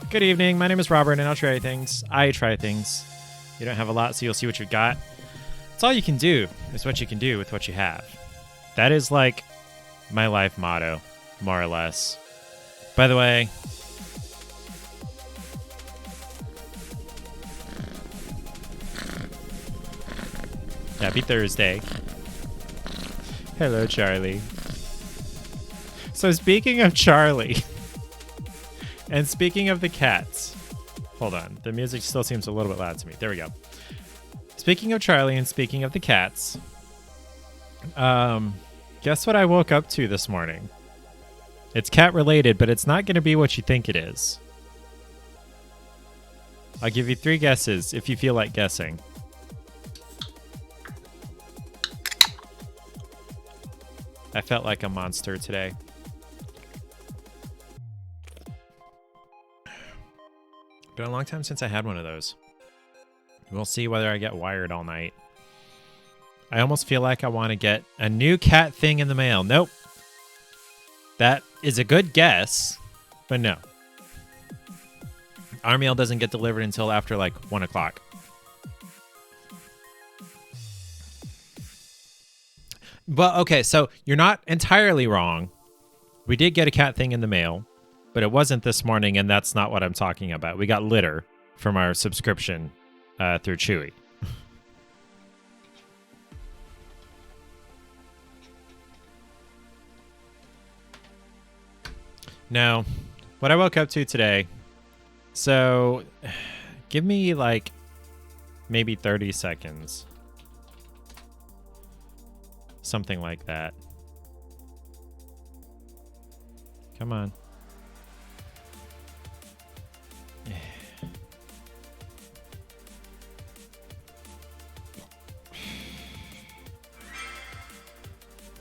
Good evening. My name is Robert, and I'll try things. I try things. You don't have a lot, so you'll see what you've got. It's all you can do is what you can do with what you have. That is like my life motto, more or less. By the way, happy Thursday. Hello, Charlie. So speaking of Charlie, and speaking of the cats, hold on. The music still seems a little bit loud to me. There we go. Speaking of Charlie and speaking of the cats, guess what I woke up to this morning? It's cat related, but it's not going to be what you think it is. I'll give you 3 guesses if you feel like guessing. I felt like a monster today. Been a long time since I had one of those. We'll see whether I get wired all night. I almost feel like I want to get a new cat thing in the mail. Nope. That is a good guess, but no. Our mail doesn't get delivered until after like 1 o'clock. Well, okay, so you're not entirely wrong. We did get a cat thing in the mail, but it wasn't this morning, and that's not what I'm talking about. We got litter from our subscription through Chewy. No, what I woke up to today, so give me like maybe 30 seconds. Something like that. Come on.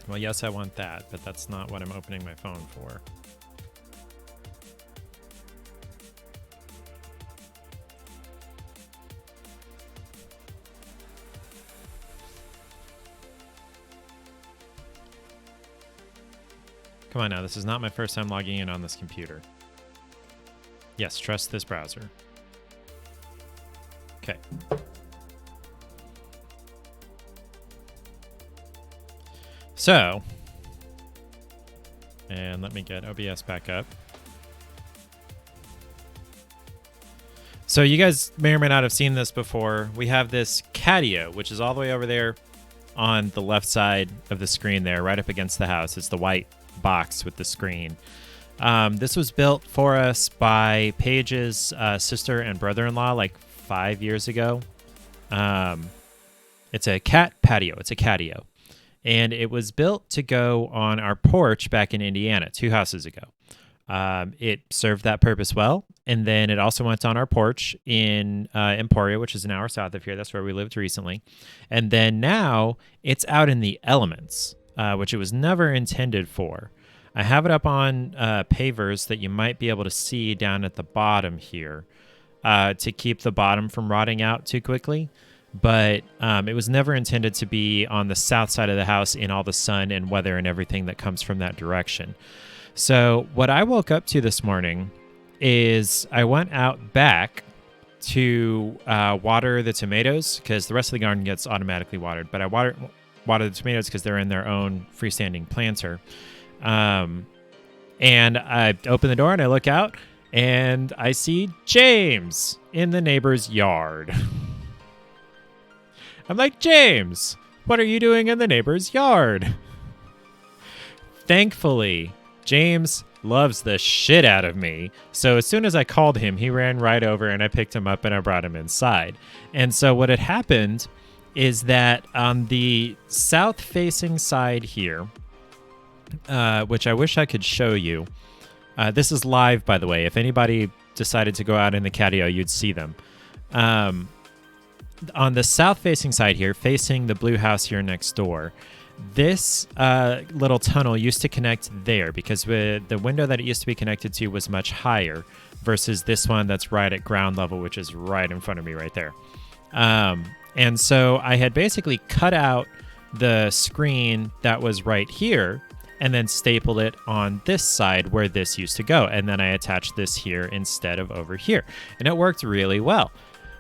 Well, yes, I want that, but that's not what I'm opening my phone for. Come on now, this is not my first time logging in on this computer. Yes, trust this browser. Okay. So, and let me get OBS back up. So you guys may or may not have seen this before. We have this catio, which is all the way over there on the left side of the screen there, right up against the house. It's the white box with the screen. This was built for us by Paige's sister and brother-in-law like 5 years ago. It's a cat patio. It's a catio. And it was built to go on our porch back in Indiana 2 houses ago. It served that purpose well. And then it also went on our porch in Emporia, which is an hour south of here. That's where we lived recently. And then now it's out in the elements, which it was never intended for. I have it up on pavers that you might be able to see down at the bottom here to keep the bottom from rotting out too quickly. But it was never intended to be on the south side of the house in all the sun and weather and everything that comes from that direction. So what I woke up to this morning is I went out back to water the tomatoes because the rest of the garden gets automatically watered. But I water the tomatoes because they're in their own freestanding planter. And I open the door and I look out and I see James in the neighbor's yard. I'm like, James, what are you doing in the neighbor's yard? Thankfully, James loves the shit out of me. So as soon as I called him, he ran right over and I picked him up and I brought him inside. And so what had happened is that on the south-facing side here, which I wish I could show you. This is live, by the way. If anybody decided to go out in the catio, you'd see them. On the south-facing side here, facing the blue house here next door, this little tunnel used to connect there because the window that it used to be connected to was much higher versus this one that's right at ground level, which is right in front of me right there. And so I had basically cut out the screen that was right here and then stapled it on this side where this used to go. And then I attached this here instead of over here. And it worked really well.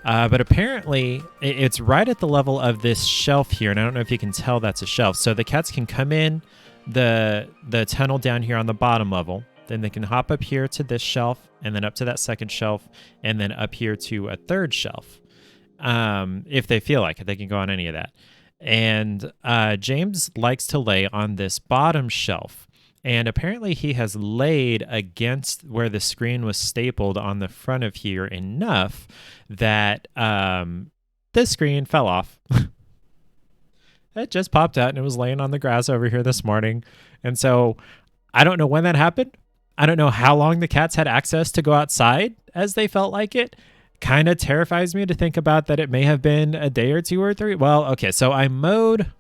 But apparently it's right at the level of this shelf here. And I don't know if you can tell that's a shelf. So the cats can come in the tunnel down here on the bottom level. Then they can hop up here to this shelf and then up to that second shelf and then up here to a third shelf. If they feel like it, they can go on any of that. And James likes to lay on this bottom shelf. And apparently he has laid against where the screen was stapled on the front of here enough that this screen fell off. It just popped out and it was laying on the grass over here this morning. And so I don't know when that happened. I don't know how long the cats had access to go outside as they felt like it. Kind of terrifies me to think about that it may have been a day or 2 or 3. Well, okay, so I mowed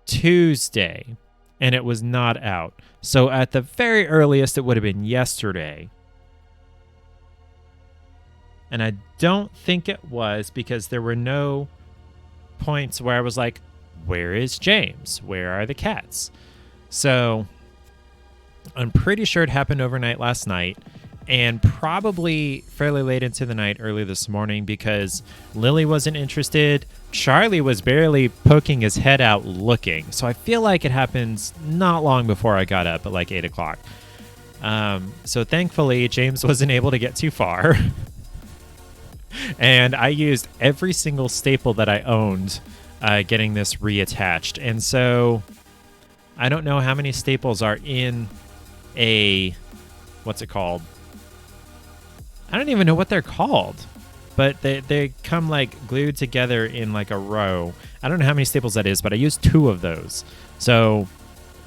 Tuesday and it was not out. So at the very earliest, it would have been yesterday. And I don't think it was because there were no points where I was like, where is James? Where are the cats? So I'm pretty sure it happened overnight last night and probably fairly late into the night, early this morning, because Lily wasn't interested. Charlie was barely poking his head out looking. So I feel like it happened not long before I got up at like 8 o'clock. So thankfully, James wasn't able to get too far. And I used every single staple that I owned getting this reattached. And so I don't know how many staples are in a, what's it called? I don't even know what they're called, but they come like glued together in like a row. I don't know how many staples that is, but I used 2 of those. So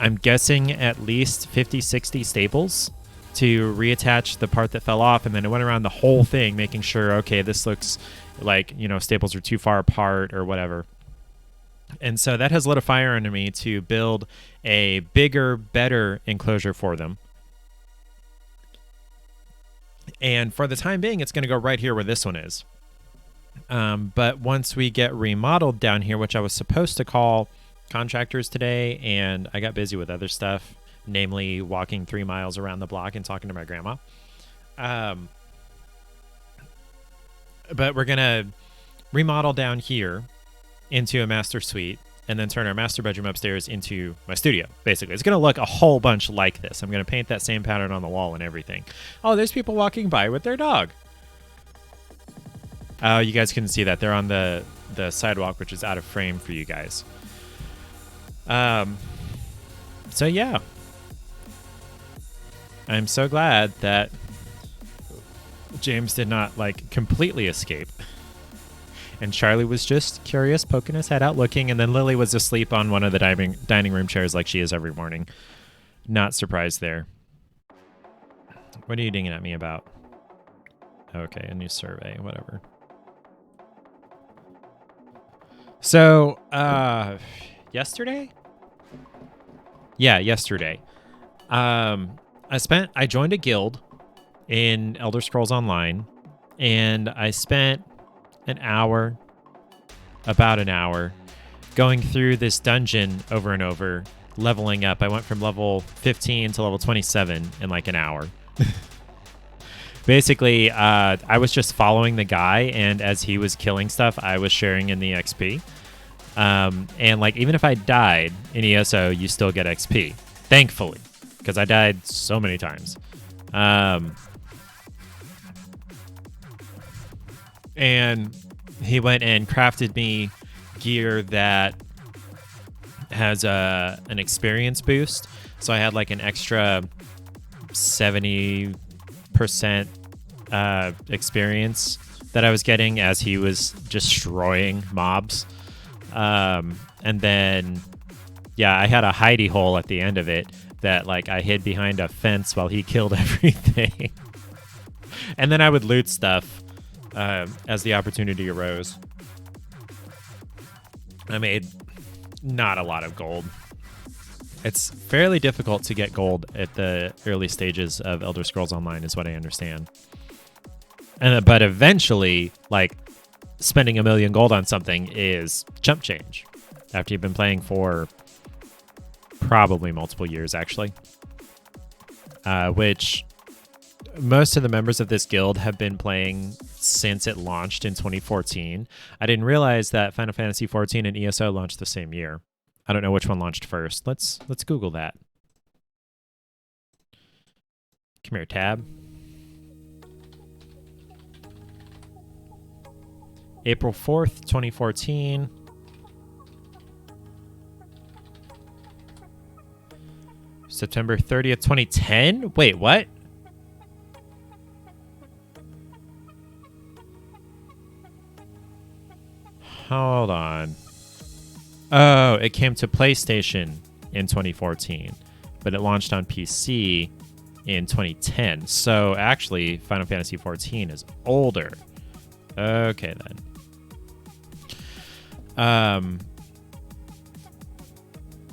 I'm guessing at least 50, 60 staples to reattach the part that fell off. And then it went around the whole thing, making sure, okay, this looks like, you know, staples are too far apart or whatever. And so that has lit a fire under me to build a bigger, better enclosure for them. And for the time being, it's going to go right here where this one is. But once we get remodeled down here, which I was supposed to call contractors today, and I got busy with other stuff, namely walking 3 miles around the block and talking to my grandma. But we're gonna remodel down here into a master suite, and then turn our master bedroom upstairs into my studio. Basically, it's gonna look a whole bunch like this. I'm gonna paint that same pattern on the wall and everything. Oh, there's people walking by with their dog. Oh, you guys couldn't see that. They're on the sidewalk, which is out of frame for you guys. So yeah, I'm so glad that James did not like completely escape, and Charlie was just curious, poking his head out, looking, and then Lily was asleep on one of the dining room chairs like she is every morning. Not surprised there. What are you dinging at me about? Okay, a new survey, whatever. So, yesterday? Yeah, yesterday. I joined a guild in Elder Scrolls Online, and I spent about an hour, going through this dungeon over and over, leveling up. I went from level 15 to level 27 in like an hour. Basically, I was just following the guy, and as he was killing stuff, I was sharing in the XP. And like, even if I died in ESO, you still get XP, thankfully, because I died so many times. And he went and crafted me gear that has an experience boost. So I had like an extra 70% experience that I was getting as he was destroying mobs. And then, yeah, I had a hidey hole at the end of it that like I hid behind a fence while he killed everything. And then I would loot stuff as the opportunity arose. I made not a lot of gold. It's fairly difficult to get gold at the early stages of Elder Scrolls Online, is what I understand. But eventually, like, spending 1 million gold on something is chump change after you've been playing for probably multiple years, actually. Which most of the members of this guild have been playing since it launched in 2014. I didn't realize that Final Fantasy XIV and ESO launched the same year. I don't know which one launched first. Let's Google that. Come here, tab. April 4th, 2014. September 30th, 2010? Wait, what? Hold on. Oh, it came to PlayStation in 2014, but it launched on PC in 2010. So actually, Final Fantasy XIV is older. Okay, then.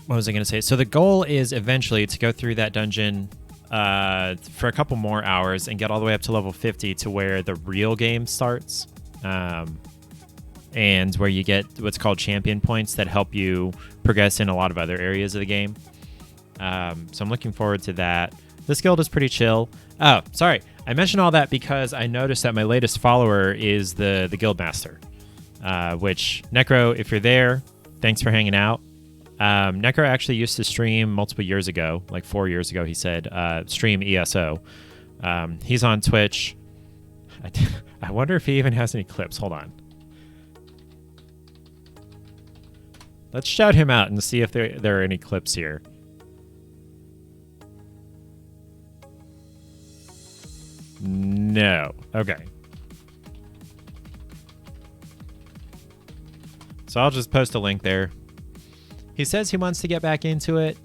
What was I going to say? So the goal is eventually to go through that dungeon for a couple more hours and get all the way up to level 50 to where the real game starts. And where you get what's called champion points that help you progress in a lot of other areas of the game. So I'm looking forward to that. This guild is pretty chill. Oh, sorry. I mentioned all that because I noticed that my latest follower is the guild master, which, Necro, if you're there, thanks for hanging out. Necro actually used to stream multiple years ago, like 4 years ago, he said, stream ESO. He's on Twitch. I wonder if he even has any clips. Hold on. Let's shout him out and see if there are any clips here. No. Okay. So I'll just post a link there. He says he wants to get back into it.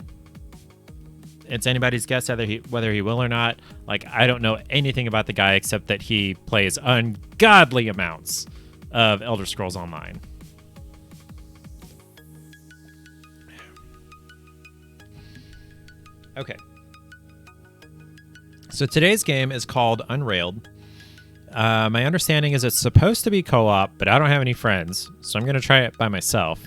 It's anybody's guess whether he will or not. Like, I don't know anything about the guy except that he plays ungodly amounts of Elder Scrolls Online. Okay. So today's game is called Unrailed. My understanding is it's supposed to be co-op, but I don't have any friends, so I'm going to try it by myself.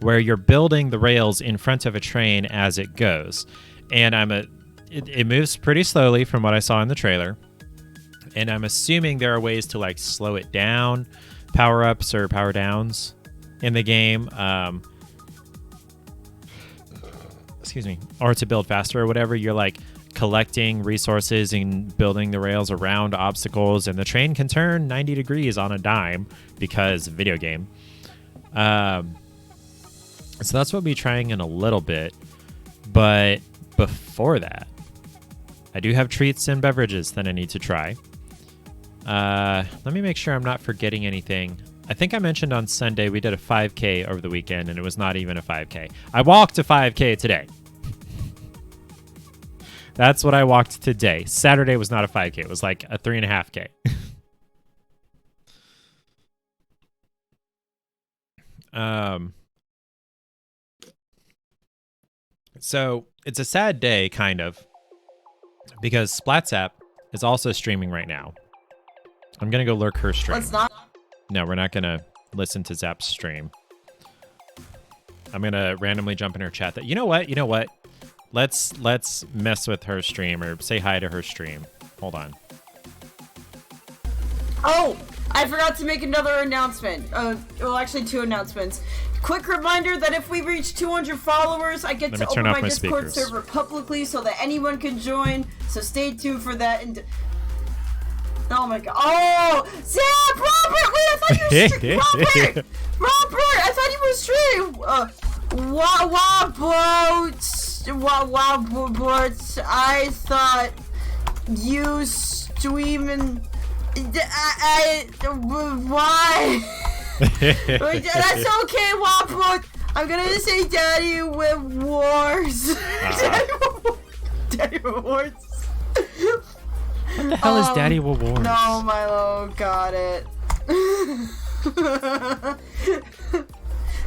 where you're building the rails in front of a train as it goes. And it moves pretty slowly from what I saw in the trailer. And I'm assuming there are ways to like slow it down, power ups or power downs in the game. Excuse me. Or to build faster or whatever. You're like collecting resources and building the rails around obstacles, and the train can turn 90 degrees on a dime because video game. So that's what we'll be trying in a little bit. But before that, I do have treats and beverages that I need to try. Let me make sure I'm not forgetting anything. I think I mentioned on Sunday we did a 5K over the weekend, and it was not even a 5K. I walked a 5K today. That's what I walked today. Saturday was not a 5K. It was like a 3.5K. So it's a sad day, kind of, because Splatzap is also streaming right now. I'm going to go lurk her stream. Let's not. No, we're not going to listen to Zap's stream. I'm going to randomly jump in her chat. You know what? Let's mess with her stream, or say hi to her stream. Hold on. Oh, I forgot to make another announcement. Well, actually 2 announcements. Quick reminder that if we reach 200 followers, I get to open my Discord server publicly so that anyone can join. So stay tuned for that. And oh my god! Oh, Zap, Robert! Wait, I thought you were streaming. Robert, I thought you were streaming. But I thought you streaming. Why? That's okay, Wapwood. I'm gonna say Daddy with Wars. Daddy with Wars. What the hell is Daddy with Wars? No, Milo, got it.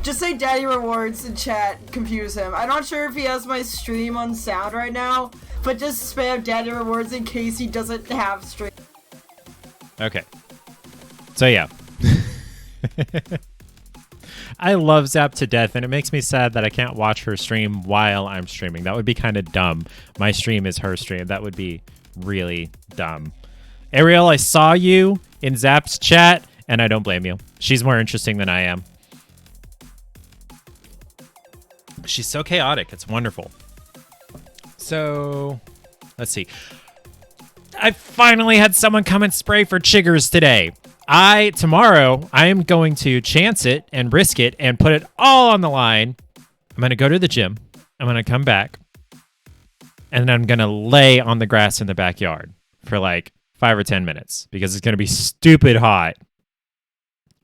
Just say Daddy Rewards in chat, confuse him. I'm not sure if he has my stream on sound right now, but just spam Daddy Rewards in case he doesn't have stream. Okay. So yeah. I love Zap to death, and it makes me sad that I can't watch her stream while I'm streaming. That would be kind of dumb. My stream is her stream. That would be really dumb. Ariel, I saw you in Zap's chat, and I don't blame you. She's more interesting than I am. She's so chaotic. It's wonderful. So, let's see. I finally had someone come and spray for chiggers today. Tomorrow, I am going to chance it and risk it and put it all on the line. I'm going to go to the gym. I'm going to come back. And then I'm going to lay on the grass in the backyard for like 5 or 10 minutes because it's going to be stupid hot.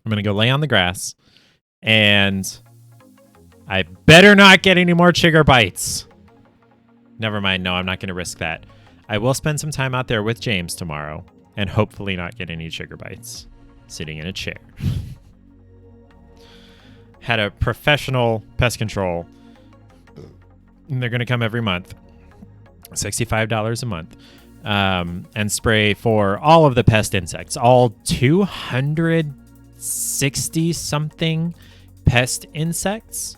I'm going to go lay on the grass. And I better not get any more chigger bites. Never mind. No, I'm not going to risk that. I will spend some time out there with James tomorrow and hopefully not get any chigger bites sitting in a chair. Had a professional pest control. And they're going to come every month. $65 a month. And spray for all of the pest insects. All 260 something pest insects.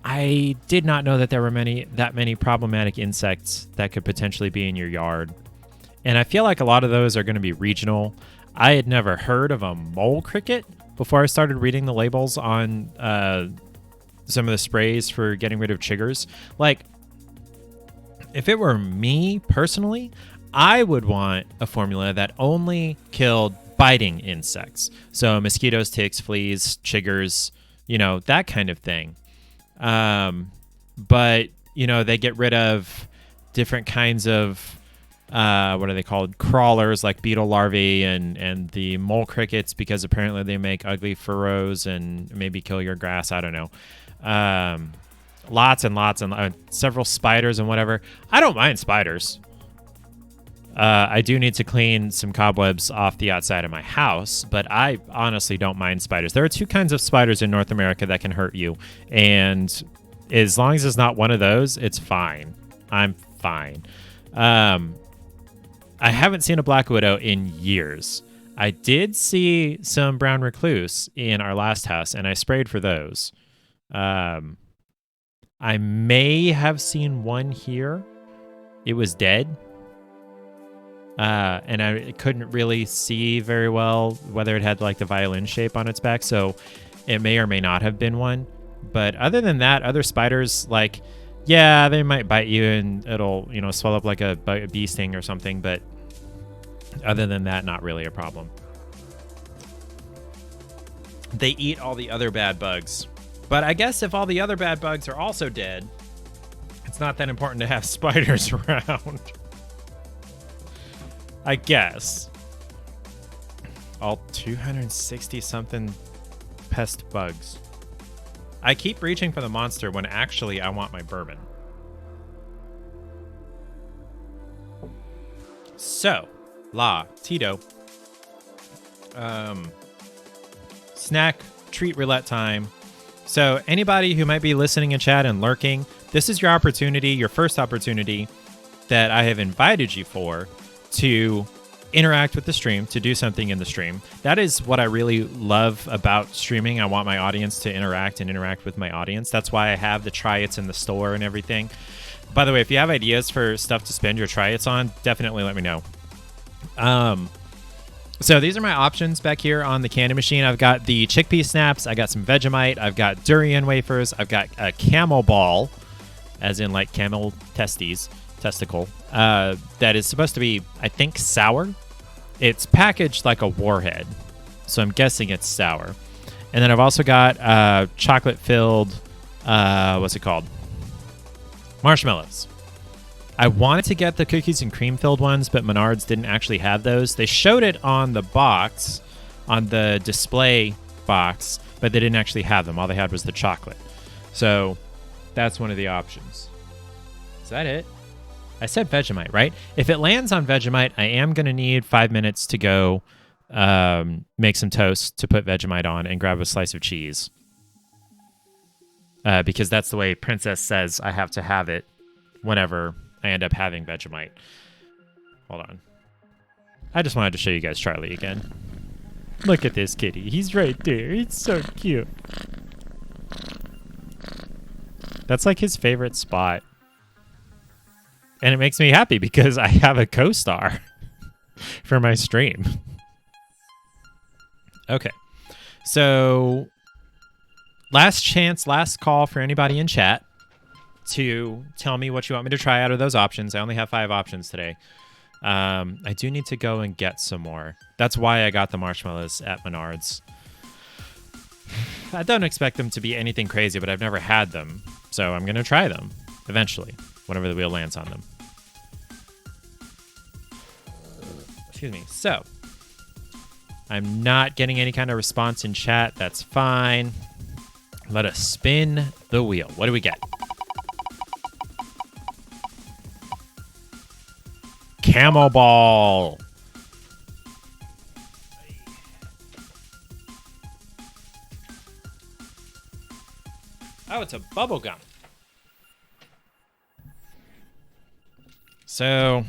I did not know that there were that many problematic insects that could potentially be in your yard. And I feel like a lot of those are going to be regional. I had never heard of a mole cricket before I started reading the labels on some of the sprays for getting rid of chiggers. Like, if it were me personally, I would want a formula that only killed biting insects. So mosquitoes, ticks, fleas, chiggers, that kind of thing. But, they get rid of different kinds of, what are they called? Crawlers like beetle larvae and the mole crickets, because apparently they make ugly furrows and maybe kill your grass. I don't know. Lots and lots and several spiders and whatever. I don't mind spiders. I do need to clean some cobwebs off the outside of my house, but I honestly don't mind spiders. There are 2 kinds of spiders in North America that can hurt you, and as long as it's not one of those, it's fine. I'm fine. I haven't seen a black widow in years. I did see some brown recluse in our last house, and I sprayed for those. I may have seen one here. It was dead. And I couldn't really see very well whether it had like the violin shape on its back, so it may or may not have been one. But other than that, other spiders, like, yeah, they might bite you and it'll, swell up like a bee sting or something, but other than that, not really a problem. They eat all the other bad bugs. But I guess if all the other bad bugs are also dead, it's not that important to have spiders around. I guess. All 260 something pest bugs. I keep reaching for the monster when actually I want my bourbon. So, Tito. Snack, treat roulette time. So anybody who might be listening in chat and lurking, this is your opportunity, your first opportunity that I have invited you for to interact with the stream, to do something in the stream. That is what I really love about streaming. I want my audience to interact with my audience. That's why I have the try-its in the store and everything. By the way, if you have ideas for stuff to spend your try-its on, definitely let me know. So these are my options back here on the candy machine. I've got the chickpea snaps. I got some Vegemite. I've got durian wafers. I've got a camel ball, as in like camel testicle, that is supposed to be, I think, sour. It's packaged like a warhead, so I'm guessing it's sour. And then I've also got chocolate-filled, what's it called? Marshmallows. I wanted to get the cookies and cream-filled ones, but Menards didn't actually have those. They showed it on the box, on the display box, but they didn't actually have them. All they had was the chocolate. So that's one of the options. Is that it? I said Vegemite, right? If it lands on Vegemite, I am going to need 5 minutes to go make some toast to put Vegemite on and grab a slice of cheese. Because that's the way Princess says I have to have it whenever I end up having Vegemite. Hold on. I just wanted to show you guys Charlie again. Look at this kitty. He's right there. It's so cute. That's like his favorite spot. And it makes me happy because I have a co-star for my stream. Okay. So, last chance, last call for anybody in chat to tell me what you want me to try out of those options. I only have 5 options today. I do need to go and get some more. That's why I got the marshmallows at Menards. I don't expect them to be anything crazy, but I've never had them. So I'm going to try them eventually, whenever the wheel lands on them. Excuse me. So, I'm not getting any kind of response in chat. That's fine. Let us spin the wheel. What do we get? Camel ball. Oh, it's a bubble gum. So,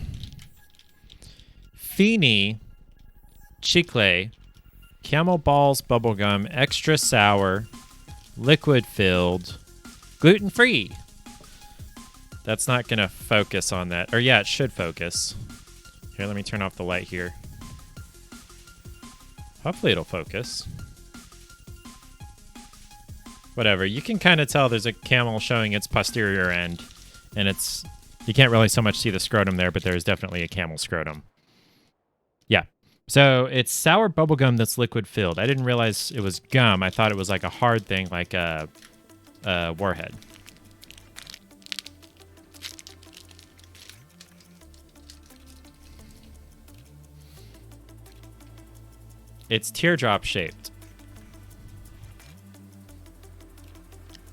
Fini, Chicle, Camel Balls Bubblegum, extra sour, liquid filled, gluten free. That's not going to focus on that. Or yeah, it should focus. Here, let me turn off the light here. Hopefully it'll focus. Whatever. You can kind of tell there's a camel showing its posterior end. And it's... You can't really so much see the scrotum there, but there's definitely a camel scrotum. Yeah. So it's sour bubblegum that's liquid filled. I didn't realize it was gum. I thought it was like a hard thing, like a warhead. It's teardrop shaped.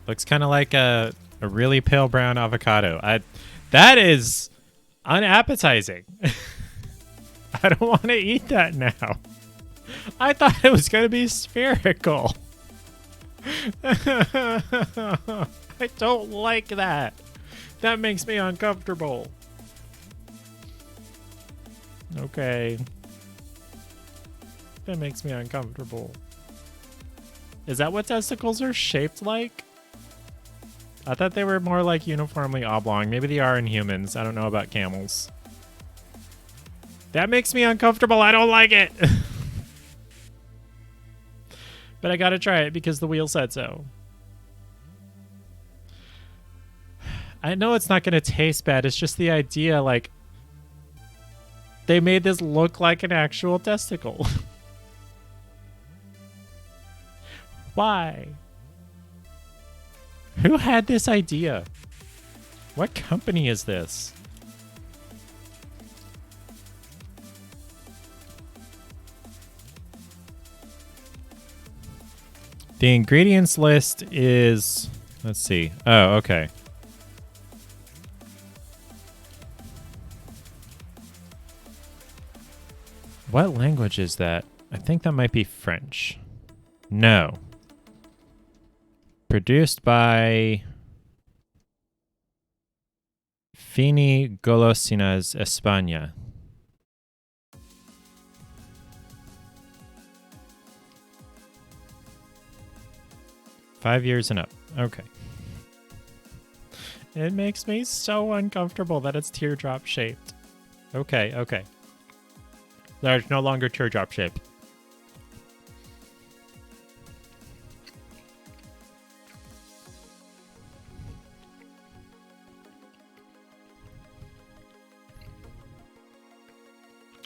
Looks kind of like a really pale brown avocado. That is unappetizing. I don't want to eat that now. I thought it was going to be spherical. I don't like that. That makes me uncomfortable. Okay. That makes me uncomfortable. Is that what testicles are shaped like? I thought they were more like uniformly oblong. Maybe they are in humans. I don't know about camels. That makes me uncomfortable. I don't like it. But I gotta try it because the wheel said so. I know it's not gonna taste bad. It's just the idea, like, they made this look like an actual testicle. Why? Who had this idea? What company is this? The ingredients list is... Let's see. Oh, okay. What language is that? I think that might be French. No. Produced by Fini Golosinas España. $5 and up. Okay. It makes me so uncomfortable that it's teardrop shaped. Okay, okay. There's no longer teardrop shaped.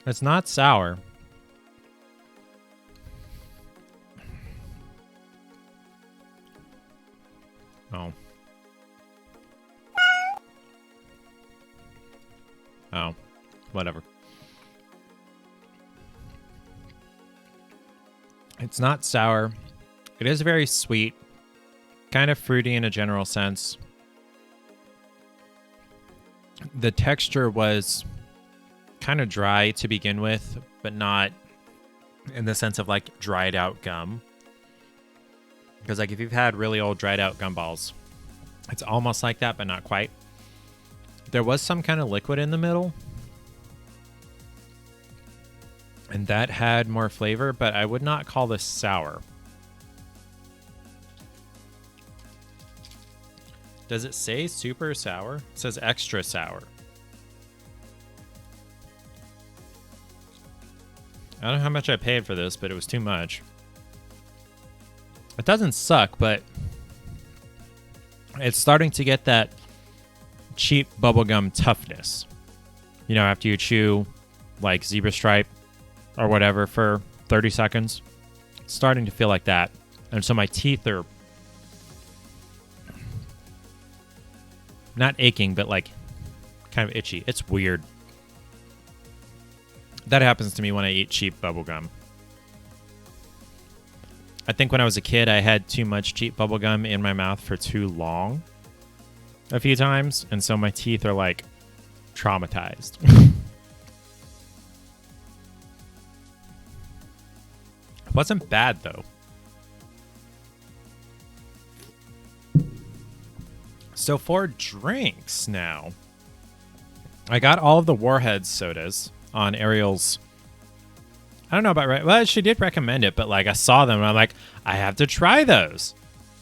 It's not sour. Oh. Oh. Whatever. It's not sour. It is very sweet. Kind of fruity in a general sense. The texture was kind of dry to begin with, but not in the sense of like dried out gum. Because like if you've had really old dried out gumballs, it's almost like that, but not quite. There was some kind of liquid in the middle. And that had more flavor, but I would not call this sour. Does it say super sour? It says extra sour. I don't know how much I paid for this, but it was too much. It doesn't suck, but it's starting to get that cheap bubblegum toughness. You know, after you chew like zebra stripe or whatever for 30 seconds, it's starting to feel like that. And so my teeth are not aching, but like kind of itchy. It's weird. That happens to me when I eat cheap bubblegum. I think when I was a kid, I had too much cheap bubblegum in my mouth for too long a few times, and so my teeth are like traumatized. It wasn't bad though. So for drinks now, I got all of the Warheads sodas on Ariel's. I don't know about right. Well, she did recommend it, but like I saw them and I'm like, I have to try those.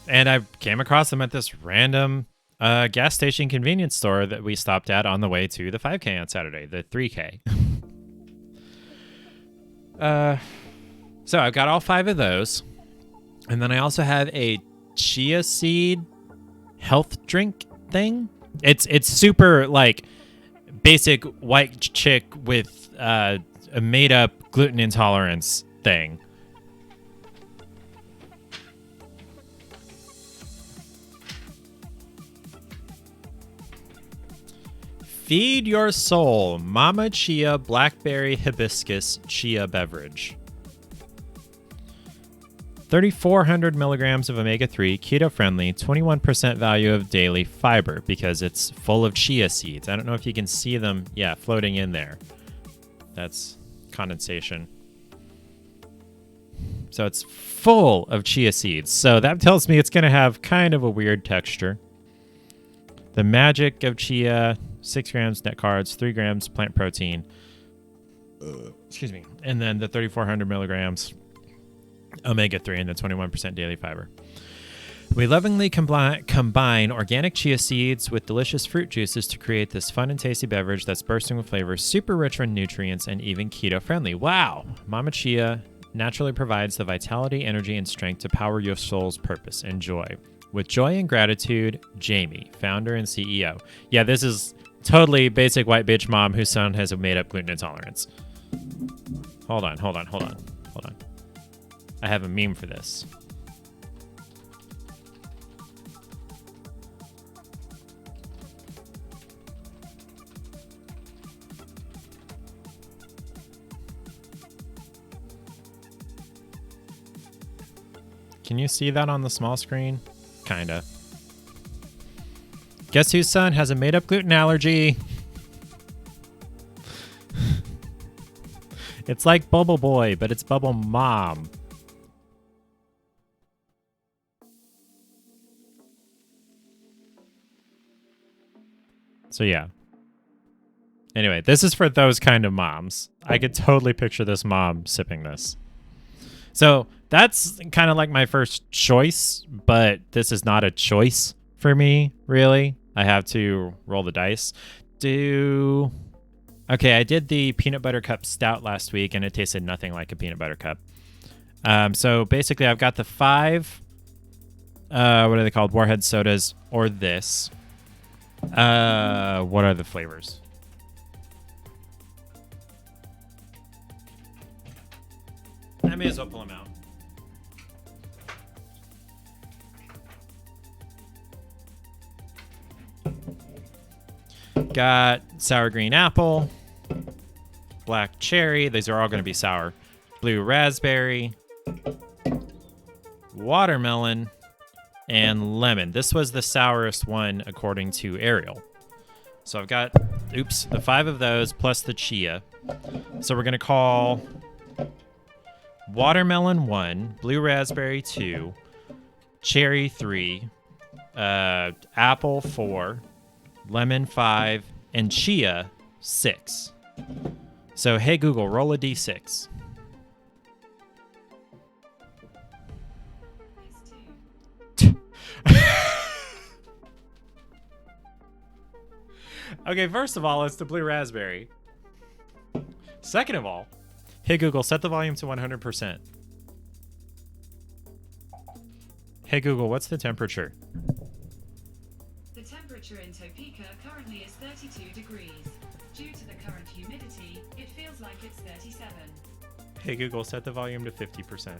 And I came across them at this random gas station convenience store that we stopped at on the way to the 5K on Saturday, the 3K. So I've got all 5 of those. And then I also have a chia seed health drink thing. It's super like basic white chick with a made up gluten intolerance thing. Feed your soul, Mama Chia Blackberry Hibiscus Chia Beverage. 3,400 milligrams of omega-3, keto-friendly, 21% value of daily fiber because it's full of chia seeds. I don't know if you can see them, floating in there. That's condensation. So it's full of chia seeds. So that tells me it's going to have kind of a weird texture. The magic of chia, 6 grams net carbs, 3 grams plant protein. Excuse me. And then the 3,400 milligrams omega-3 and the 21% daily fiber. We lovingly combine organic chia seeds with delicious fruit juices to create this fun and tasty beverage that's bursting with flavors, super rich in nutrients, and even keto-friendly. Wow! Mama Chia naturally provides the vitality, energy, and strength to power your soul's purpose. Enjoy. With joy and gratitude, Jamie, founder and CEO. Yeah, this is totally basic white bitch mom whose son has a made-up gluten intolerance. Hold on. I have a meme for this. Can you see that on the small screen? Kinda. Guess whose son has a made-up gluten allergy? It's like Bubble Boy, but it's Bubble Mom. So yeah. Anyway, this is for those kind of moms. I could totally picture this mom sipping this. So that's kind of like my first choice, but this is not a choice for me, really. I have to roll the dice. Okay, I did the peanut butter cup stout last week, and it tasted nothing like a peanut butter cup. So basically, I've got the 5, what are they called? Warhead sodas, or this. What are the flavors? I may as well pull them out. Got sour green apple, black cherry. These are all going to be sour. Blue raspberry, watermelon, and lemon. This was the sourest one according to Ariel. So I've got, the 5 of those plus the chia. So we're going to call watermelon 1, blue raspberry 2, cherry 3, apple 4, lemon 5, and chia 6. So hey Google, roll a d6. Okay, first of all, it's the blue raspberry. Second of all, hey Google, set the volume to 100%. Hey Google, what's the temperature? The temperature in Topeka currently is 32 degrees. Due to the current humidity, it feels like it's 37. Hey Google, set the volume to 50%.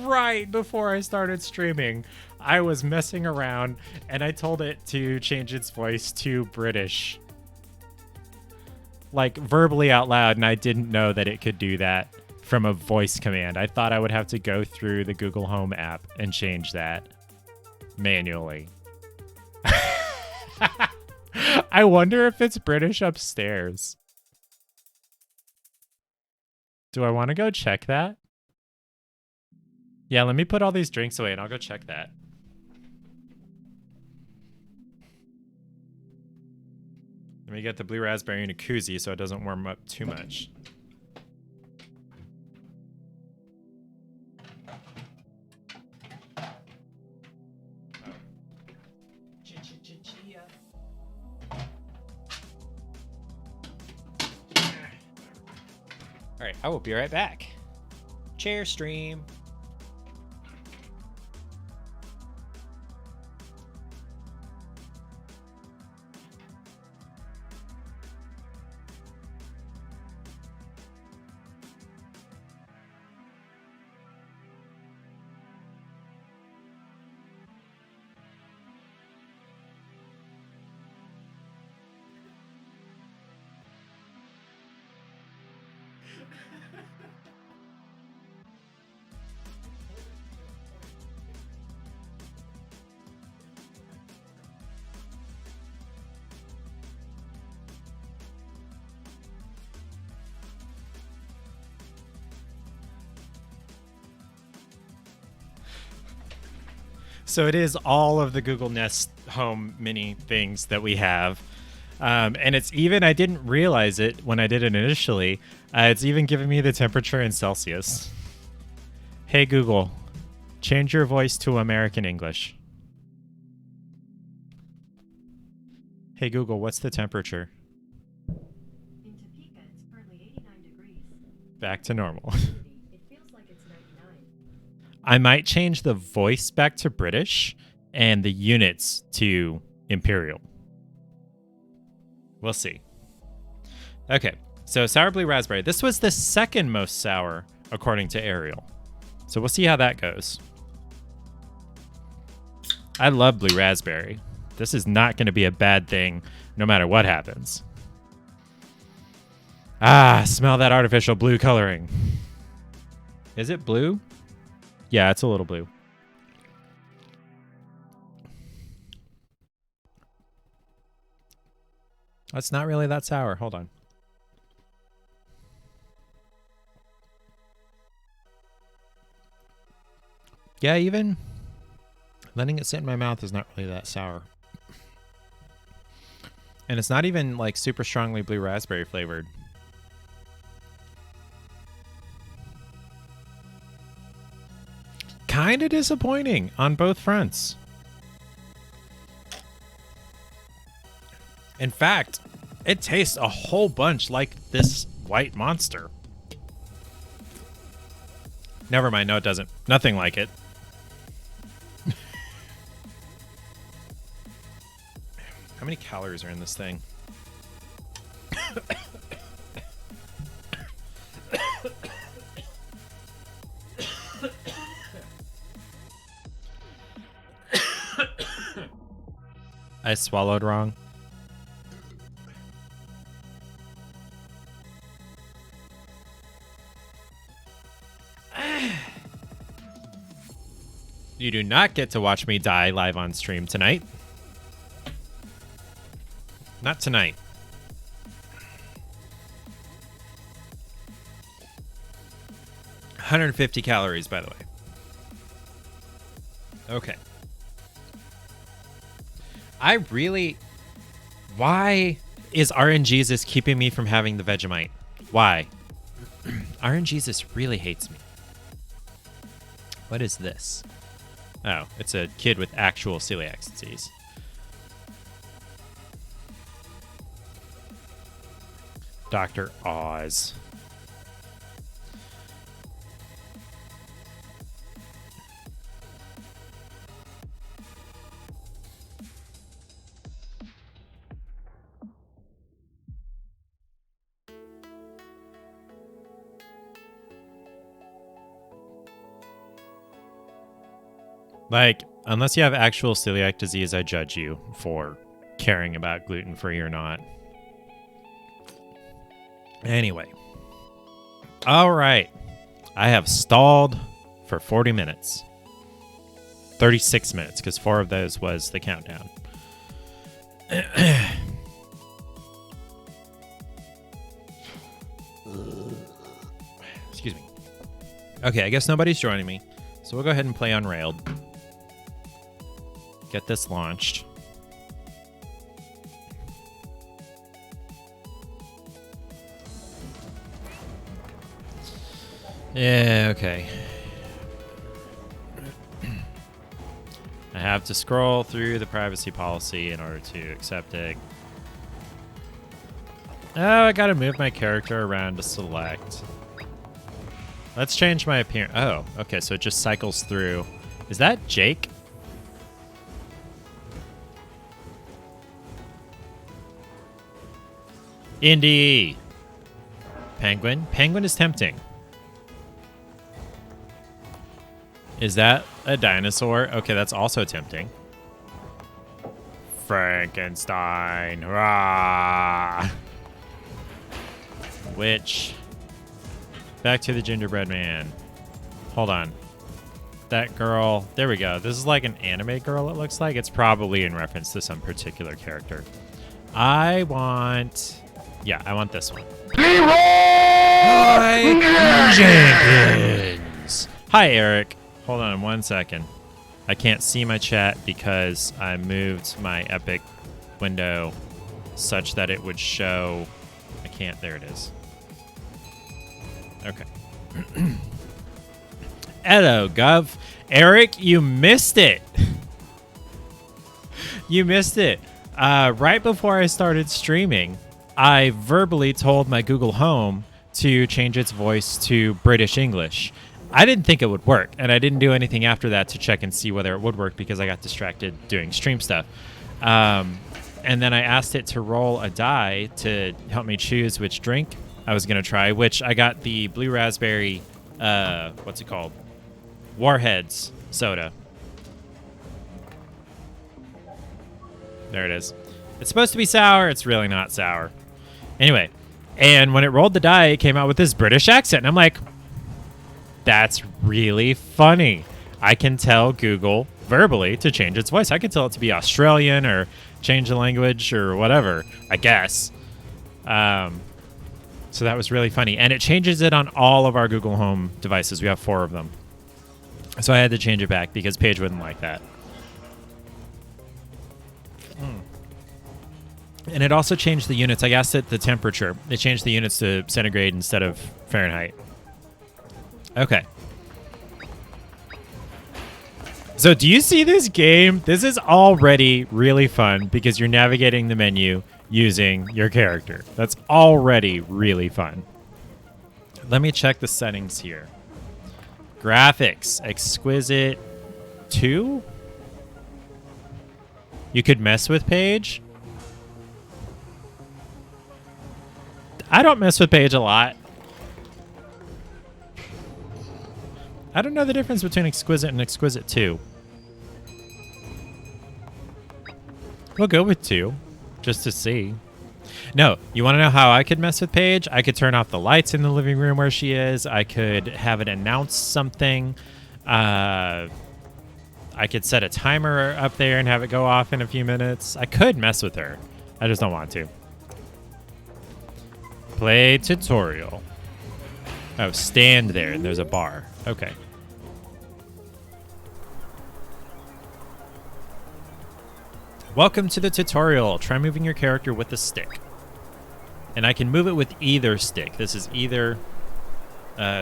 Right before I started streaming, I was messing around and I told it to change its voice to British. Like verbally out loud, and I didn't know that it could do that from a voice command. I thought I would have to go through the Google Home app and change that manually. I wonder if it's British upstairs. Do I want to go check that? Yeah, let me put all these drinks away and I'll go check that. Let me get the blue raspberry in a koozie so it doesn't warm up too much. All right, I will be right back. Chair stream. So it is all of the Google Nest Home Mini things that we have. And it's even, I didn't realize it when I did it initially, it's even giving me the temperature in Celsius. Hey Google, change your voice to American English. Hey Google, what's the temperature? In Topeka, it's currently 89 degrees. Back to normal. It feels like it's 99. I might change the voice back to British and the units to Imperial. We'll see. Okay, so sour blue raspberry. This was the second most sour according to Ariel. So we'll see how that goes. I love blue raspberry. This is not going to be a bad thing no matter what happens. Ah, smell that artificial blue coloring. Is it blue? Yeah, it's a little blue. That's not really that sour. Hold on. Yeah, even letting it sit in my mouth is not really that sour. And it's not even like super strongly blue raspberry flavored. Kind of disappointing on both fronts. In fact, it tastes a whole bunch like this white monster. Never mind, no it doesn't. Nothing like it. How many calories are in this thing? I swallowed wrong. You do not get to watch me die live on stream tonight. Not tonight. $150 calories, by the way. Okay. Why is RNGesus keeping me from having the Vegemite? Why? RNGesus really hates me. What is this? Oh, it's a kid with actual celiac disease. Dr. Oz. Like, unless you have actual celiac disease, I judge you for caring about gluten-free or not. Anyway. All right. I have stalled for 40 minutes. 36 minutes, because 4 of those was the countdown. Excuse me. Okay, I guess nobody's joining me. So we'll go ahead and play Unrailed. Get this launched. Yeah, okay. I have to scroll through the privacy policy in order to accept it. Oh, I gotta move my character around to select. Let's change my appearance. Oh, okay, so it just cycles through. Is that Jake? Indy. Penguin? Penguin is tempting. Is that a dinosaur? Okay, that's also tempting. Frankenstein. Rah! Witch. Back to the gingerbread man. Hold on. That girl. There we go. This is like an anime girl, it looks like. It's probably in reference to some particular character. I want... Yeah, I want this one. Hi, Jenkins. Hi, Eric. Hold on 1 second. I can't see my chat because I moved my Epic window such that it would show... I can't. There it is. Okay. Hello, Gov. Eric, you missed it. You missed it. Right before I started streaming, I verbally told my Google Home to change its voice to British English. I didn't think it would work, and I didn't do anything after that to check and see whether it would work because I got distracted doing stream stuff. And then I asked it to roll a die to help me choose which drink I was going to try, which I got the blue raspberry, what's it called? Warheads soda. There it is. It's supposed to be sour. It's really not sour. Anyway, and when it rolled the die, it came out with this British accent. And I'm like, that's really funny. I can tell Google verbally to change its voice. I can tell it to be Australian or change the language or whatever, I guess. So that was really funny. And it changes it on all of our Google Home devices. We have 4 of them. So I had to change it back because Paige wouldn't like that. And it also changed the units. I asked it the temperature. It changed the units to centigrade instead of Fahrenheit. Okay. So do you see this game? This is already really fun because you're navigating the menu using your character. That's already really fun. Let me check the settings here. Graphics, exquisite 2? You could mess with Paige. I don't mess with Paige a lot. I don't know the difference between exquisite and exquisite 2. We'll go with 2, just to see. No, you want to know how I could mess with Paige? I could turn off the lights in the living room where she is. I could have it announce something. I could set a timer up there and have it go off in a few minutes. I could mess with her. I just don't want to. Play tutorial. Oh, stand there and there's a bar. Okay. Welcome to the tutorial. Try moving your character with the stick. And I can move it with either stick. This is either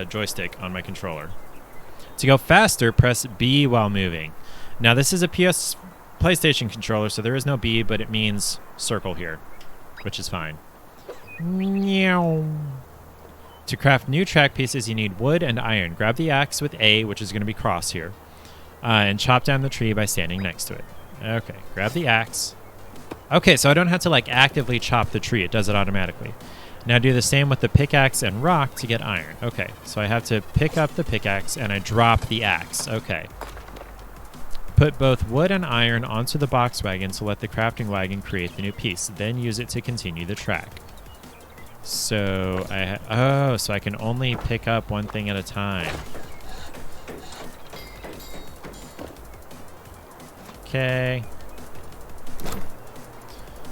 joystick on my controller. To go faster, press B while moving. Now this is a PlayStation controller, so there is no B, but it means circle here, which is fine. Meow. To craft new track pieces, you need wood and iron. Grab the axe with A, which is going to be cross here, and chop down the tree by standing next to it. Okay, grab the axe. Okay, so I don't have to like actively chop the tree. It does it automatically. Now do the same with the pickaxe and rock to get iron. Okay, so I have to pick up the pickaxe and I drop the axe. Okay. Put both wood and iron onto the box wagon to let the crafting wagon create the new piece. Then use it to continue the track. So so I can only pick up one thing at a time. Okay.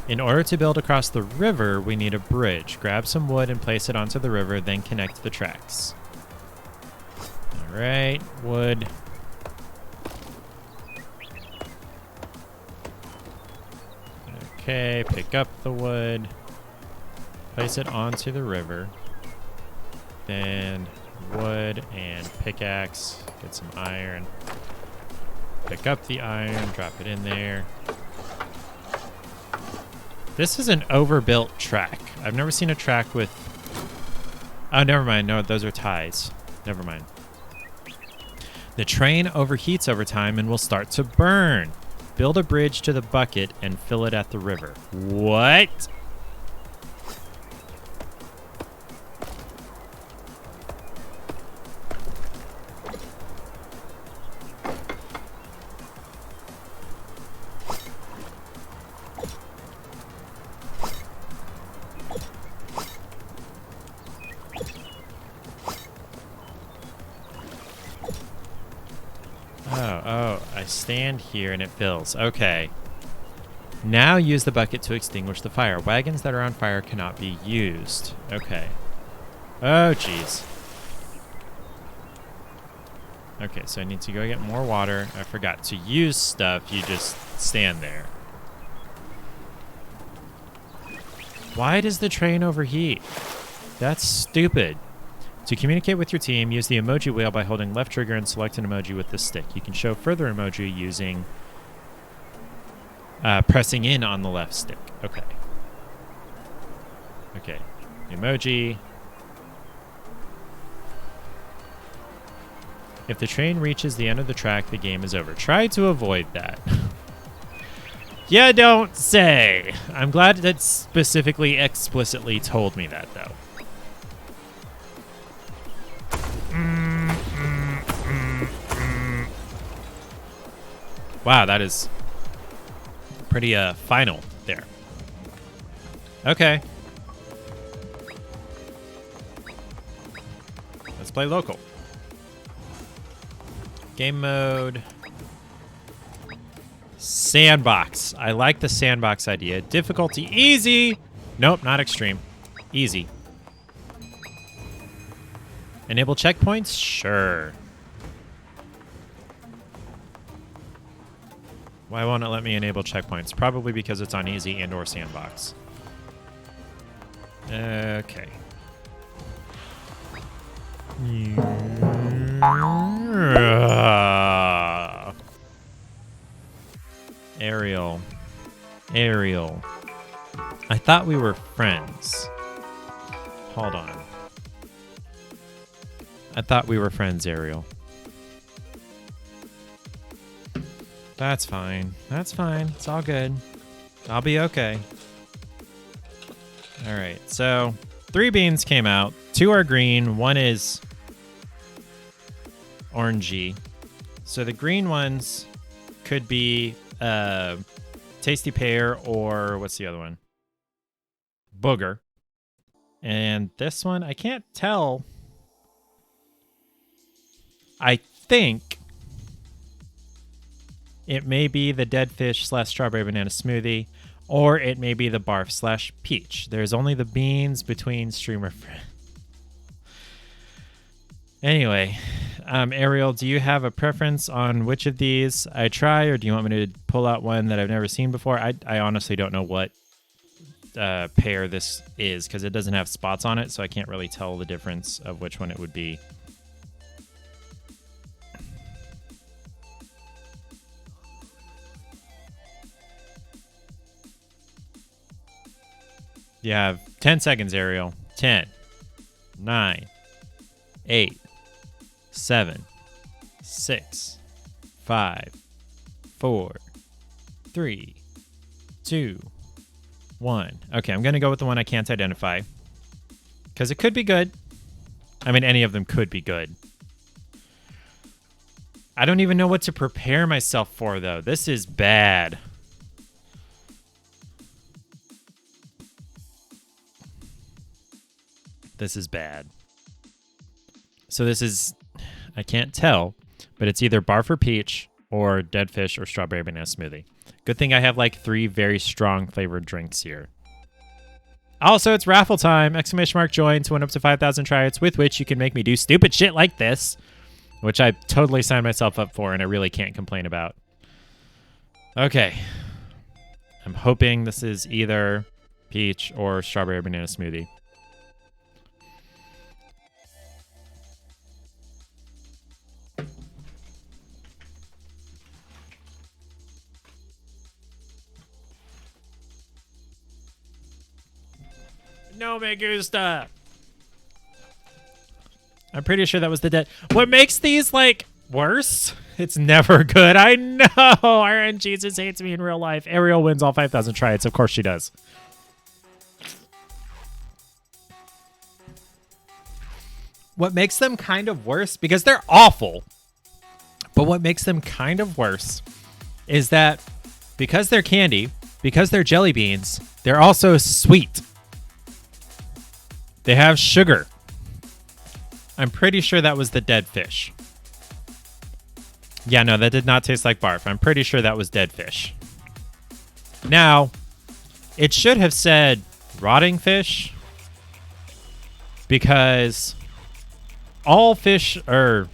In order to build across the river, we need a bridge. Grab some wood and place it onto the river, then connect the tracks. All right, wood. Okay, pick up the wood. Place it onto the river. Then wood and pickaxe. Get some iron. Pick up the iron, drop it in there. This is an overbuilt track. I've never seen a track with... Oh, never mind. No, those are ties. Never mind. The train overheats over time and will start to burn. Build a bridge to the bucket and fill it at the river. What? Stand here and it fills. Okay. Now use the bucket to extinguish the fire. Wagons that are on fire cannot be used. Okay. Oh, jeez. Okay, so I need to go get more water. I forgot. To use stuff, you just stand there. Why does the train overheat? That's stupid. To communicate with your team, use the emoji wheel by holding left trigger and select an emoji with the stick. You can show further emoji using pressing in on the left stick. Okay. Okay. Emoji. If the train reaches the end of the track, the game is over. Try to avoid that. You don't say. I'm glad that specifically, explicitly told me that, though. Wow, that is pretty final there. Okay. Let's play local. Game mode. Sandbox. I like the sandbox idea. Difficulty easy. Nope, not extreme. Easy. Enable checkpoints? Sure. Why won't it let me enable checkpoints? Probably because it's on easy and or sandbox. Okay. Ariel. Ariel. I thought we were friends. Hold on. I thought we were friends, Ariel. That's fine. That's fine. It's all good. I'll be okay. All right. So 3 beans came out. 2 are green. 1 is orangey. So the green ones could be Tasty Pear or what's the other one? Booger. And this one, I can't tell. I think it may be the dead fish / strawberry banana smoothie, or it may be the barf / peach. There's only the beans between streamer. Anyway, Ariel, do you have a preference on which of these I try, or do you want me to pull out one that I've never seen before? I honestly don't know what pear this is because it doesn't have spots on it, so I can't really tell the difference of which one it would be. You have 10 seconds, Ariel. 10, 9, 8, 7, 6, 5, 4, 3, 2, 1. Okay, I'm going to go with the one I can't identify. Because it could be good. I mean, any of them could be good. I don't even know what to prepare myself for, though. This is bad. This is bad. So this is, I can't tell, but it's either barf or peach or dead fish or strawberry banana smoothie. Good thing I have like 3 very strong flavored drinks here. Also, it's raffle time! ! Join to win up to 5,000 tryouts with which you can make me do stupid shit like this, which I totally signed myself up for and I really can't complain about. Okay. I'm hoping this is either peach or strawberry banana smoothie. No me gusta. I'm pretty sure that was the dead. What makes these like worse? It's never good. I know. RNG just hates me in real life. Ariel wins all 5,000 tryouts. Of course she does. What makes them kind of worse, because they're awful, but what makes them kind of worse is that because they're candy, because they're jelly beans, they're also sweet. They have sugar. I'm pretty sure that was the dead fish. Yeah, no, that did not taste like barf. I'm pretty sure that was dead fish. Now, it should have said rotting fish because all fish, or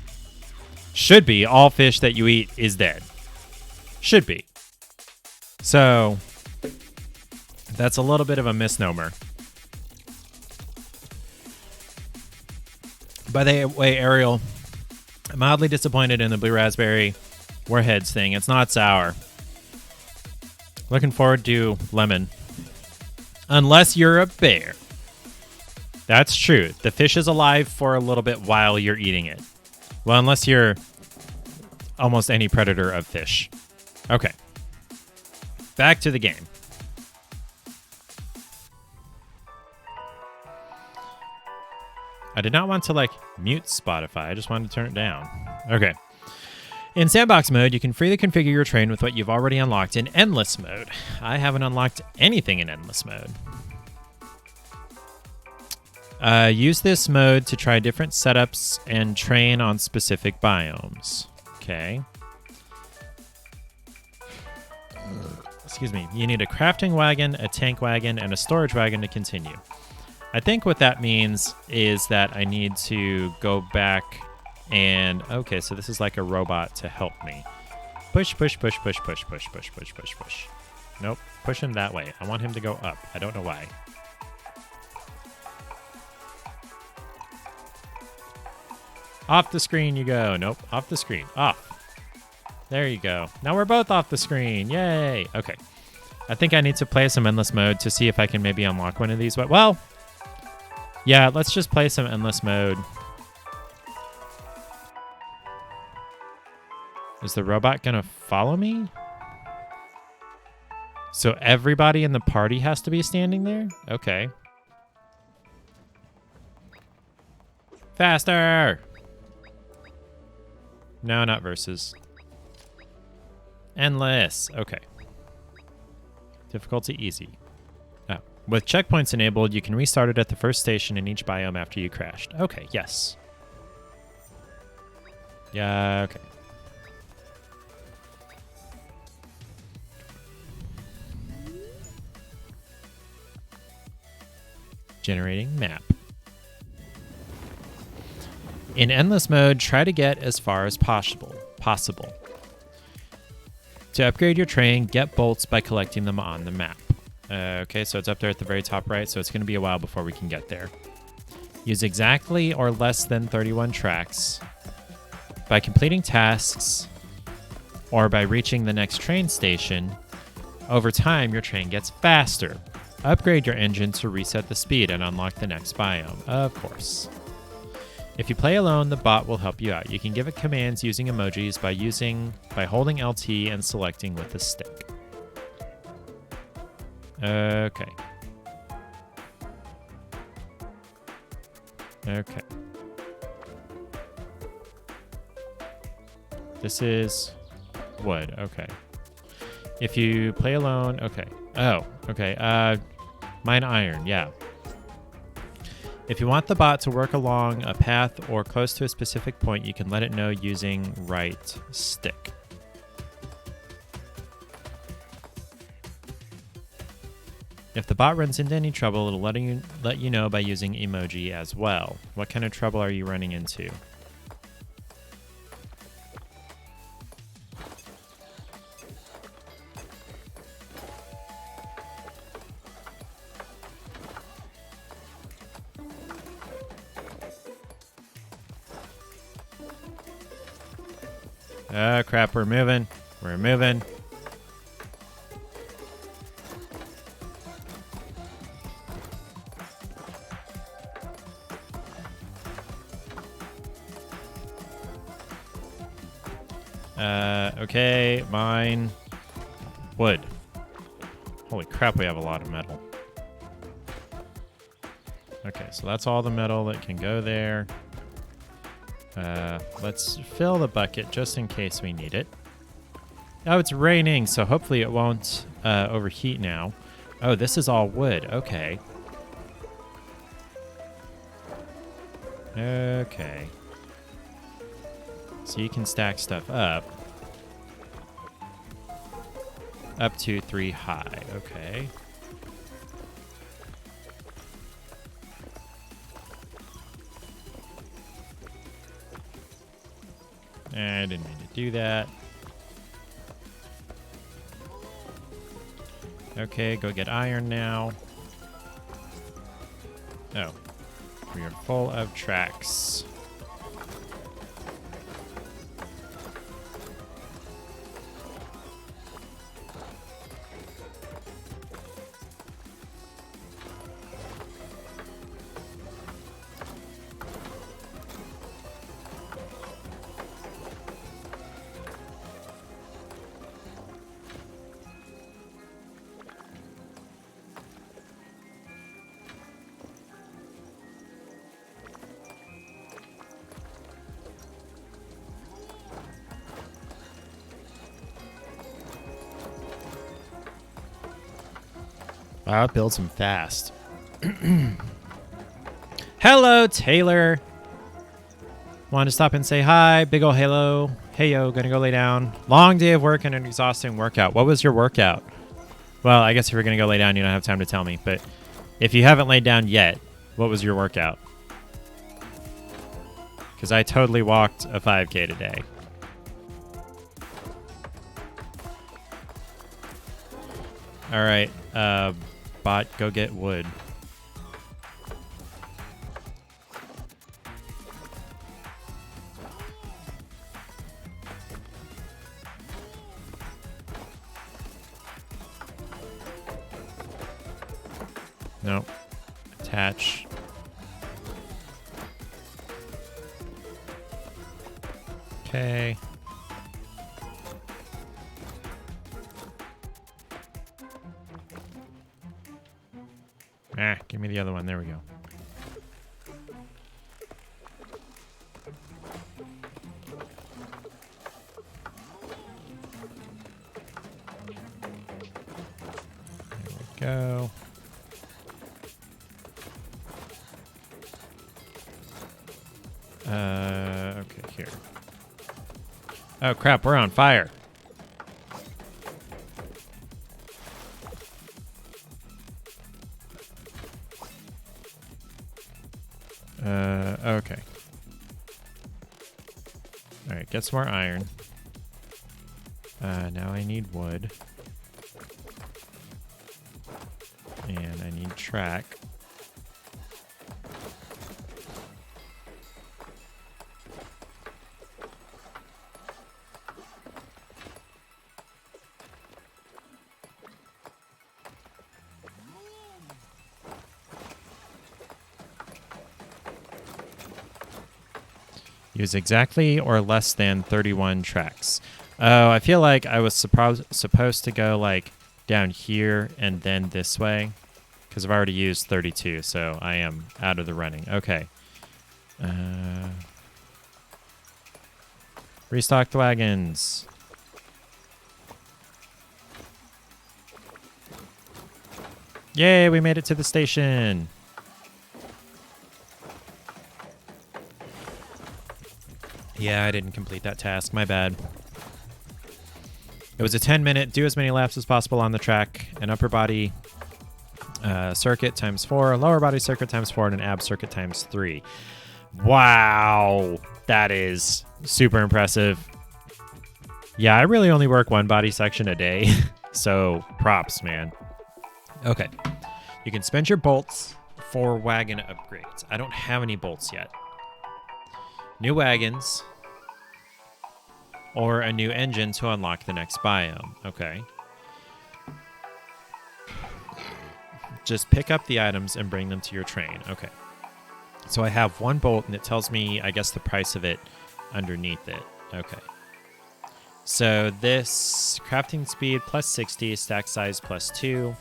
should be, all fish that you eat is dead. Should be. So, that's a little bit of a misnomer. By the way, Ariel, I'm mildly disappointed in the blue raspberry warheads thing. It's not sour. Looking forward to lemon. Unless you're a bear. That's true. The fish is alive for a little bit while you're eating it. Well, unless you're almost any predator of fish. Okay. Back to the game. I did not want to, mute Spotify. I just wanted to turn it down. Okay. In sandbox mode, you can freely configure your train with what you've already unlocked in endless mode. I haven't unlocked anything in endless mode. Use this mode to try different setups and train on specific biomes. Okay. Excuse me. You need a crafting wagon, a tank wagon, and a storage wagon to continue. I think what that means is that I need to go back and... Okay, so this is like a robot to help me. Push, push, push, push, push, push, push, push, push, push. Nope. Push him that way. I want him to go up. I don't know why. Off the screen you go. Nope. Off the screen. Off. There you go. Now we're both off the screen. Yay. Okay. I think I need to play some endless mode to see if I can maybe unlock one of these. Well, yeah, let's just play some endless mode. Is the robot gonna follow me? So everybody in the party has to be standing there? Okay. Faster! No, not versus. Endless. Okay. Difficulty easy. Oh. With checkpoints enabled, you can restart it at the first station in each biome after you crashed. Okay, yes. Yeah, okay. Generating map. In endless mode, try to get as far as possible. To upgrade your train, get bolts by collecting them on the map. Okay, so it's up there at the very top right, so it's going to be a while before we can get there. Use exactly or less than 31 tracks by completing tasks or by reaching the next train station. Over time, your train gets faster. Upgrade your engine to reset the speed and unlock the next biome, of course. If you play alone, the bot will help you out. You can give it commands using emojis by holding LT and selecting with the stick. Okay. Okay. This is wood. Okay. If you play alone, okay. Oh, okay. Mine iron, yeah. If you want the bot to work along a path or close to a specific point, you can let it know using right stick. If the bot runs into any trouble, it'll let you know by using emoji as well. What kind of trouble are you running into? Oh, crap, we're moving. We're moving. Okay, mine. Wood. Holy crap, we have a lot of metal. Okay, so that's all the metal that can go there. Let's fill the bucket just in case we need it. Oh, it's raining, so hopefully it won't overheat now. Oh, this is all wood. Okay. Okay. So you can stack stuff up. Up to 3 high. Okay. I didn't mean to do that. Okay, go get iron now. Oh. We are full of tracks. I'll build some fast. Hello, Taylor. Want to stop and say hi. Big ol' hello. Hey, yo, gonna go lay down. Long day of work and an exhausting workout. What was your workout? Well, I guess if you're gonna go lay down, you don't have time to tell me. But if you haven't laid down yet, what was your workout? Because I totally walked a 5K today. All right, bot, go get wood. Nope. Attach. Okay. Give me the other one. There we go. There we go. Okay, here. Oh, crap. We're on fire. Okay. All right, get some more iron. Now I need wood. And I need track. Use exactly or less than 31 tracks. Oh, I feel like I was supposed to go like down here and then this way because I've already used 32, so I am out of the running. Okay. Restock the wagons. Yay, we made it to the station. Yeah, I didn't complete that task. My bad. It was a 10-minute, do as many laps as possible on the track, an upper body circuit times 4, a lower body circuit times 4, and an ab circuit times 3. Wow. That is super impressive. Yeah, I really only work one body section a day, so props, man. Okay. You can spend your bolts for wagon upgrades. I don't have any bolts yet. New wagons, or a new engine to unlock the next biome. Okay. Just pick up the items and bring them to your train. Okay. So I have one bolt, and it tells me, I guess, the price of it underneath it. Okay. So this crafting speed plus 60, stack size plus 2,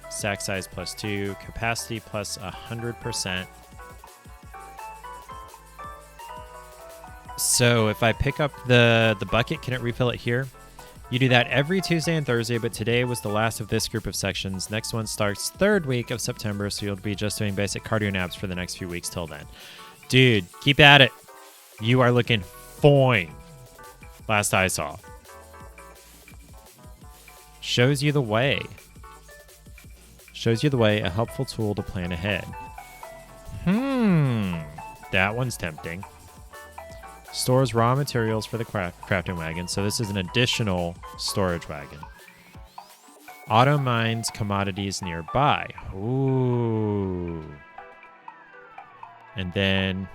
stack size plus 2, capacity plus 100%. So if I pick up the bucket, can it refill it here? You do that every Tuesday and Thursday, but today was the last of this group of sections. Next one starts 3rd week of September, so you'll be just doing basic cardio and abs for the next few weeks till then. Dude, keep at it. You are looking fine. Last I saw. Shows you the way. Shows you the way, a helpful tool to plan ahead. That one's tempting. Stores raw materials for the crafting wagon, so this is an additional storage wagon. Auto mines commodities nearby. Ooh. And then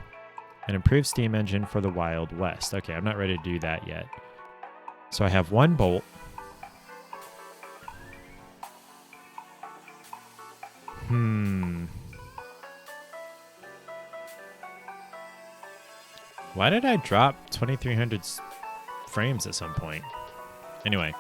an improved steam engine for the Wild West. Okay, I'm not ready to do that yet. So I have one bolt. Why did I drop 2300 frames at some point? Anyway.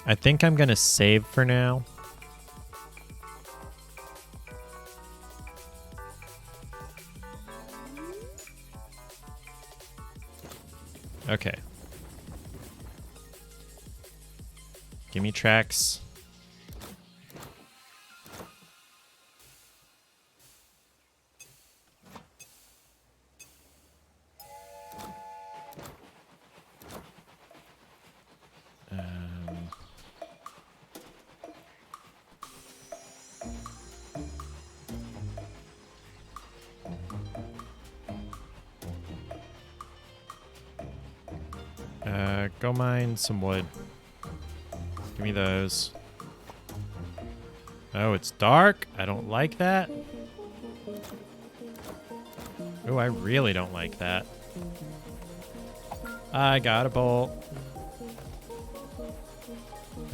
I think I'm going to save for now. Okay. Give me tracks. Go mine some wood. Give me those. Oh, it's dark. I don't like that. Oh, I really don't like that. I got a bolt.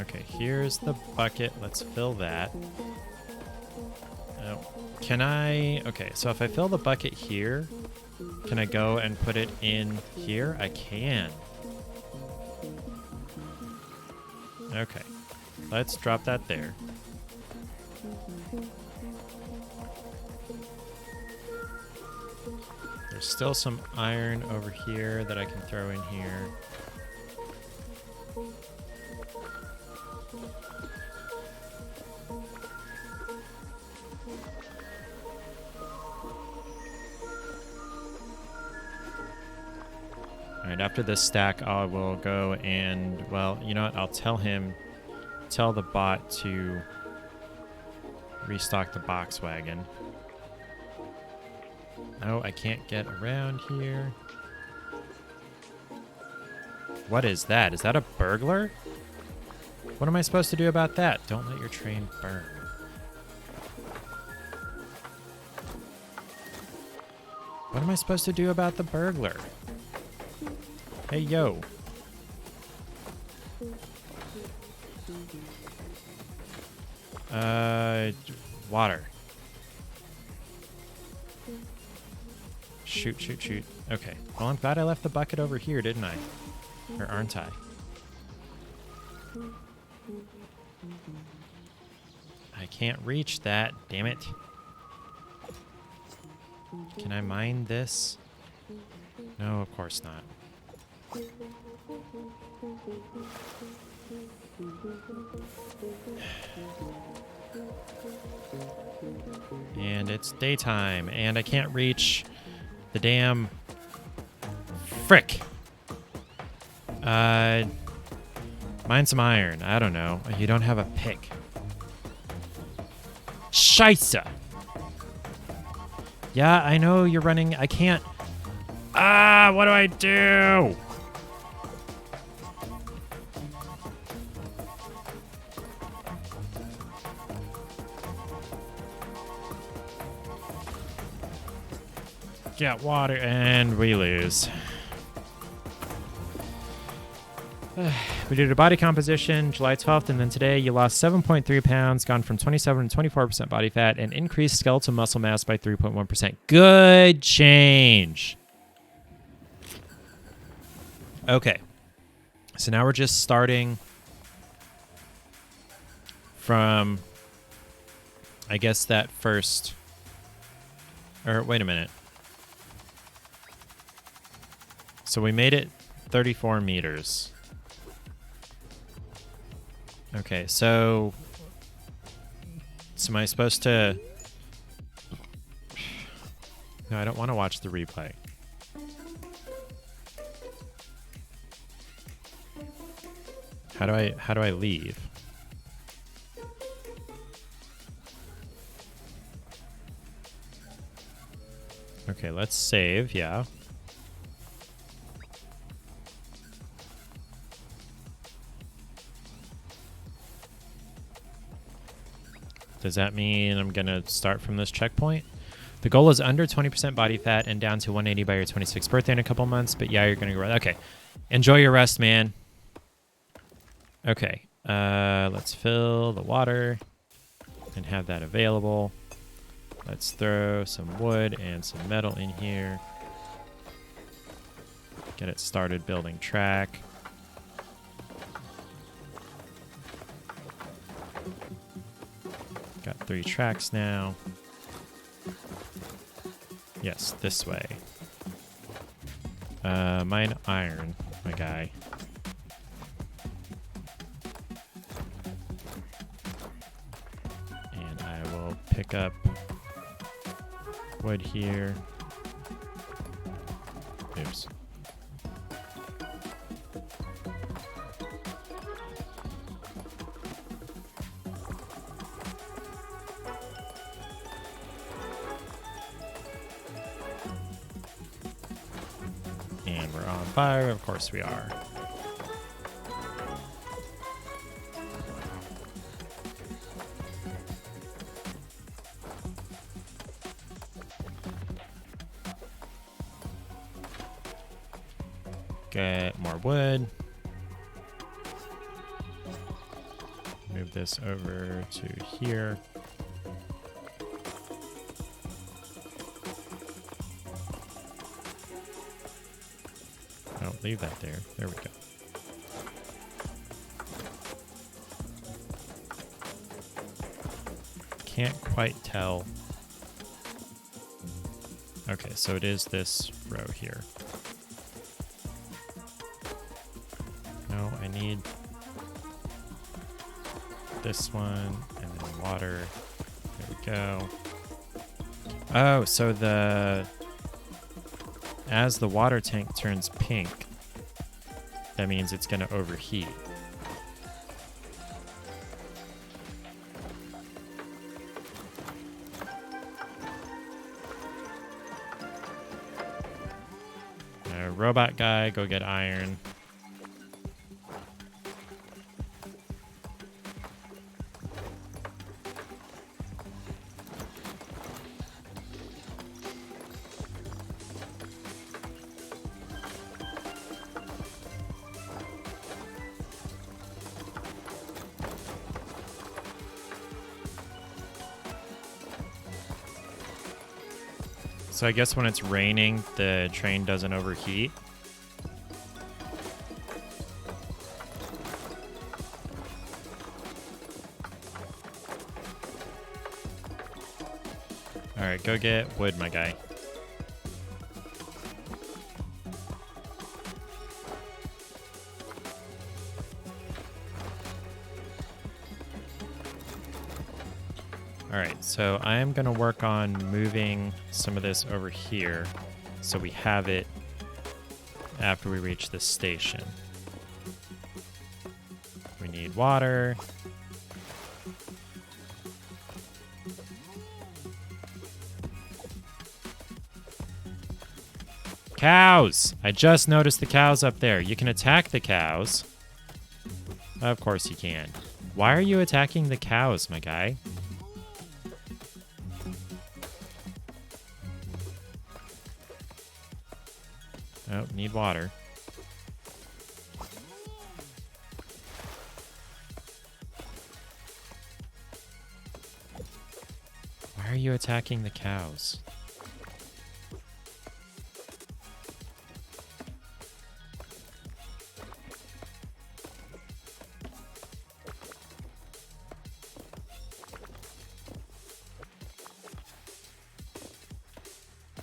Okay, here's the bucket. Let's fill that. Oh, can I... Okay, so if I fill the bucket here, can I go and put it in here? I can. Okay, let's drop that there. There's still some iron over here that I can throw in here. Alright, after this stack, I will go and, well, you know what? I'll tell the bot to restock the box wagon. No, I can't get around here. What is that? Is that a burglar? What am I supposed to do about that? Don't let your train burn. What am I supposed to do about the burglar? Hey, yo. Water. Shoot, shoot, shoot. Okay. Well, I'm glad I left the bucket over here, didn't I? Or aren't I? I can't reach that. Damn it. Can I mine this? No, of course not. And it's daytime, and I can't reach the damn... Frick! Mine some iron. I don't know. You don't have a pick. Scheisse! Yeah, I know you're running. I can't... Ah, what do I do? Get water, and we lose. We did a body composition July 12th, and then today you lost 7.3 pounds, gone from 27 to 24% body fat, and increased skeletal muscle mass by 3.1%. Good change. Okay. So now we're just starting from, I guess, that first... Or, wait a minute. So we made it 34 meters. Okay, so am I supposed to... No, I don't want to watch the replay. How do I leave? Okay, let's save, yeah. Does that mean I'm going to start from this checkpoint? The goal is under 20% body fat and down to 180 by your 26th birthday in a couple months, but yeah, you're going to go... Okay. Enjoy your rest, man. Okay. Let's fill the water and have that available. Let's throw some wood and some metal in here. Get it started building track. Got 3 tracks now. Yes, this way. Mine iron, my guy. And I will pick up wood here. Oops. And we're on fire, of course we are. Get more wood. Move this over to here. Oh, leave that there. There we go. Can't quite tell. Okay, so it is this row here. No, I need this one and then water. There we go. Oh, so as the water tank turns pink, that means it's going to overheat. Robot guy, go get iron. So I guess when it's raining, the train doesn't overheat. All right, go get wood, my guy. All right, so I am going to work on moving some of this over here so we have it after we reach this station. We need water. Cows! I just noticed the cows up there. You can attack the cows. Of course you can. Why are you attacking the cows, my guy? Oh, need water. Why are you attacking the cows?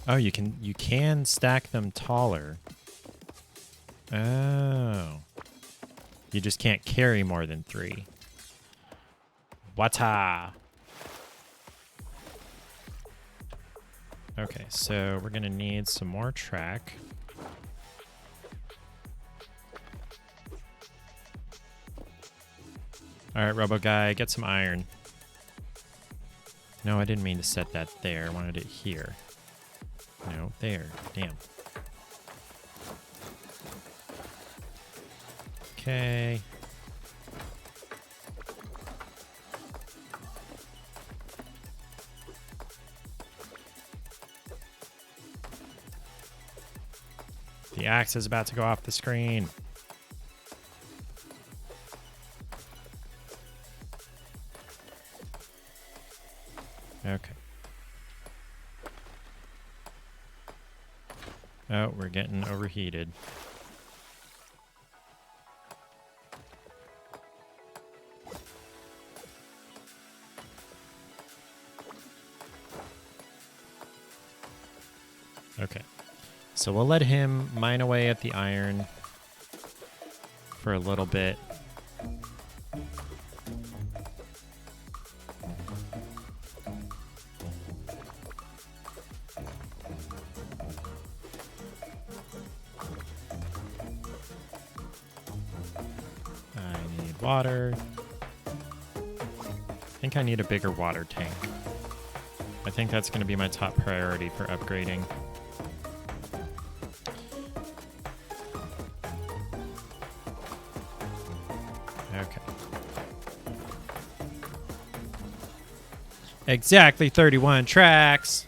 Oh, you can stack them taller. Oh. You just can't carry more than 3. Wata! Okay, so we're gonna need some more track. Alright, Robo Guy, get some iron. No, I didn't mean to set that there. I wanted it here. No, there. Damn. Okay. The axe is about to go off the screen. Okay. Oh, we're getting overheated. Okay. So we'll let him mine away at the iron for a little bit. I need water. I think I need a bigger water tank. I think that's going to be my top priority for upgrading. Okay. Exactly 31 tracks.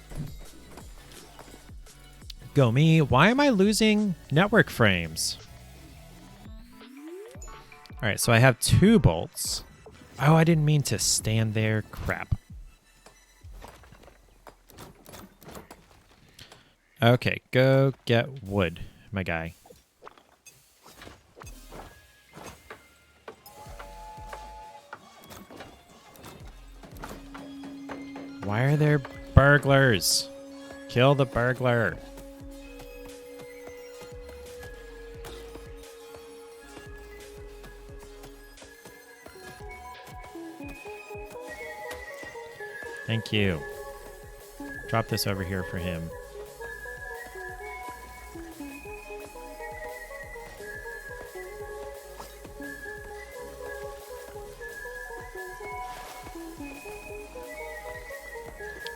Go me. Why am I losing network frames? All right, so I have 2 bolts. Oh, I didn't mean to stand there. Crap. Okay, go get wood, my guy. Why are there burglars? Kill the burglar. Thank you. Drop this over here for him.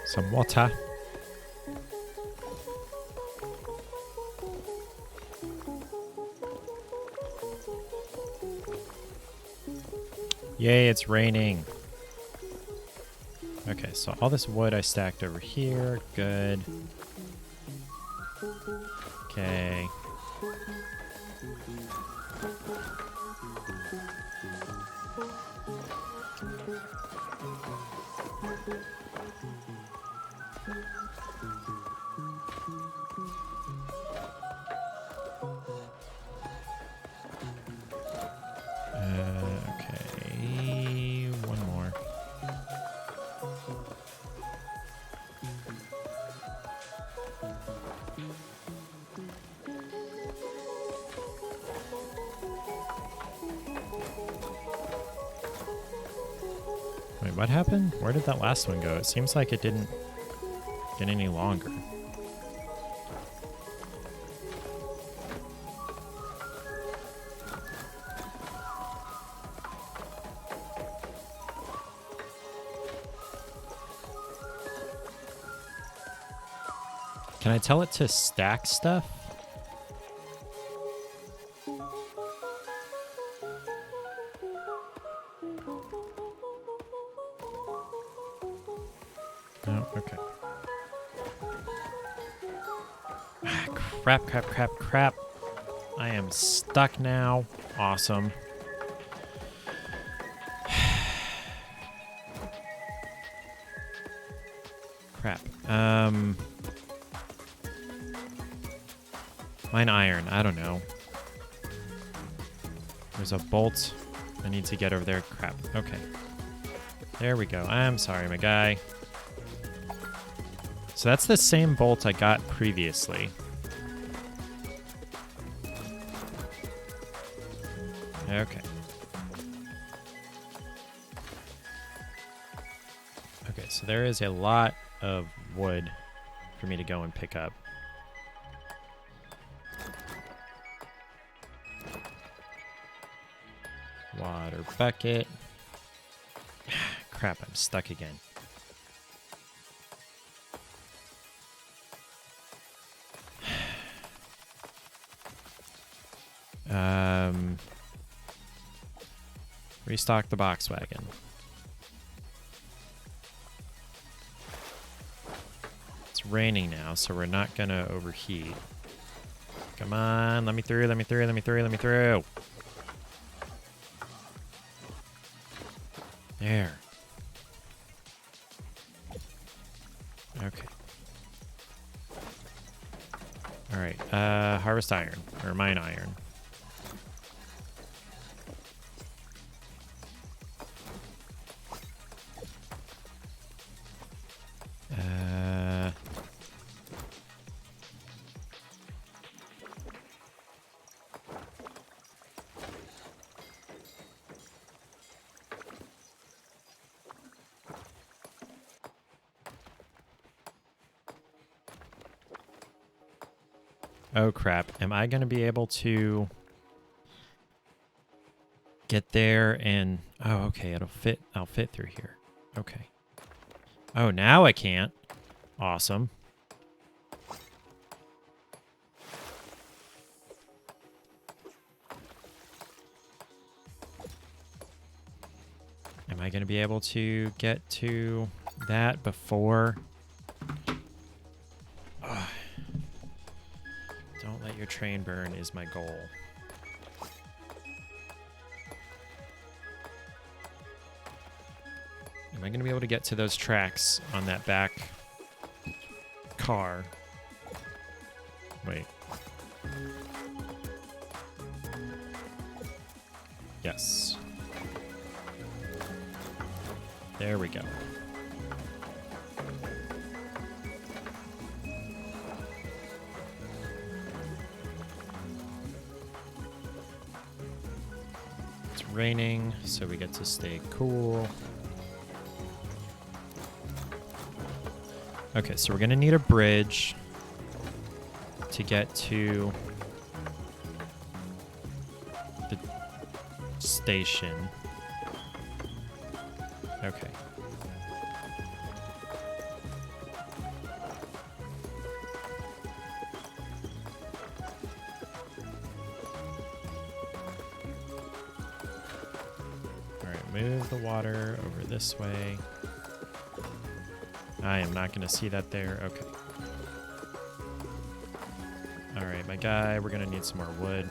Some water. Yay, it's raining. Okay, so all this wood I stacked over here. Good. Okay. Okay, one more. Wait, what happened? Where did that last one go? It seems like it didn't get any longer. Can I tell it to stack stuff? No, okay. Crap. I am stuck now. Awesome. Crap. Mine iron. I don't know. There's a bolt I need to get over there. Crap. Okay. There we go. I'm sorry, my guy. So that's the same bolt I got previously. Okay. Okay, so there is a lot of wood for me to go and pick up. Water bucket. Crap, I'm stuck again. Restock the box wagon. It's raining now, so we're not gonna overheat. Come on, let me through. There. Okay. All right. Harvest iron, or mine iron. Oh, crap. Am I going to be able to get there and... Oh, okay. It'll fit. I'll fit through here. Okay. Oh, now I can't. Awesome. Am I going to be able to get to that before... Ugh. Don't let your train burn is my goal. Am I going to be able to get to those tracks on that back car? Wait. Yes. There we go. It's raining, so we get to stay cool. Okay, so we're gonna need a bridge to get to the station. Okay. All right, move the water over this way. I am not going to see that there. Okay. All right, my guy, we're going to need some more wood.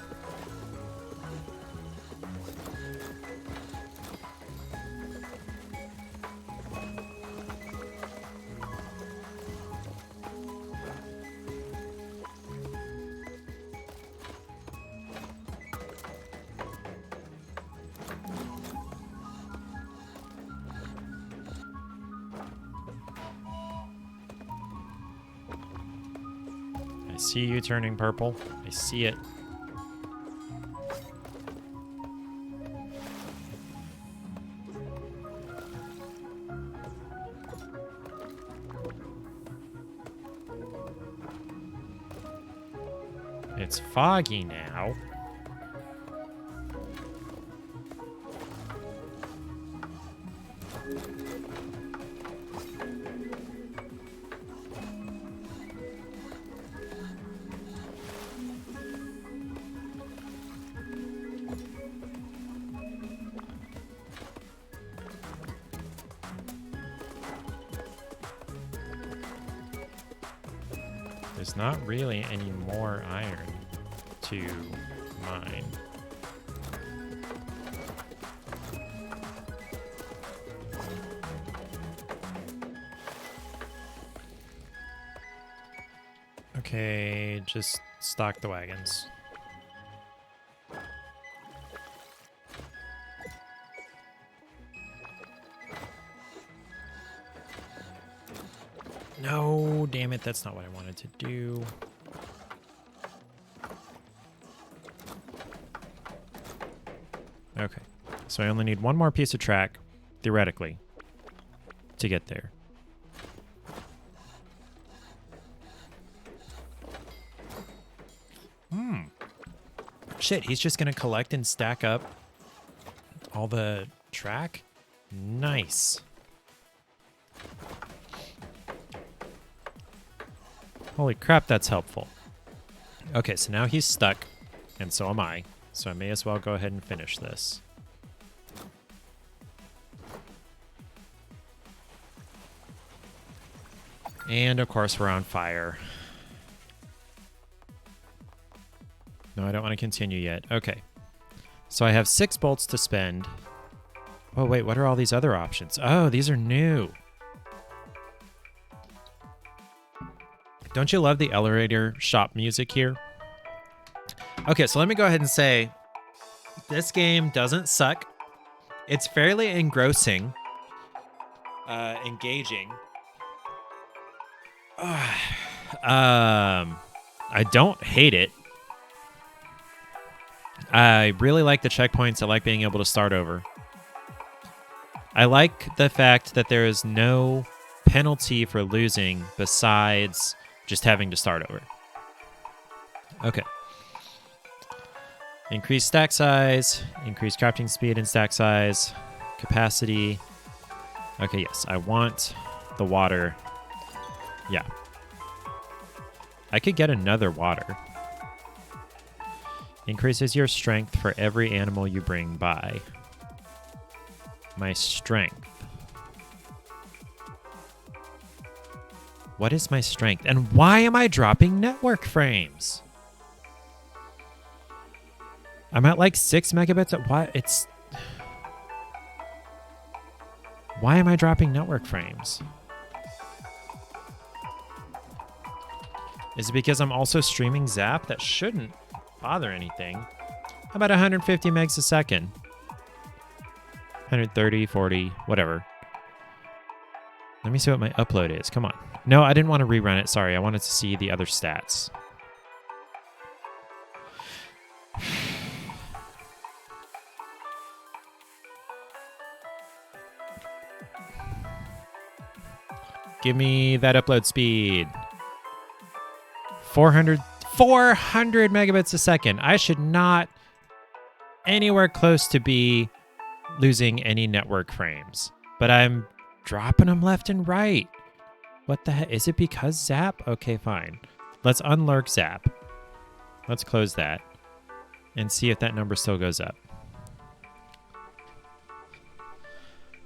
I see you turning purple. I see it. It's foggy now. There's not really any more iron to mine. Okay, just stock the wagons. No, damn it, that's not what I wanted to do. Okay, so I only need one more piece of track, theoretically, to get there. Shit, he's just gonna collect and stack up all the track? Nice. Holy crap, that's helpful. Okay, so now he's stuck, and so am I. So I may as well go ahead and finish this. And of course we're on fire. No, I don't want to continue yet. Okay. So I have 6 bolts to spend. Oh, wait, what are all these other options? Oh, these are new. Don't you love the elevator shop music here? Okay, so let me go ahead and say this game doesn't suck. It's fairly engrossing, engaging. I don't hate it. I really like the checkpoints. I like being able to start over. I like the fact that there is no penalty for losing besides just having to start over. Okay. Increase stack size, increase crafting speed and stack size, capacity. Okay, yes, I want the water. Yeah. I could get another water. Increases your strength for every animal you bring by. My strength. What is my strength? And why am I dropping network frames? I'm at like 6 megabits. Why am I dropping network frames? Is it because I'm also streaming Zap? That shouldn't bother anything. How about 150 megs a second? 130, 40, whatever. Let me see what my upload is. Come on. No, I didn't want to rerun it. Sorry, I wanted to see the other stats. Give me that upload speed. 400 megabits a second. I should not anywhere close to be losing any network frames. But I'm dropping them left and right. What the heck? Is it because Zap? Okay, fine. Let's unlurk Zap. Let's close that and see if that number still goes up.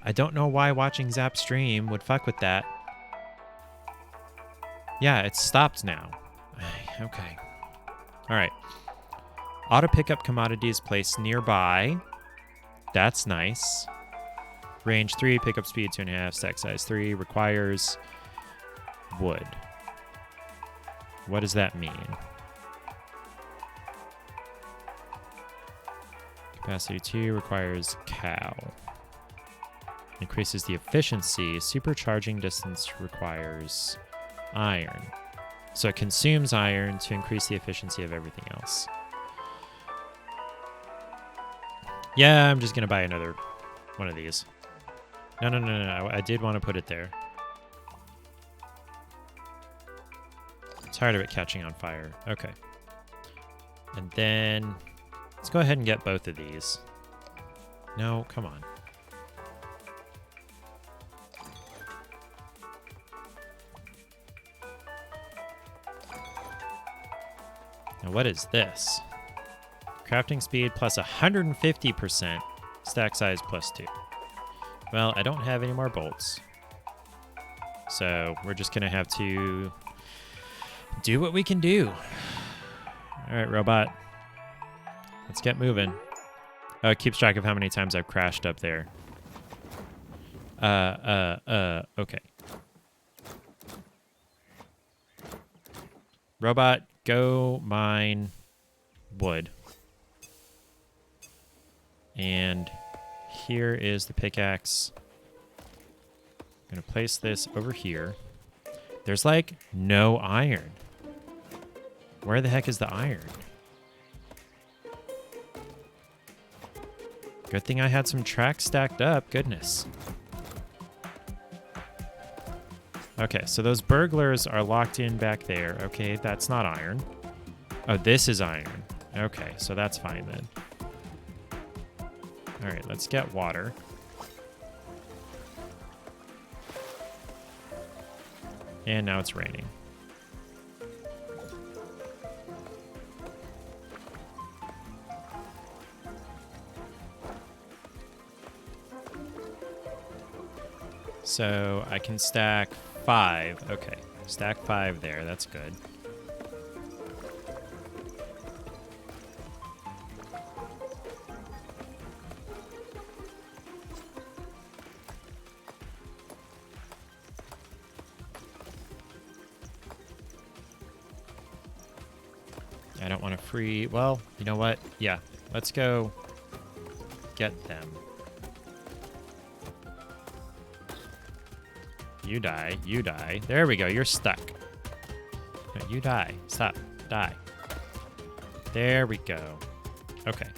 I don't know why watching Zap stream would fuck with that. Yeah, it's stopped now. Okay. All right. Auto pickup commodities placed nearby. That's nice. Range 3, pickup speed 2.5, stack size 3, requires wood. What does that mean? Capacity 2 requires cow. Increases the efficiency. Supercharging distance requires iron. So it consumes iron to increase the efficiency of everything else. Yeah, I'm just going to buy another one of these. No. I did want to put it there. I'm tired of it catching on fire. Okay. And then let's go ahead and get both of these. No, come on. Now what is this? Crafting speed plus 150%, stack size plus 2. Well, I don't have any more bolts. So we're just going to have to do what we can do. All right, robot. Let's get moving. Oh, it keeps track of how many times I've crashed up there. Okay. Robot, go mine wood. And here is the pickaxe. I'm going to place this over here. There's like no iron. Where the heck is the iron? Good thing I had some tracks stacked up. Goodness. Okay, so those burglars are locked in back there. Okay, that's not iron. Oh, this is iron. Okay, so that's fine then. All right, let's get water. And now it's raining. So I can stack 5. Okay, stack 5 there. That's good. I don't want to free... Well, you know what? Yeah, let's go get them. You die. You die. There we go. You're stuck. No, you die. Stop. Die. There we go. Okay.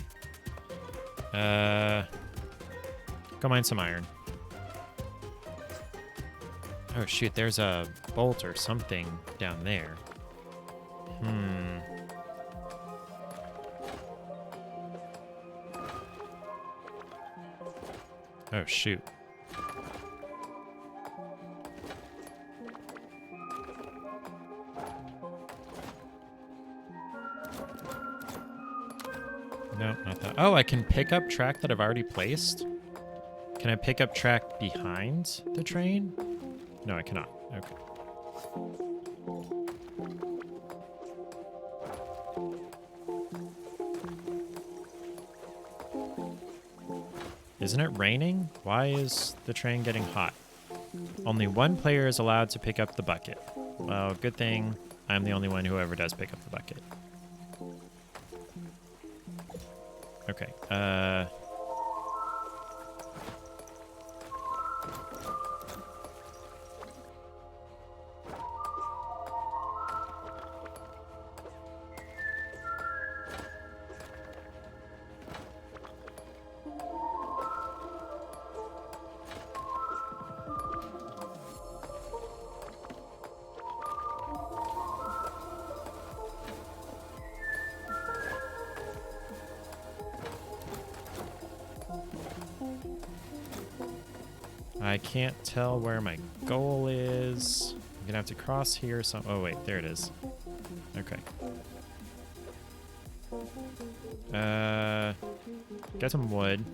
Go mine some iron. Oh, shoot. There's a bolt or something down there. Oh, shoot. No, not that. Oh, I can pick up track that I've already placed? Can I pick up track behind the train? No, I cannot. Okay. Isn't it raining? Why is the train getting hot? Only one player is allowed to pick up the bucket. Well, good thing I'm the only one who ever does pick up the bucket. Okay, I can't tell where my goal is. I'm gonna have to cross here. Oh wait, there it is. Okay. Get some wood.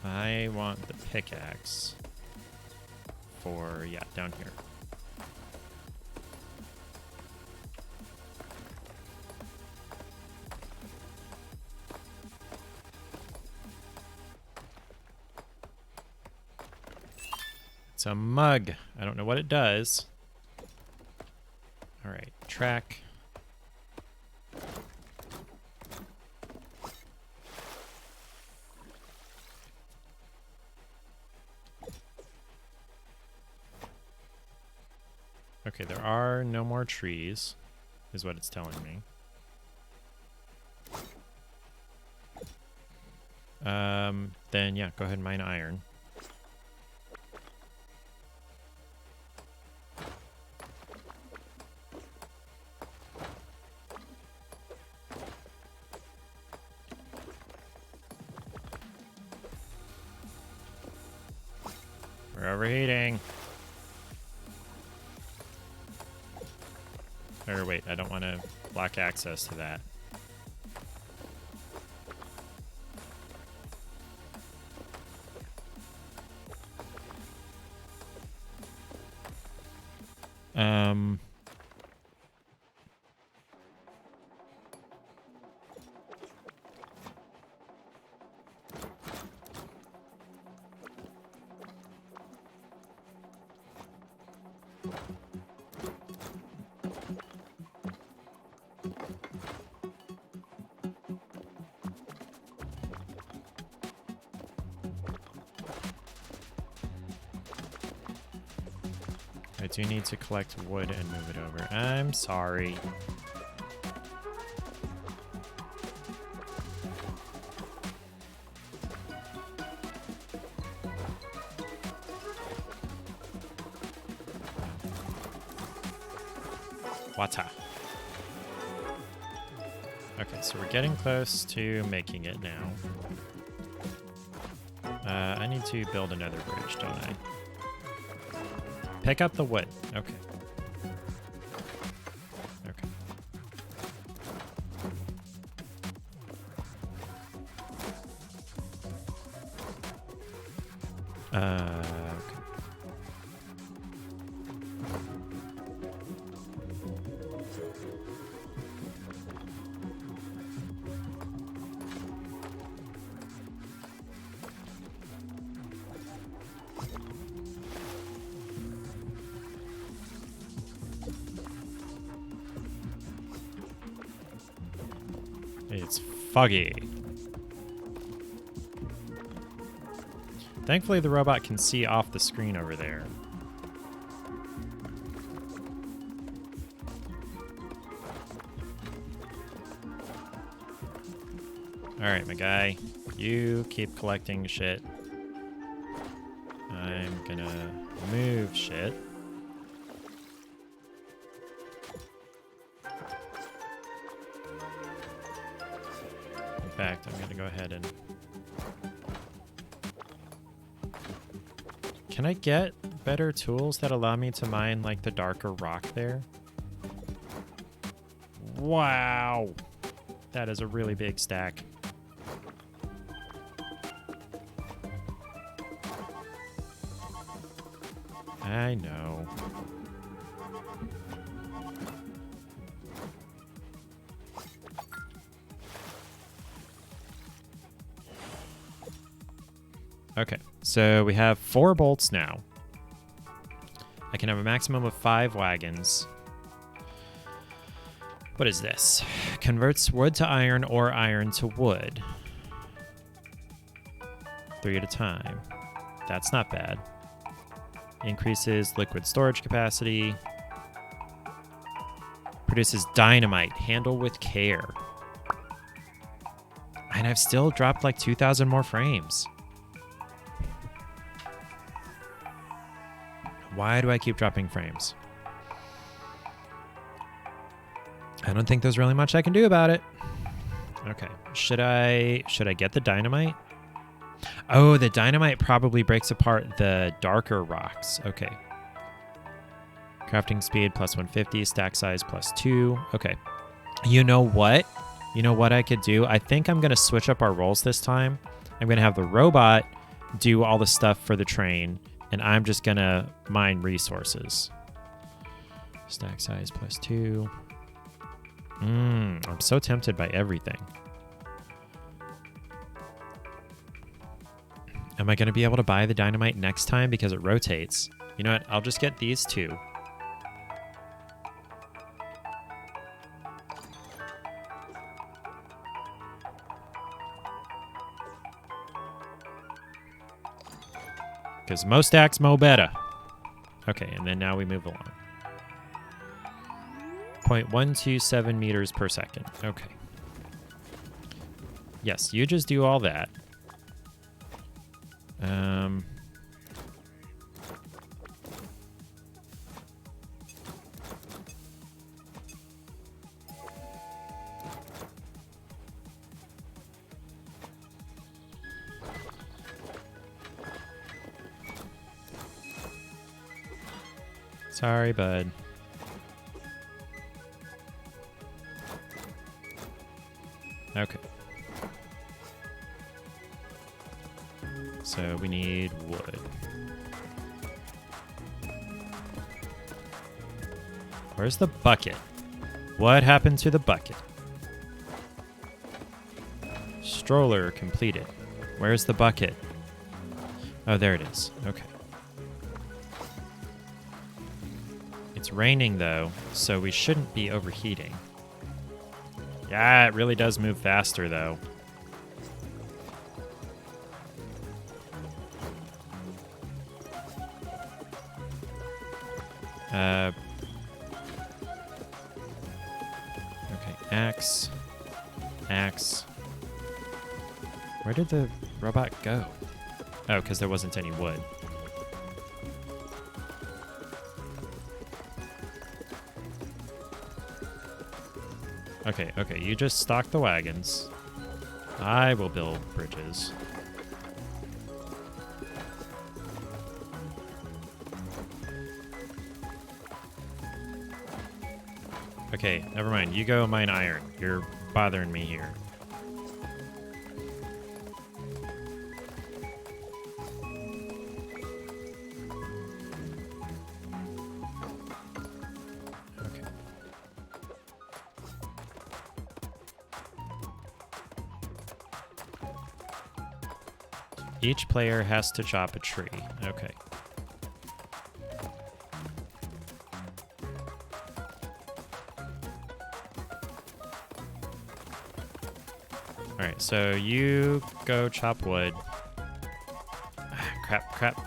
I want the pickaxe for, yeah, down here. It's a mug. I don't know what it does. All right, track. Okay, there are no more trees, is what it's telling me. Then yeah, go ahead and mine iron. We're overheating. Or wait, I don't want to block access to that. I do need to collect wood and move it over. I'm sorry. Water. Okay, so we're getting close to making it now. I need to build another bridge, don't I? Pick up the wood. Okay. Okay. Okay. It's foggy. Thankfully, the robot can see off the screen over there. Alright, my guy. You keep collecting shit. I'm gonna move shit. fact, I'm gonna go ahead and... Can I get better tools that allow me to mine, like, the darker rock there? Wow! That is a really big stack. I know. Okay, so we have 4 bolts now. I can have a maximum of 5 wagons. What is this? Converts wood to iron or iron to wood. 3 at a time. That's not bad. Increases liquid storage capacity. Produces dynamite. Handle with care. And I've still dropped like 2,000 more frames. Why do I keep dropping frames? I don't think there's really much I can do about it. Okay. Should I get the dynamite? Oh, the dynamite probably breaks apart the darker rocks. Okay. Crafting speed plus 150, stack size plus 2. Okay. You know what? You know what I could do? I think I'm going to switch up our roles this time. I'm going to have the robot do all the stuff for the train, and I'm just going to mine resources. Stack size plus 2. I'm so tempted by everything. Am I going to be able to buy the dynamite next time because it rotates? You know what? I'll just get these 2. Because mo stacks, mo better. Okay, and then now we move along. 0.127 meters per second. Okay. Yes, you just do all that. Sorry, bud. Okay. So we need wood. Where's the bucket? What happened to the bucket? Stroller completed. Where's the bucket? Oh, there it is. Okay. It's raining, though, so we shouldn't be overheating. Yeah, it really does move faster, though. Okay, axe. Axe. Where did the robot go? Oh, because there wasn't any wood. Okay, okay, you just stock the wagons. I will build bridges. Okay, never mind. You go mine iron. You're bothering me here. Okay. Each player has to chop a tree. Okay. Alright, so you go chop wood. Crap, crap.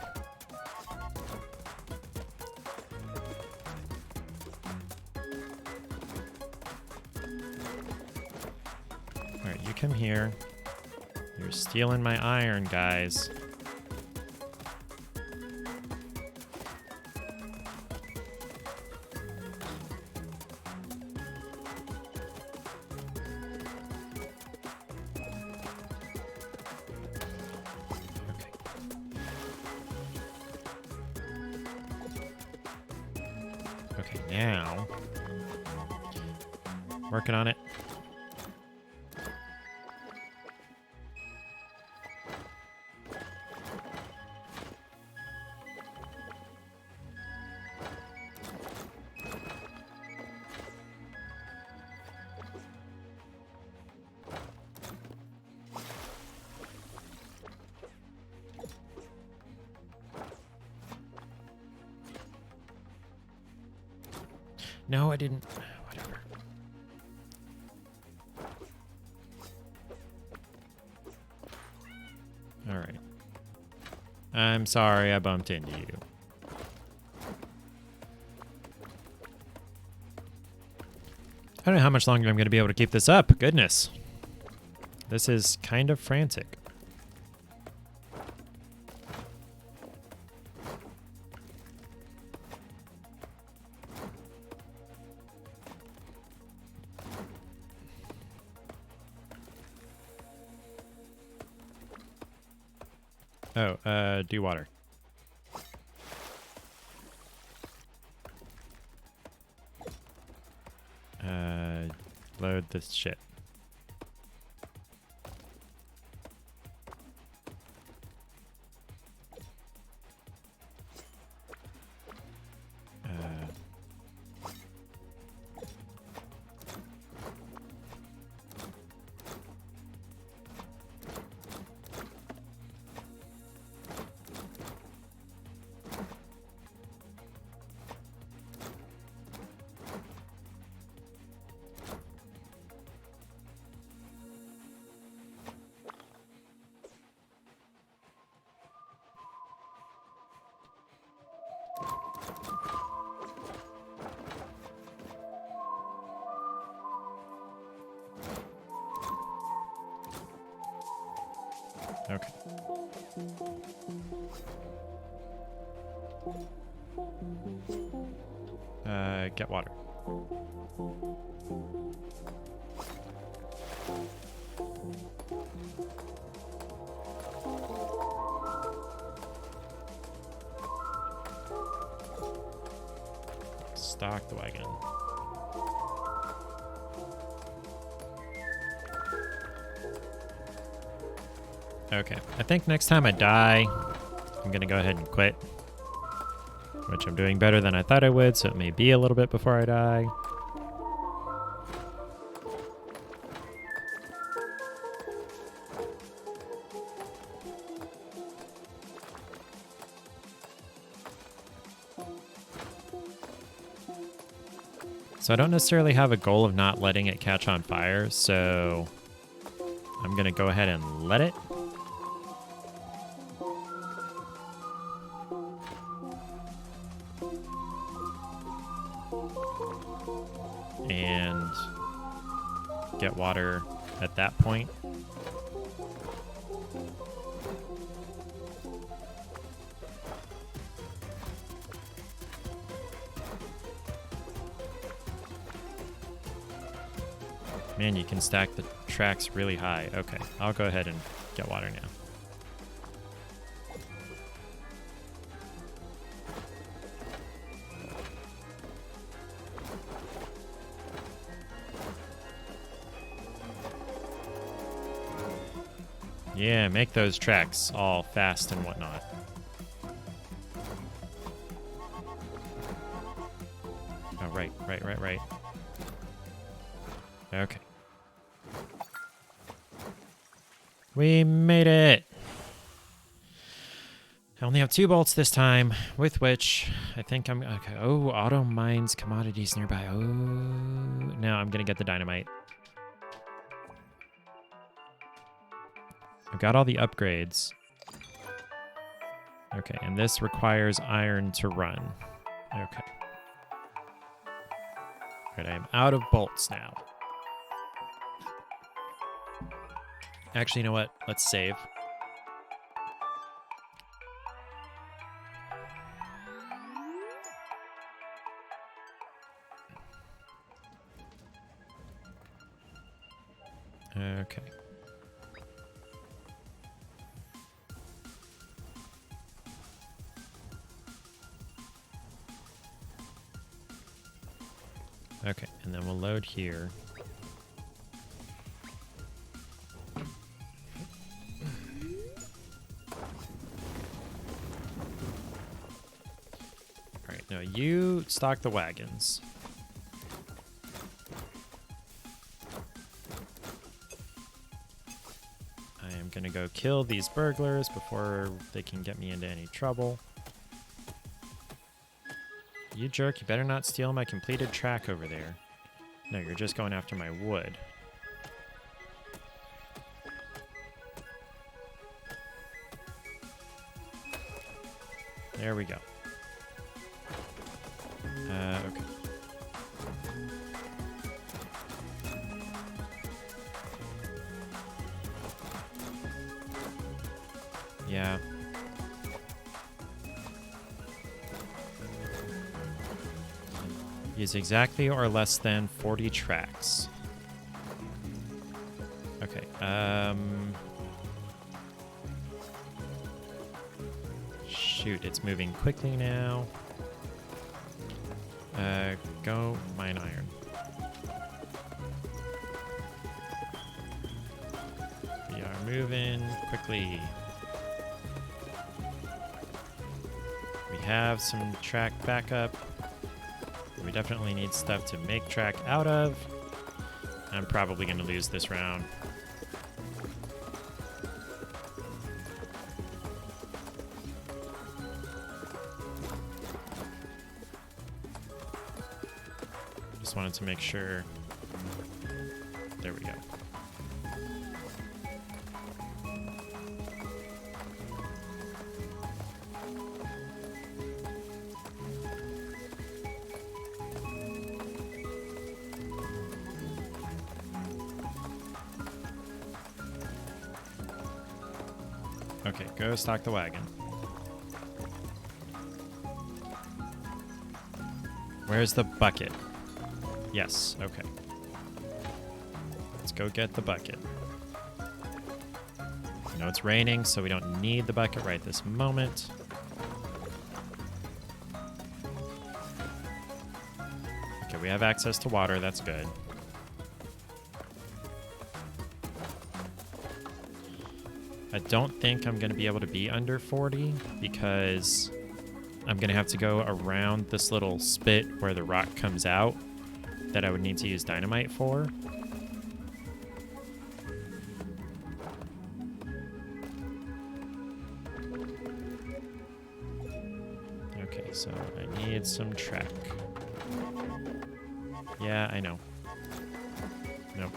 Alright, you come here. You're stealing my iron, guys. Okay, now. Working on it. No, I didn't. Whatever. All right. I'm sorry I bumped into you. I don't know how much longer I'm going to be able to keep this up. Goodness. This is kind of frantic. Oh, do water. Load this shit. Okay. Get water. Stock the wagon. Okay, I think next time I die, I'm gonna go ahead and quit. Which I'm doing better than I thought I would, so it may be a little bit before I die. So I don't necessarily have a goal of not letting it catch on fire, so I'm gonna go ahead and let it. And get water at that point. Man, you can stack the tracks really high. Okay, I'll go ahead and get water now. Yeah, make those tracks all fast and whatnot. Oh, right. Okay. We made it! I only have 2 bolts this time, with which I think I'm... Okay. Oh, auto mines commodities nearby. Oh, no, I'm gonna get the dynamite. I've got all the upgrades. Okay, and this requires iron to run. Okay. Alright, I am out of bolts now. Actually, you know what? Let's save. Okay. Okay, and then we'll load here. Alright, now you stock the wagons. I am gonna go kill these burglars before they can get me into any trouble. You jerk, you better not steal my completed track over there. No, you're just going after my wood. There we go. Okay. Yeah. Use exactly or less than 40 tracks. Okay, shoot, it's moving quickly now. Go mine iron. We are moving quickly. We have some track backup. We definitely need stuff to make track out of. I'm probably going to lose this round. Just wanted to make sure. There we go. Okay, go stock the wagon. Where's the bucket? Yes, okay. Let's go get the bucket. I know it's raining, so we don't need the bucket right this moment. Okay, we have access to water, that's good. I don't think I'm going to be able to be under 40 because I'm going to have to go around this little spit where the rock comes out that I would need to use dynamite for. Okay, so I need some track. Yeah, I know. Nope.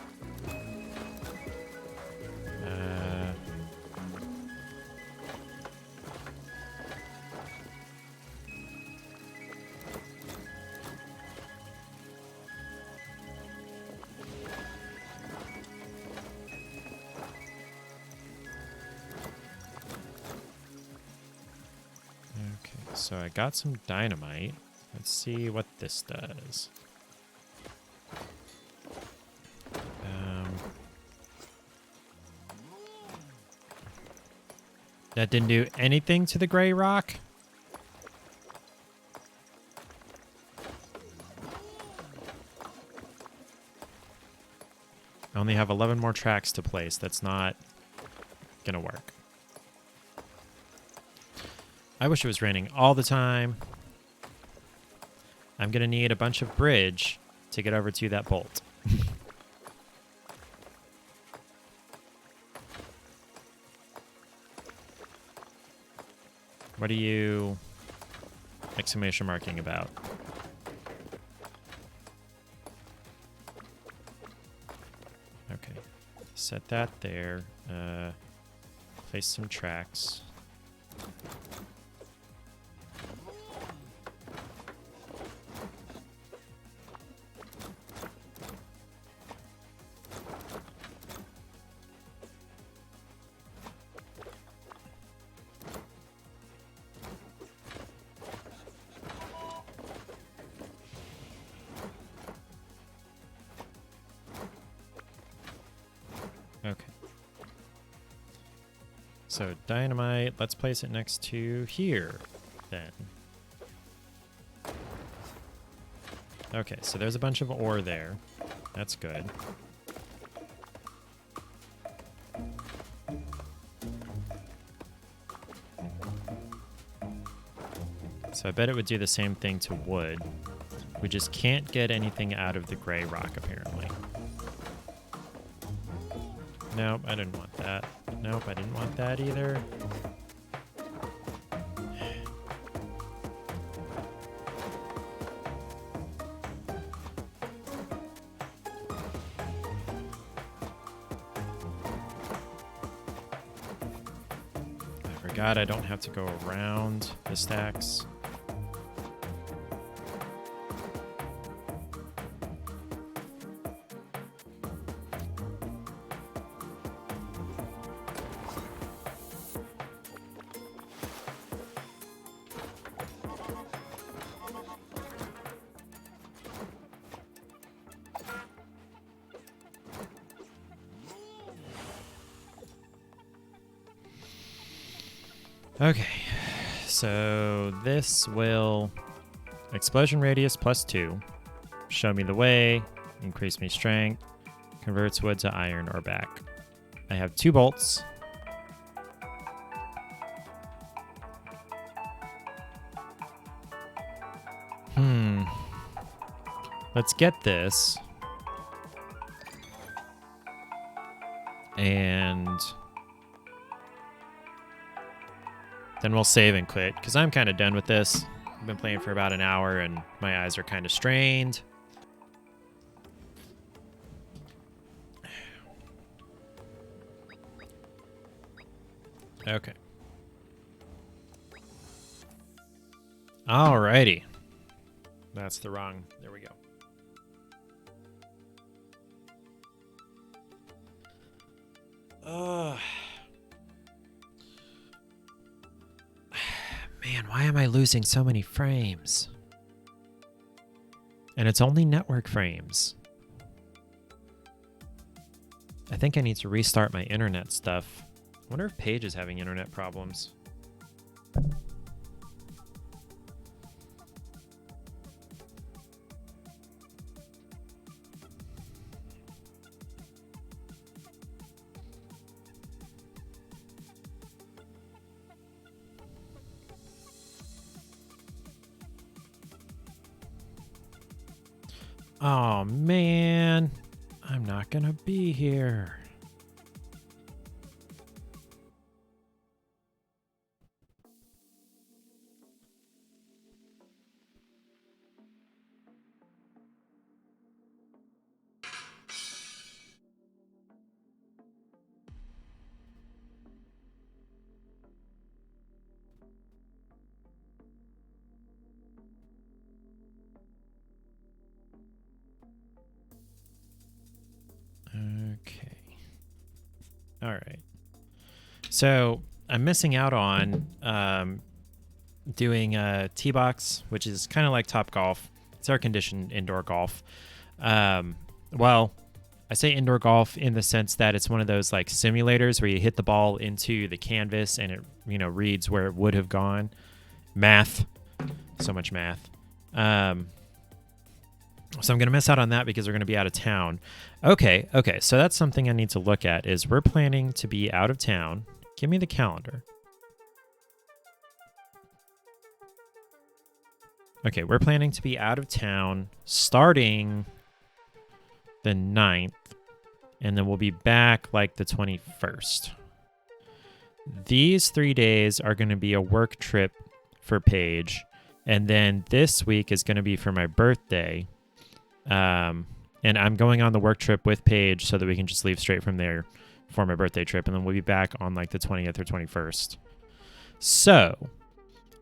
So I got some dynamite. Let's see what this does. That didn't do anything to the gray rock? I only have 11 more tracks to place. That's not gonna work. I wish it was raining all the time. I'm going to need a bunch of bridge to get over to that bolt. What are you exclamation marking about? Okay. Set that there. Place some tracks. Okay. So dynamite, let's place it next to here, then. Okay, so there's a bunch of ore there. That's good. So I bet it would do the same thing to wood. We just can't get anything out of the gray rock, apparently. Nope, I didn't want that. Nope, I didn't want that either. I forgot I don't have to go around the stacks. Okay, so this will explosion radius +2, show me the way, increase me strength, converts wood to iron or back. I have 2 bolts. Let's get this. And then we'll save and quit, because I'm kind of done with this. I've been playing for about an hour, and my eyes are kind of strained. Okay. Alrighty. That's the wrong... There we go. Man, why am I losing so many frames? And it's only network frames. I think I need to restart my internet stuff. I wonder if Paige is having internet problems. Oh, man. I'm not gonna be here. Okay. All right. So I'm missing out on doing a tee box, which is kind of like Top Golf. It's air-conditioned indoor golf. Well, I say indoor golf in the sense that it's one of those like simulators where you hit the ball into the canvas and it, reads where it would have gone. Math. So much math. So I'm going to miss out on that because we're going to be out of town. Okay. So that's something I need to look at is we're planning to be out of town. Give me the calendar. Okay, we're planning to be out of town starting the 9th, and then we'll be back like the 21st. These 3 days are going to be a work trip for Paige, and then this week is going to be for my birthday. And I'm going on the work trip with Paige so that we can just leave straight from there for my birthday trip, and then we'll be back on like the 20th or 21st. So,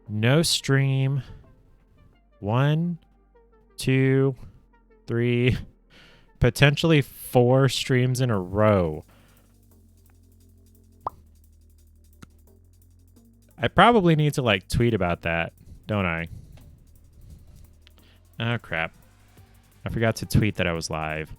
no stream. 1, 2, 3, potentially 4 streams in a row. I probably need to like tweet about that, don't I? Oh crap. I forgot to tweet that I was live.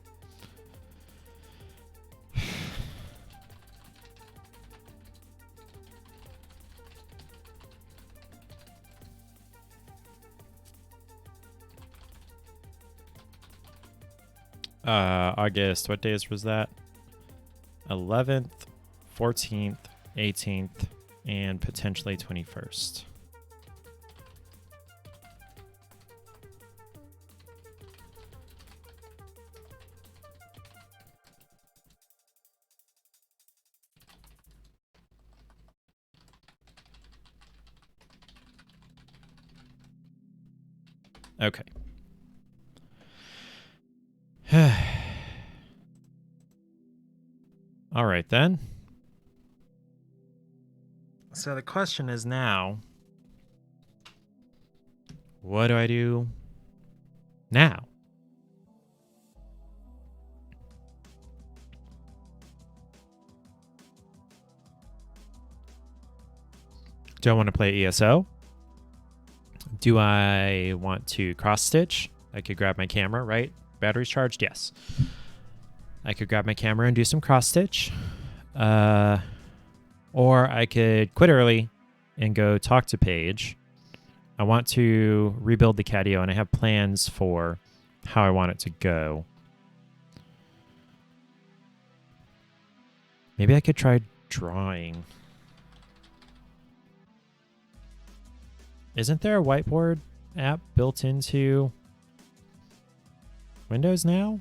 August. What days was that? 11th, 14th, 18th, and potentially 21st. Okay. All right, then. So the question is now, what do I do now? Do I want to play ESO? Do I want to cross stitch? I could grab my camera, right? Battery's charged? Yes. I could grab my camera and do some cross stitch. Or I could quit early and go talk to Paige. I want to rebuild the catio, and I have plans for how I want it to go. Maybe I could try drawing. Isn't there a whiteboard app built into Windows now?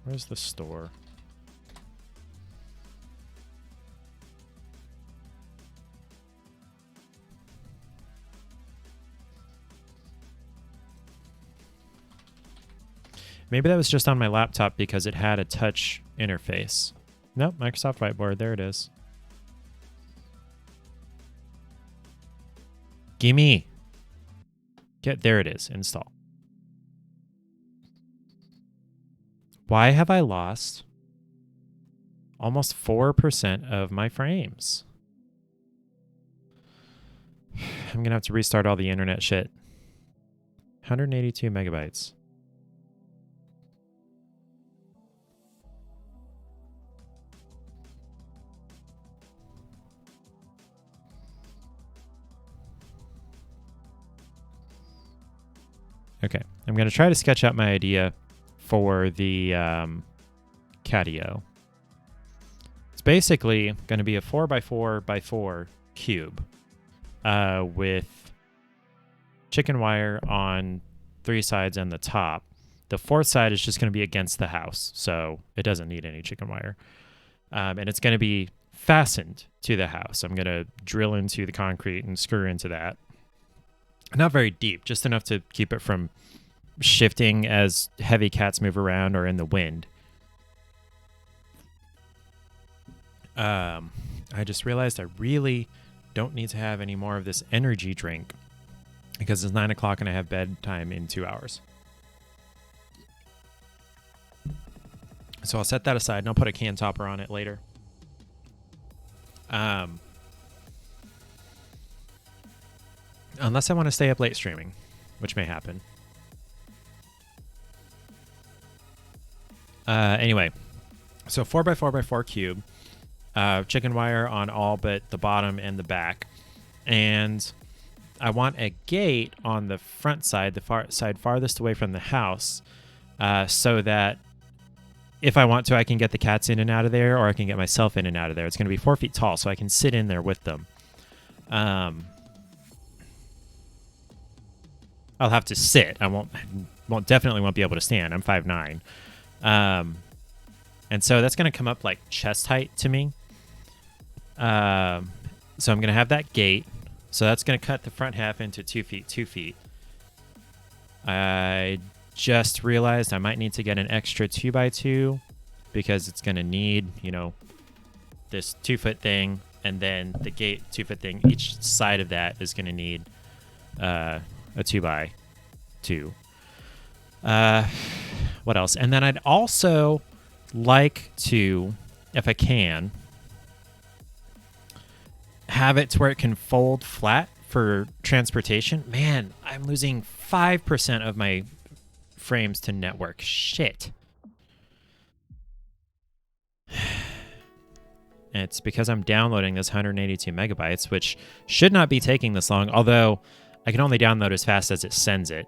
Where's the store? Maybe that was just on my laptop because it had a touch interface. Nope, Microsoft Whiteboard. There it is. Gimme. There it is. Install. Why have I lost almost 4% of my frames? I'm going to have to restart all the internet shit. 182 megabytes. Okay, I'm going to try to sketch out my idea for the catio. It's basically going to be a 4x4x4 cube with chicken wire on 3 sides and the top. The 4th side is just going to be against the house, so it doesn't need any chicken wire. And it's going to be fastened to the house. I'm going to drill into the concrete and screw into that. Not very deep, just enough to keep it from shifting as heavy cats move around or in the wind. I just realized I really don't need to have any more of this energy drink because it's 9 o'clock and I have bedtime in 2 hours. So I'll set that aside and I'll put a can topper on it later. Unless I want to stay up late streaming, which may happen. Anyway, so 4x4x4 cube, chicken wire on all but the bottom and the back. And I want a gate on the front side, the side farthest away from the house, so that if I want to, I can get the cats in and out of there, or I can get myself in and out of there. It's going to be 4 feet tall, so I can sit in there with them. I'll have to sit. I definitely won't be able to stand. I'm 5'9". And so that's going to come up like chest height to me. So I'm going to have that gate. So that's going to cut the front half into 2 feet, 2 feet. I just realized I might need to get an extra 2x2 because it's going to need, this 2-foot thing, and then the gate 2-foot thing. Each side of that is going to need a 2x2. What else? And then I'd also like to, if I can, have it to where it can fold flat for transportation. Man, I'm losing 5% of my frames to network. Shit. It's because I'm downloading this 182 megabytes, which should not be taking this long, although I can only download as fast as it sends it.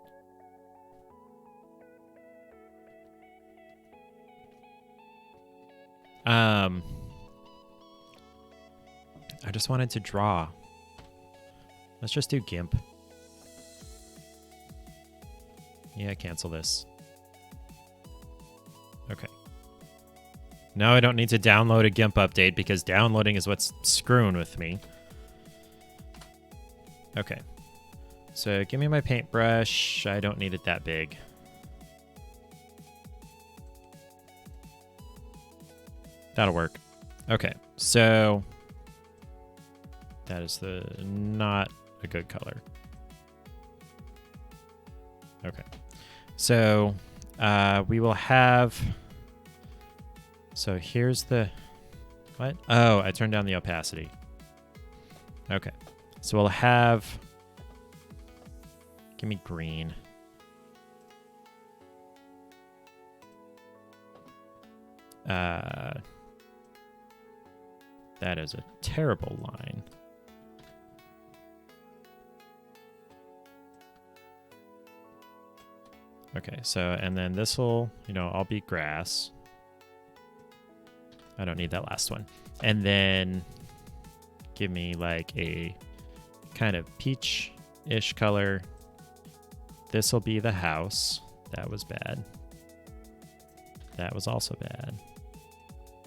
I just wanted to draw. Let's just do GIMP. Yeah, cancel this. Okay. Now I don't need to download a GIMP update because downloading is what's screwing with me. Okay. So give me my paintbrush. I don't need it that big. That'll work. Okay. So that is not a good color. Okay. So we will have... So here's the... What? Oh, I turned down the opacity. Okay. So we'll have... Give me green. That is a terrible line. Okay, so, and then this will, all be grass. I don't need that last one. And then give me like a kind of peach-ish color. This will be the house. That was bad. That was also bad.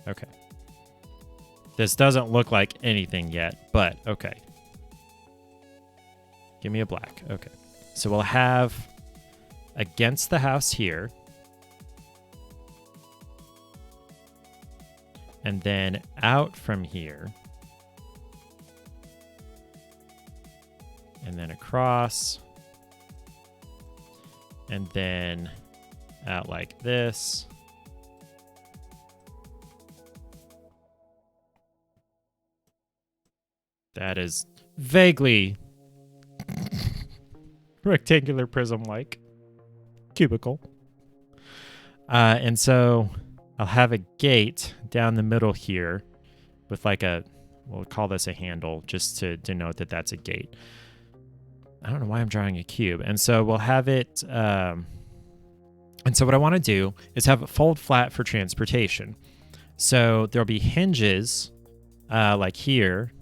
Okay. This doesn't look like anything yet, but okay. Give me a black. Okay. So we'll have against the house here. And then out from here. And then across. And then out like this. That is vaguely rectangular prism-like cubicle. And so I'll have a gate down the middle here with like we'll call this a handle just to denote that that's a gate. I don't know why I'm drawing a cube. And so we'll have it, and so what I want to do is have it fold flat for transportation. So there'll be hinges like here,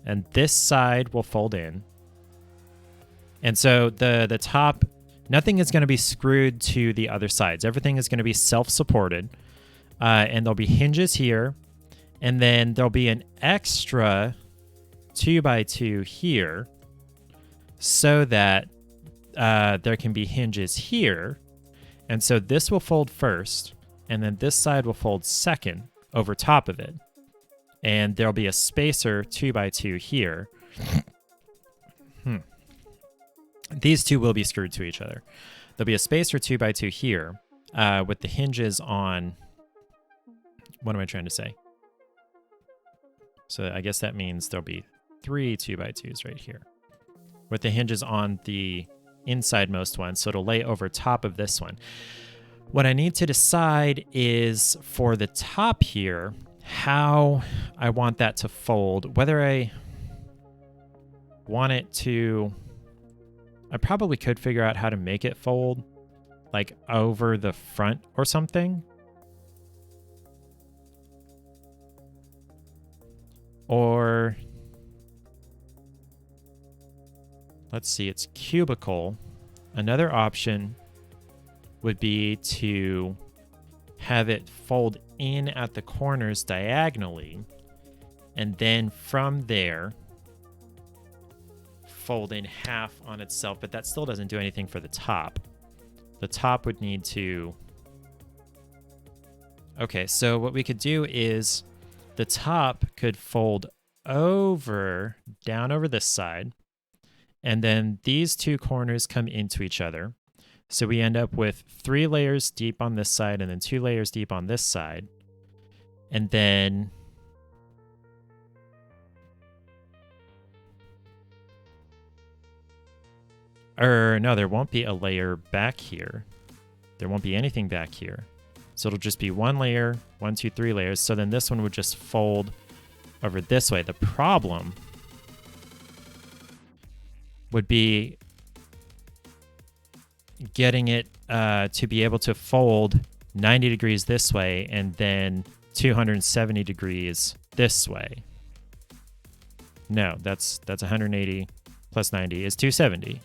and this side will fold in. And so the top, nothing is going to be screwed to the other sides. Everything is going to be self-supported. And there'll be hinges here. And then there'll be an extra 2x2 here so that there can be hinges here. And so this will fold first. And then this side will fold second over top of it. And there'll be a spacer 2x2 here. These two will be screwed to each other. There'll be a spacer 2x2 here with the hinges on... What am I trying to say? So I guess that means there'll be 3 2x2s right here with the hinges on the inside-most one. So it'll lay over top of this one. What I need to decide is for the top here, how I want that to fold. Whether I want it to... I probably could figure out how to make it fold like over the front or something. Or let's see, it's cubicle. Another option would be to have it fold in at the corners diagonally, and then from there fold in half on itself, but that still doesn't do anything for the top. The top would need to... Okay, so what we could do is the top could fold over, down over this side, and then these two corners come into each other. So we end up with 3 layers deep on this side and then 2 layers deep on this side. And then... no, there won't be a layer back here. There won't be anything back here. So it'll just be 1 layer, 1, 2, 3 layers. So then this one would just fold over this way. The problem would be getting it to be able to fold 90 degrees this way and then 270 degrees this way. No, that's 180 plus 90 is 270.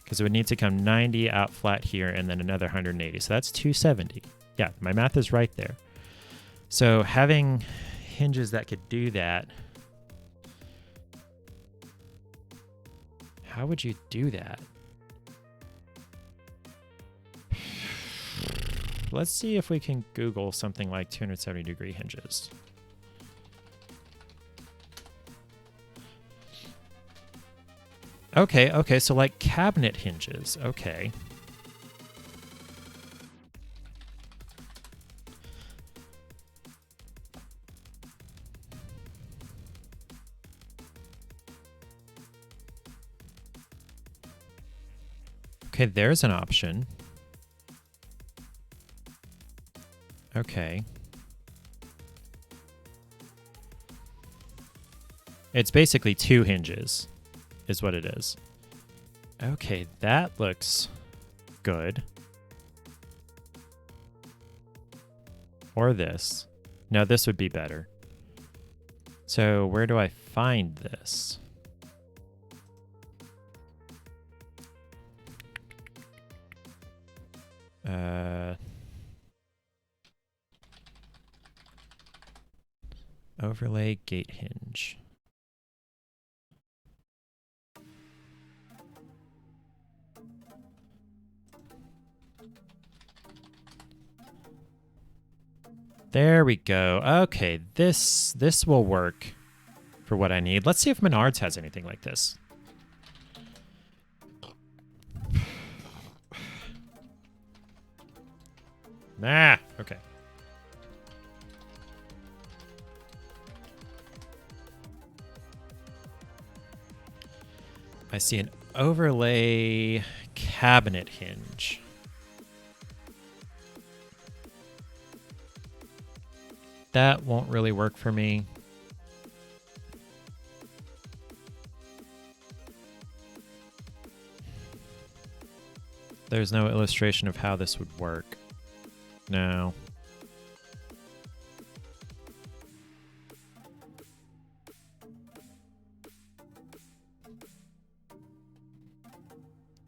Because it would need to come 90 out flat here and then another 180. So that's 270. Yeah, my math is right there. So having hinges that could do that, how would you do that? Let's see if we can Google something like 270 degree hinges. Okay, so like cabinet hinges. Okay. Okay, there's an option. Okay. It's basically 2 hinges, is what it is. Okay, that looks good. Or this. No, this would be better. So where do I find this? Overlay gate hinge. There we go. Okay, this will work for what I need. Let's see if Menards has anything like this. Nah, okay. I see an overlay cabinet hinge. That won't really work for me. There's no illustration of how this would work. No.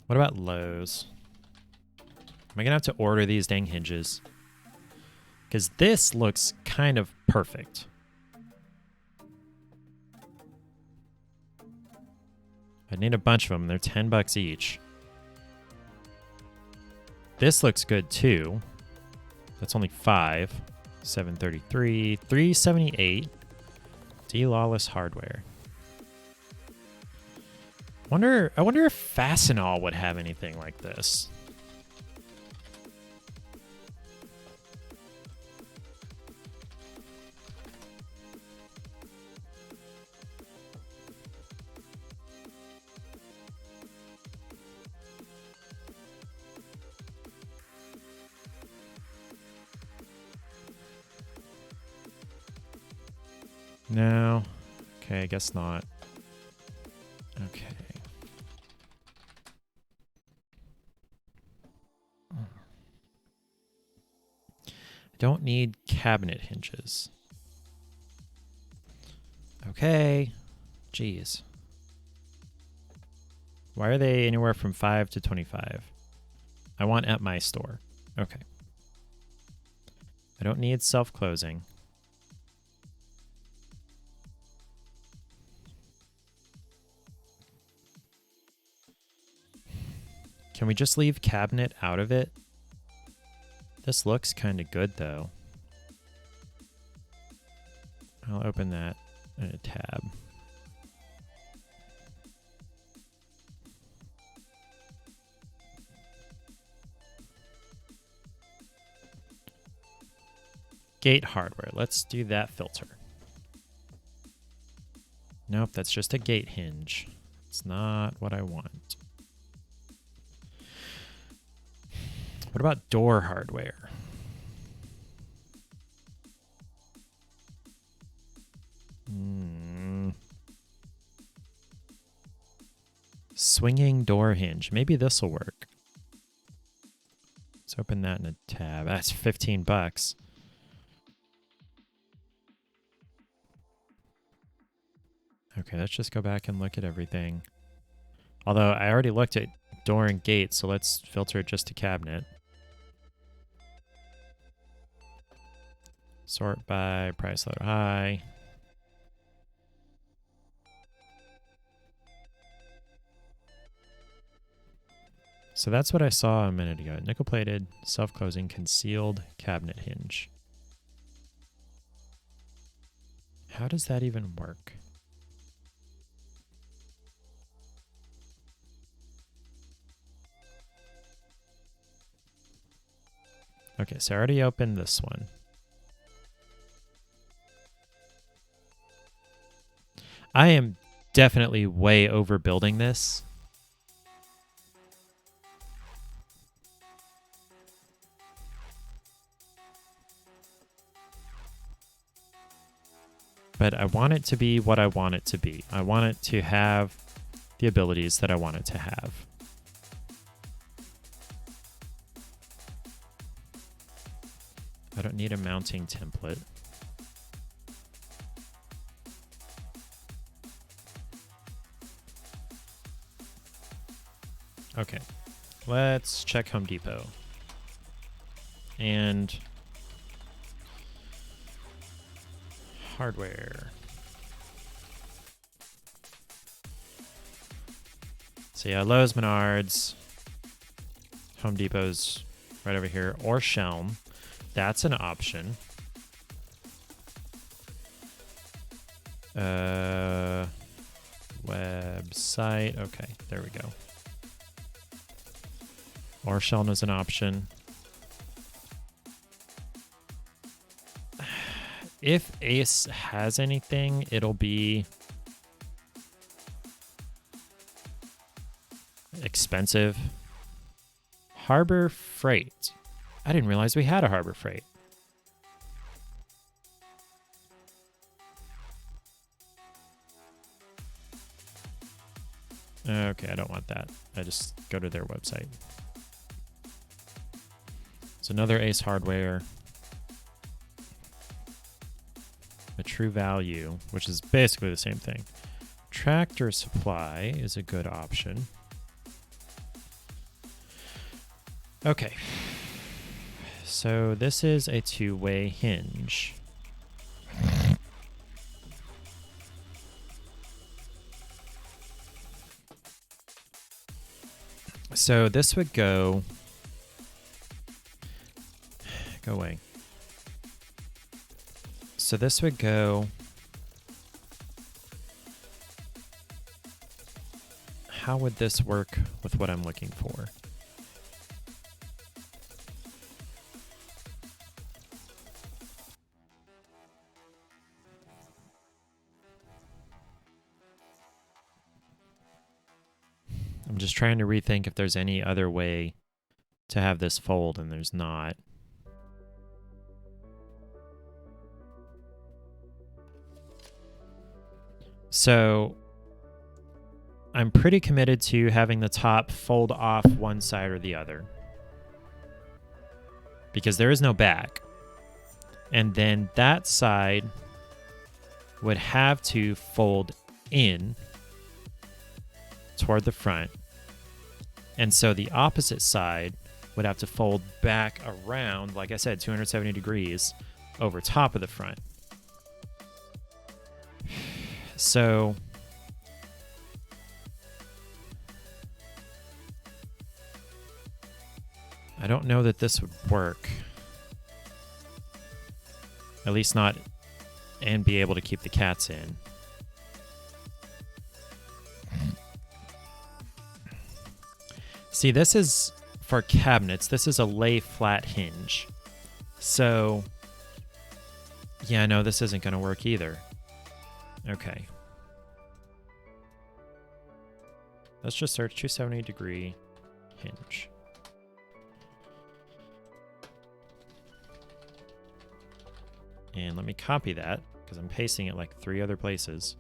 What about Lowe's? Am I gonna have to order these dang hinges? Because this looks kind of perfect. I need a bunch of them. They're $10 each. This looks good too. That's only 5. 733. 378. D-Lawless Hardware. I wonder if Fastenal would have anything like this. No. Okay, I guess not. Okay. I don't need cabinet hinges. Okay. Jeez. Why are they anywhere from 5 to 25? I want at my store. Okay. I don't need self-closing. Can we just leave cabinet out of it? This looks kind of good though. I'll open that in a tab. Gate hardware. Let's do that filter. Nope, that's just a gate hinge. It's not what I want. What about door hardware? Swinging door hinge. Maybe this will work. Let's open that in a tab. That's 15 bucks. Okay, let's just go back and look at everything. Although I already looked at door and gate, so let's filter it just to cabinet. Sort by price low to high. So that's what I saw a minute ago. Nickel-plated, self-closing, concealed cabinet hinge. How does that even work? Okay, so I already opened this one. I am definitely way overbuilding this. But I want it to be what I want it to be. I want it to have the abilities that I want it to have. I don't need a mounting template. Okay, let's check Home Depot. And hardware. So yeah, Lowe's, Menards, Home Depot's right over here, or Shelm. That's an option. Website. Okay, there we go. Or Shelm is an option. If Ace has anything, it'll be expensive. Harbor Freight. I didn't realize we had a Harbor Freight. Okay, I don't want that. I just go to their website. It's another Ace Hardware. A True Value, which is basically the same thing. Tractor Supply is a good option. Okay. So this is a two-way hinge. So this would go away. So this would go. How would this work with what I'm looking for? I'm just trying to rethink if there's any other way to have this fold, and there's not. So I'm pretty committed to having the top fold off one side or the other, because there is no back. And then that side would have to fold in toward the front. And so the opposite side would have to fold back around, like I said, 270 degrees over top of the front. So I don't know that this would work. At least not, and be able to keep the cats in. See, this is for cabinets. This is a lay flat hinge. So, yeah, no, this isn't going to work either. Okay. Let's just search 270 degree hinge. And let me copy that, because I'm pasting it like 3 other places.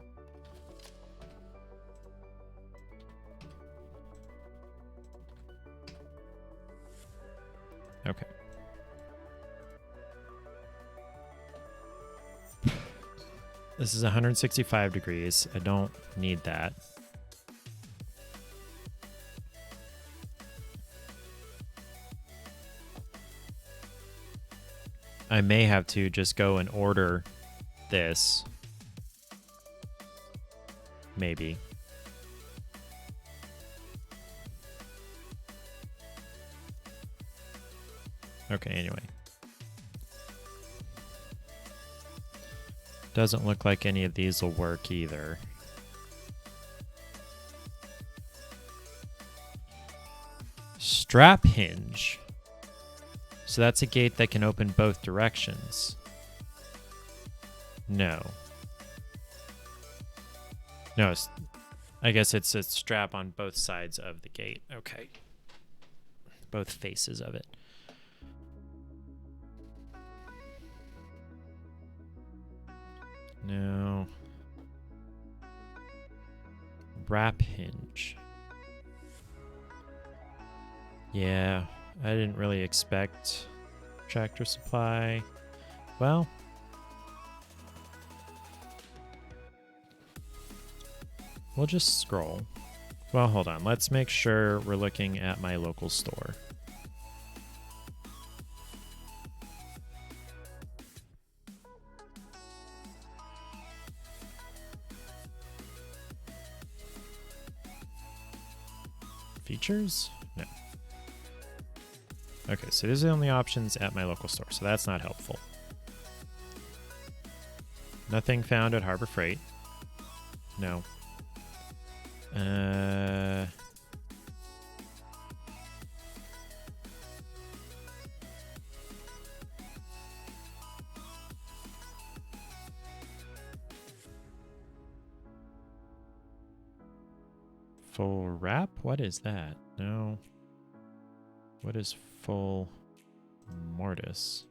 This is 165 degrees. I don't need that. I may have to just go and order this. Maybe. Okay, anyway. Doesn't look like any of these will work either. Strap hinge. So that's a gate that can open both directions. No. No, I guess it's a strap on both sides of the gate. Okay. Both faces of it. No. Wrap hinge. Yeah, I didn't really expect Tractor Supply. Well, we'll just scroll. Well, hold on. Let's make sure we're looking at my local store. Features? No. Okay, so these are the only options at my local store, so that's not helpful. Nothing found at Harbor Freight. No. Full wrap? What is that? No. What is full mortise?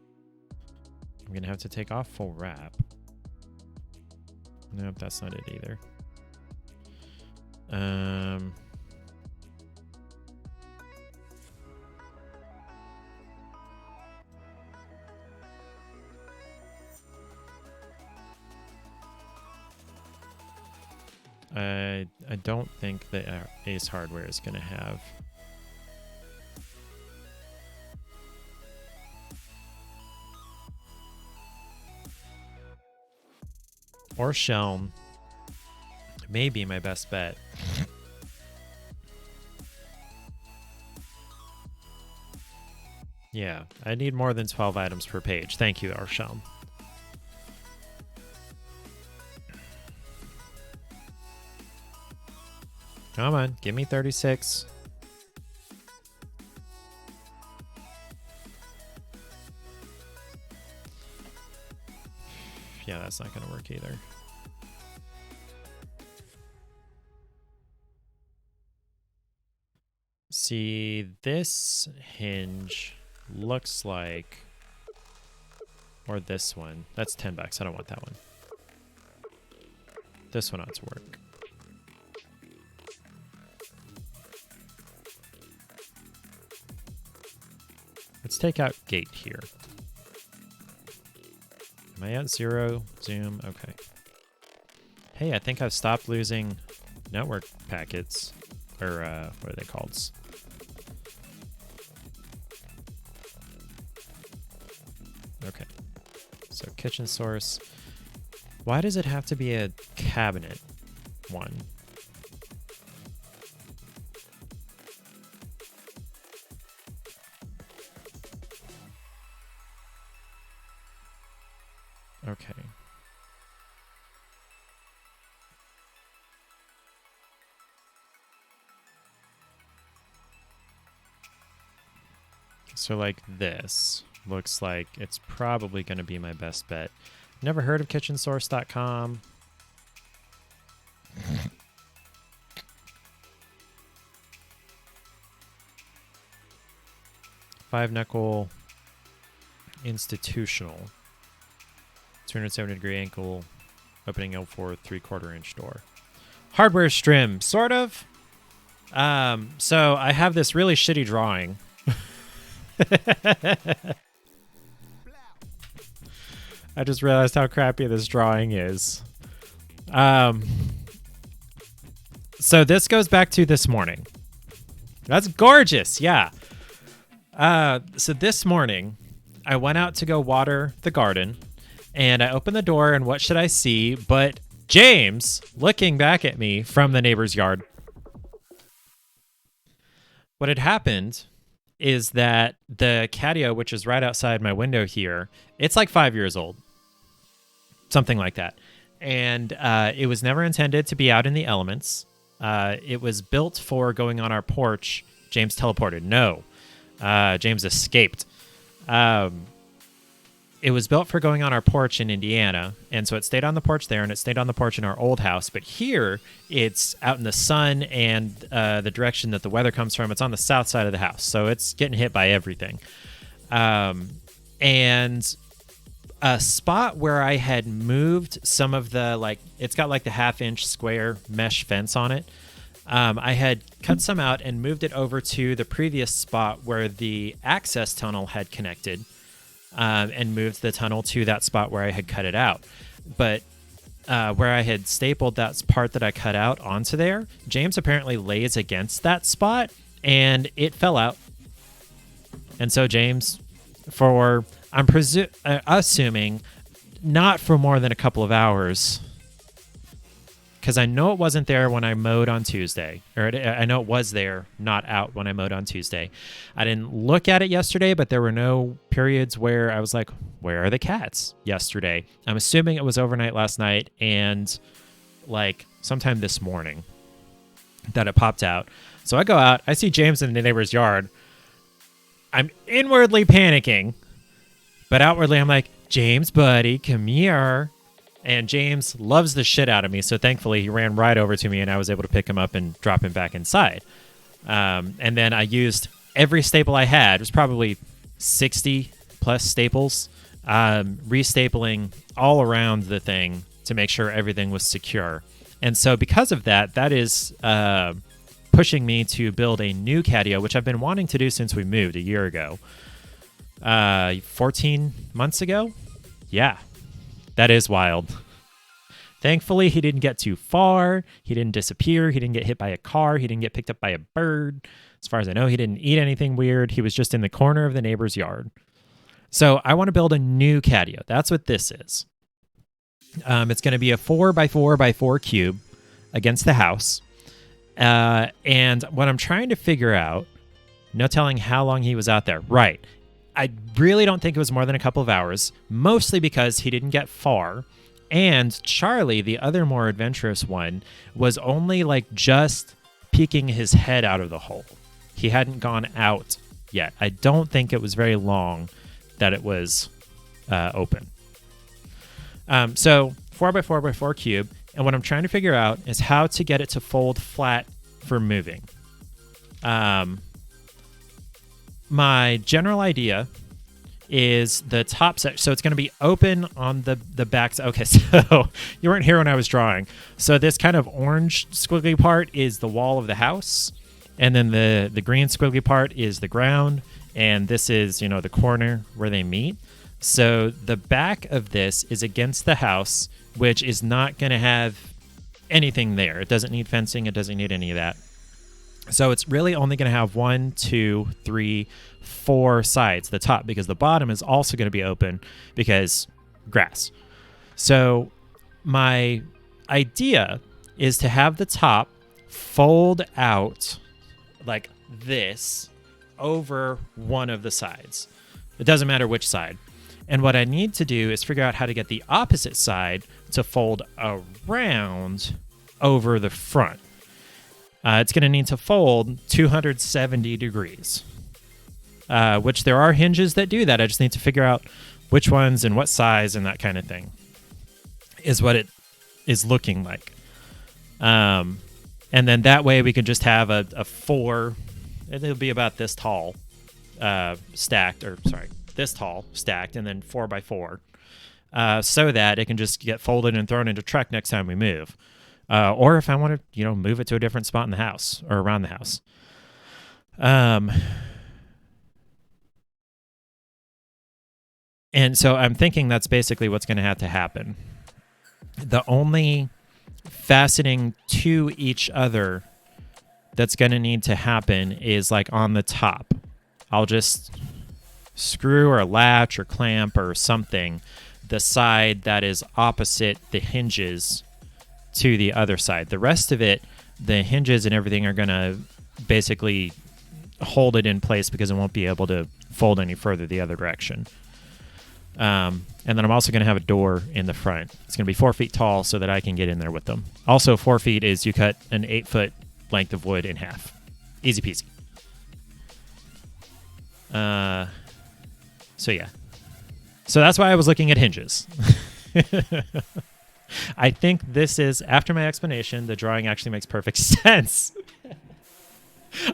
I'm gonna have to take off full wrap. Nope, that's not it either. I don't think that Ace Hardware is going to have. Or Shelm may be my best bet. Yeah, I need more than 12 items per page. Thank you, Arshelm. Come on, give me 36. Yeah, that's not going to work either. See, this hinge looks like, or this one. That's $10. I don't want that one. This one ought to work. Let's take out gate here. Am I at 0? Zoom. Okay. Hey, I think I've stopped losing network packets. Or, what are they called? Okay. So, kitchen source. Why does it have to be a cabinet one? Okay. So like this looks like it's probably going to be my best bet. Never heard of kitchensource.com. Five knuckle institutional. 270-degree ankle, opening L4 3/4 inch door. Hardware strim, sort of. So I have this really shitty drawing. I just realized how crappy this drawing is. So this goes back to this morning. That's gorgeous. Yeah. So this morning, I went out to go water the garden, and I opened the door, and what should I see but James looking back at me from the neighbor's yard. What had happened is that the catio, which is right outside my window here, it's like 5 years old. Something like that. And it was never intended to be out in the elements. It was built for going on our porch. James teleported. No. James escaped. It was built for going on our porch in Indiana, and so it stayed on the porch there, and it stayed on the porch in our old house. But here, it's out in the sun, and the direction that the weather comes from, it's on the south side of the house, so it's getting hit by everything. And a spot where I had moved some of the, like, it's got like the half-inch square mesh fence on it. I had cut some out and moved it over to the previous spot where the access tunnel had connected. And moved the tunnel to that spot where I had cut it out. But where I had stapled that part that I cut out onto there, James apparently lays against that spot, and it fell out. And so James, I'm assuming, not for more than a couple of hours, because I know it wasn't there when I mowed on Tuesday. Or I know it was there, not out when I mowed on Tuesday. I didn't look at it yesterday, but there were no periods where I was like, where are the cats yesterday? I'm assuming it was overnight last night and like sometime this morning that it popped out. So I go out, I see James in the neighbor's yard. I'm inwardly panicking, but outwardly I'm like, James, buddy, come here. And James loves the shit out of me, so thankfully he ran right over to me, and I was able to pick him up and drop him back inside. And then I used every staple I had. It was probably 60 plus staples, restapling all around the thing to make sure everything was secure. And so because of that, that is pushing me to build a new catio, which I've been wanting to do since we moved a year ago. 14 months ago? Yeah. That is wild. Thankfully, he didn't get too far. He didn't disappear. He didn't get hit by a car. He didn't get picked up by a bird. As far as I know, he didn't eat anything weird. He was just in the corner of the neighbor's yard. So I want to build a new catio. That's what this is. It's going to be a 4x4x4 cube against the house. And what I'm trying to figure out, no telling how long he was out there. Right. I really don't think it was more than a couple of hours, mostly because he didn't get far. And Charlie, the other more adventurous one, was only like just peeking his head out of the hole. He hadn't gone out yet. I don't think it was very long that it was open. So 4x4x4 cube. And what I'm trying to figure out is how to get it to fold flat for moving. My general idea is the top section. So it's going to be open on the back. Okay, so you weren't here when I was drawing. So this kind of orange squiggly part is the wall of the house. And then the green squiggly part is the ground. And this is, the corner where they meet. So the back of this is against the house, which is not going to have anything there. It doesn't need fencing. It doesn't need any of that. So it's really only going to have 1, 2, 3, 4 sides, the top, because the bottom is also going to be open because grass. So my idea is to have the top fold out like this over one of the sides. It doesn't matter which side. And what I need to do is figure out how to get the opposite side to fold around over the front. It's going to need to fold 270 degrees, which there are hinges that do that. I just need to figure out which ones and what size and that kind of thing is what it is looking like. And then that way we can just have a 4, it'll be about this tall stacked, and then 4x4, so that it can just get folded and thrown into truck next time we move. Or if I want to, move it to a different spot in the house or around the house. And so I'm thinking that's basically what's going to have to happen. The only fastening to each other that's going to need to happen is like on the top. I'll just screw or latch or clamp or something the side that is opposite the hinges to the other side. The rest of it, the hinges and everything are going to basically hold it in place because it won't be able to fold any further the other direction. And then I'm also going to have a door in the front. It's going to be 4 feet tall so that I can get in there with them. Also, 4 feet is you cut an 8-foot length of wood in half. Easy peasy. So yeah. So that's why I was looking at hinges. I think this is, after my explanation, the drawing actually makes perfect sense.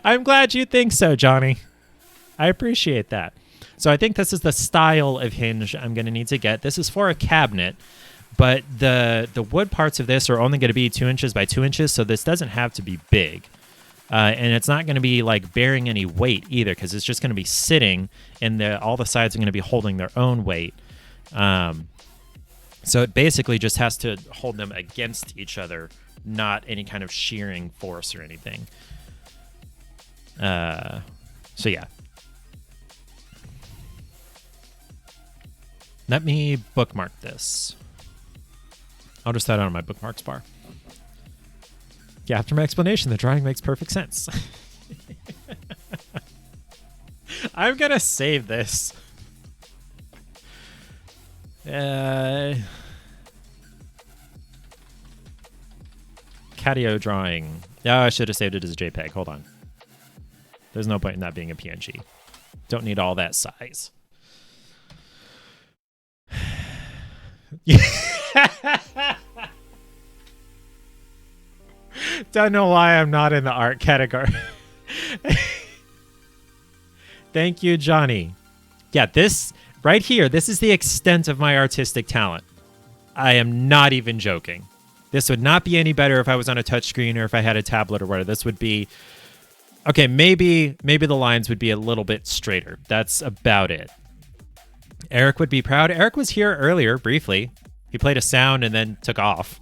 I'm glad you think so, Johnny. I appreciate that. So I think this is the style of hinge I'm going to need to get. This is for a cabinet, but the wood parts of this are only going to be 2 inches by 2 inches, so this doesn't have to be big. And it's not going to be like bearing any weight either, because it's just going to be sitting, and all the sides are going to be holding their own weight. So it basically just has to hold them against each other, not any kind of shearing force or anything. So yeah. Let me bookmark this. I'll just add it on my bookmarks bar. Yeah, after my explanation, the drawing makes perfect sense. I'm going to save this. Catio drawing. Oh, I should have saved it as a JPEG. Hold on. There's no point in that being a PNG. Don't need all that size. Don't know why I'm not in the art category. Thank you, Johnny. Yeah, this right here, this is the extent of my artistic talent. I am not even joking. This would not be any better if I was on a touchscreen or if I had a tablet or whatever. This would be... Okay, maybe the lines would be a little bit straighter. That's about it. Eric would be proud. Eric was here earlier, briefly. He played a sound and then took off.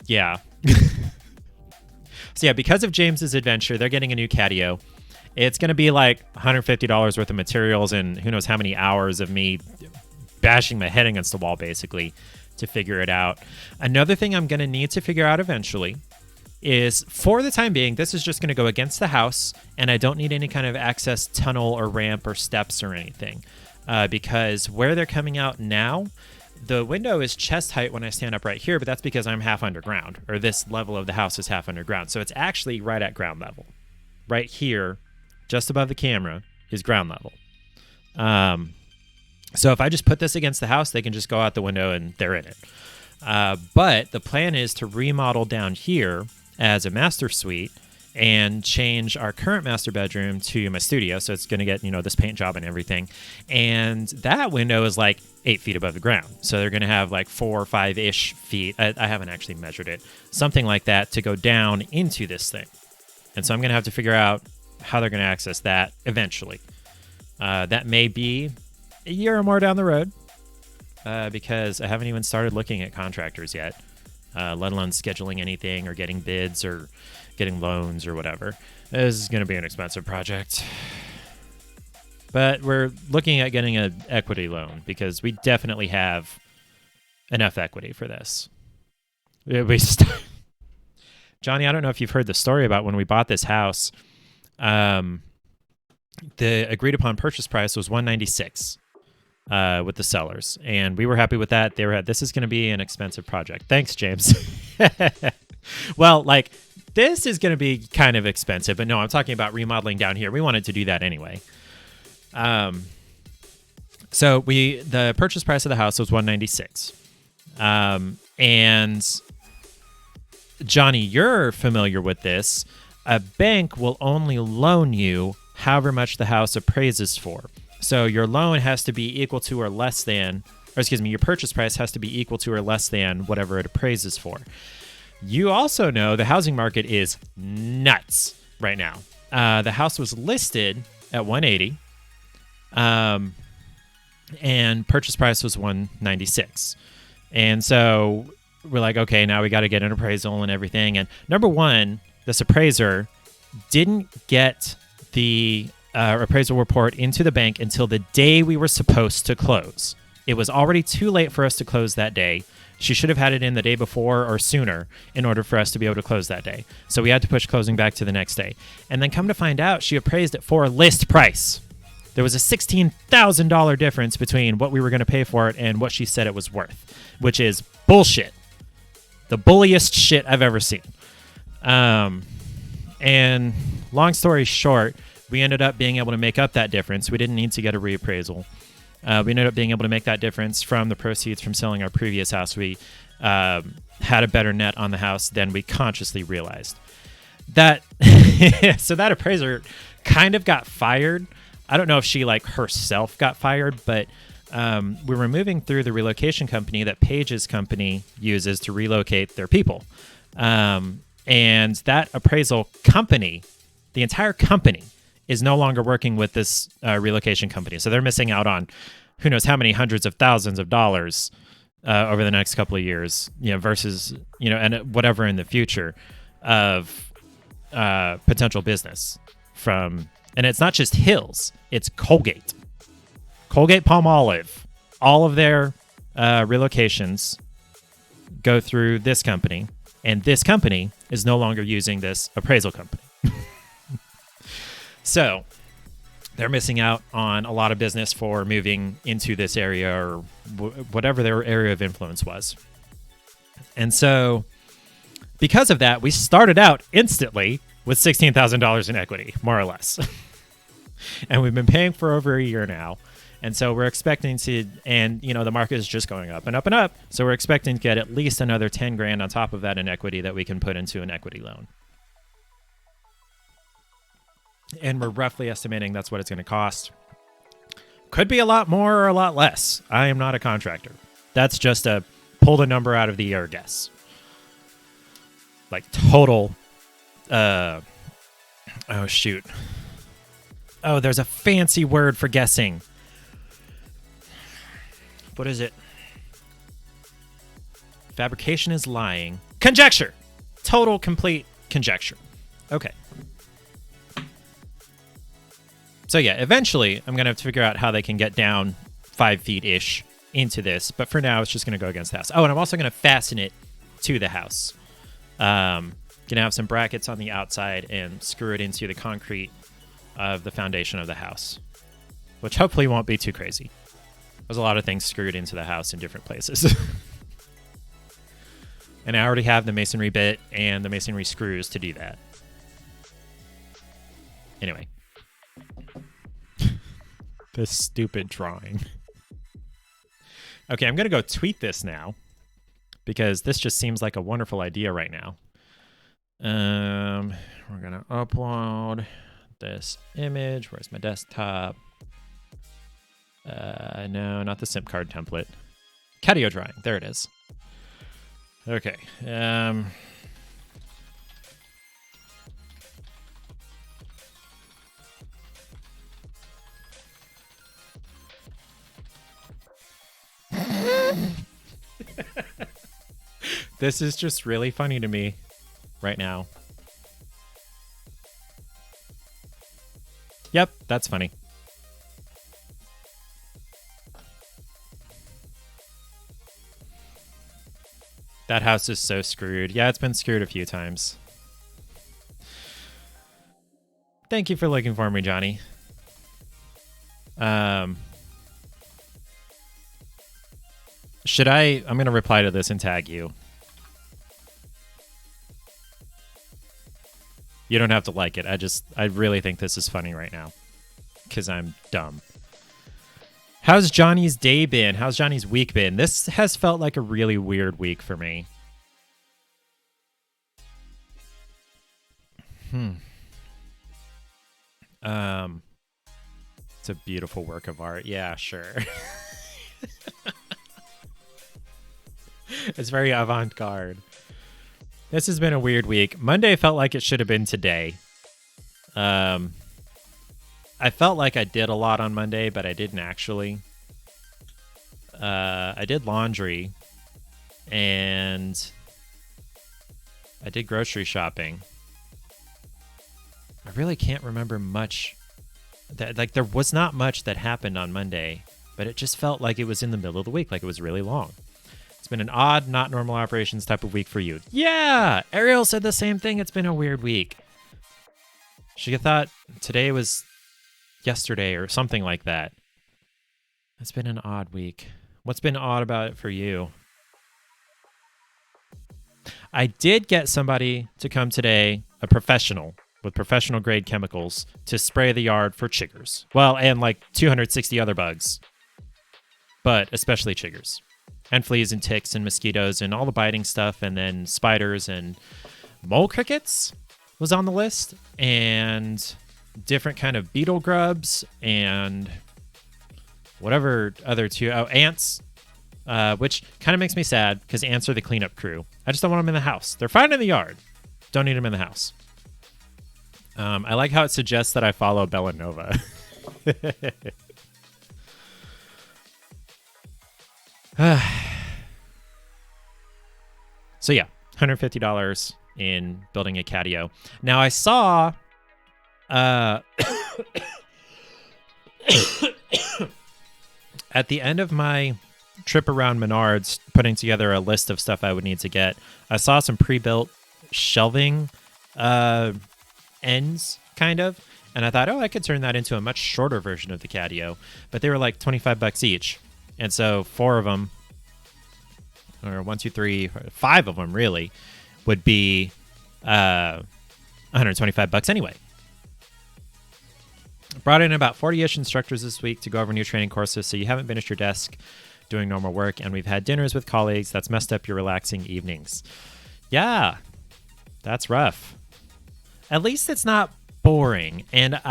Yeah. So yeah, because of James's adventure, they're getting a new Catio. It's going to be like $150 worth of materials and who knows how many hours of me bashing my head against the wall, basically, to figure it out. Another thing I'm going to need to figure out eventually is, for the time being, this is just going to go against the house, and I don't need any kind of access tunnel or ramp or steps or anything, because where they're coming out now, the window is chest height when I stand up right here, but that's because I'm half underground, or this level of the house is half underground. So it's actually right at ground level. Right here, just above the camera, is ground level. So if I just put this against the house, they can just go out the window and they're in it. But the plan is to remodel down here as a master suite and change our current master bedroom to my studio. So it's going to get, this paint job and everything. And that window is like 8 feet above the ground. So they're going to have like 4 or 5-ish feet. I haven't actually measured it. Something like that to go down into this thing. And so I'm going to have to figure out how they're going to access that eventually. That may be a year or more down the road, because I haven't even started looking at contractors yet, let alone scheduling anything or getting bids or getting loans or whatever. This is going to be an expensive project. But we're looking at getting an equity loan because we definitely have enough equity for this. Johnny, I don't know if you've heard the story about when we bought this house. The agreed upon purchase price was $196 with the sellers, and we were happy with that. They were this is going to be an expensive project. Thanks, James. Well, this is going to be kind of expensive, but no, I'm talking about remodeling down here. We wanted to do that anyway. So the purchase price of the house was $196. And Johnny, you're familiar with this. A bank will only loan you however much the house appraises for. So your loan has to be equal to or less than, your purchase price has to be equal to or less than whatever it appraises for. You also know the housing market is nuts right now. The house was listed at $180, and purchase price was $196. And so we're like, okay, now we got to get an appraisal and everything. And number one, this appraiser didn't get the appraisal report into the bank until the day we were supposed to close. It was already too late for us to close that day. She should have had it in the day before or sooner in order for us to be able to close that day. So we had to push closing back to the next day. And then come to find out, she appraised it for list price. There was a $16,000 difference between what we were going to pay for it and what she said it was worth, which is bullshit. The bulliest shit I've ever seen. And long story short, we ended up being able to make up that difference. We didn't need to get a reappraisal. We ended up being able to make that difference from the proceeds from selling our previous house. We had a better net on the house than we consciously realized. That so that appraiser kind of got fired. I don't know if she like herself got fired, but we were moving through the relocation company that Paige's company uses to relocate their people. And that appraisal company, the entire company, is no longer working with this relocation company. So they're missing out on who knows how many hundreds of thousands of dollars over the next couple of years, versus, and whatever in the future of potential business from, and it's not just Hills, it's Colgate, Palmolive. All of their relocations go through this company, and this company is no longer using this appraisal company. So they're missing out on a lot of business for moving into this area or whatever their area of influence was. And so because of that, we started out instantly with $16,000 in equity, more or less. And we've been paying for over a year now. And so we're expecting to, and the market is just going up and up and up. So we're expecting to get at least another 10 grand on top of that in equity that we can put into an equity loan. And we're roughly estimating that's what it's going to cost. Could be a lot more or a lot less. I am not a contractor. That's just a pull the number out of the air guess. Like total, oh shoot. Oh, there's a fancy word for guessing. What is it? Fabrication is lying. Conjecture. Total, complete conjecture. Okay. So yeah, eventually I'm going to have to figure out how they can get down 5 feet-ish into this. But for now, it's just going to go against the house. Oh, and I'm also going to fasten it to the house. Going to have some brackets on the outside and screw it into the concrete of the foundation of the house, which hopefully won't be too crazy. There's a lot of things screwed into the house in different places. And I already have the masonry bit and the masonry screws to do that. Anyway. This stupid drawing. Okay, I'm going to go tweet this now because this just seems like a wonderful idea right now. We're going to upload this image. Where's my desktop? No, not the SIM card template. Catio drawing. There it is. Okay. This is just really funny to me right now. Yep, that's funny. That house is so screwed. Yeah, it's been screwed a few times. Thank you for looking for me, Johnny. Should I? I'm going to reply to this and tag you. You don't have to like it. I really think this is funny right now. Because I'm dumb. How's Johnny's day been? How's Johnny's week been? This has felt like a really weird week for me. It's a beautiful work of art. Yeah, sure. It's very avant-garde. This has been a weird week. Monday felt like it should have been today. I felt like I did a lot on Monday, but I didn't actually. I did laundry, and I did grocery shopping. I really can't remember much. There was not much that happened on Monday, but it just felt like it was in the middle of the week, like it was really long. It's been an odd, not normal operations type of week for you. Yeah, Ariel said the same thing. It's been a weird week. She thought today was yesterday or something like that. It's been an odd week. What's been odd about it for you? I did get somebody to come today, a professional with professional grade chemicals, to spray the yard for chiggers. Well, and like 260 other bugs, but especially chiggers. And fleas and ticks and mosquitoes and all the biting stuff, and then spiders and mole crickets was on the list, and different kind of beetle grubs and whatever other two. Oh, ants, which kind of makes me sad because ants are the cleanup crew. I just don't want them in the house. They're fine in the yard. Don't need them in the house. I like how it suggests that I follow Bellanova. So yeah, $150 in building a catio. Now I saw at the end of my trip around Menards, putting together a list of stuff I would need to get, I saw some pre-built shelving ends, kind of, and I thought, oh, I could turn that into a much shorter version of the catio, but they were like $25 each, and so 4 of them, or 1, 2, 3, 5 of them really, would be $125 anyway. Brought in about 40-ish instructors this week to go over new training courses, so you haven't been at your desk doing normal work, and we've had dinners with colleagues. That's messed up your relaxing evenings. Yeah, that's rough. At least it's not boring, and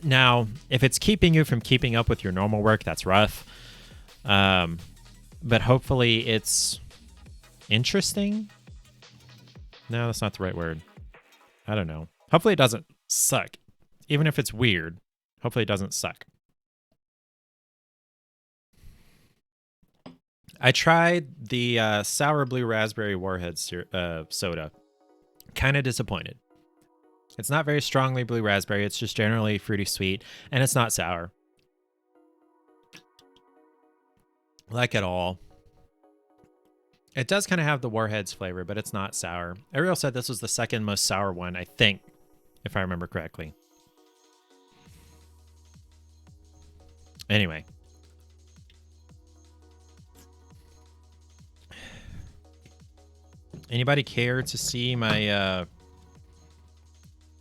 now, if it's keeping you from keeping up with your normal work, that's rough. But hopefully it's interesting. No, that's not the right word. I don't know. Hopefully it doesn't suck. Even if it's weird, hopefully it doesn't suck. I tried the sour blue raspberry warhead soda. Kind of disappointed. It's not very strongly blue raspberry. It's just generally fruity sweet, and it's not sour. Like at all. It does kind of have the Warheads flavor, but it's not sour. Ariel said this was the second most sour one, I think, if I remember correctly. Anyway. Anybody care to see my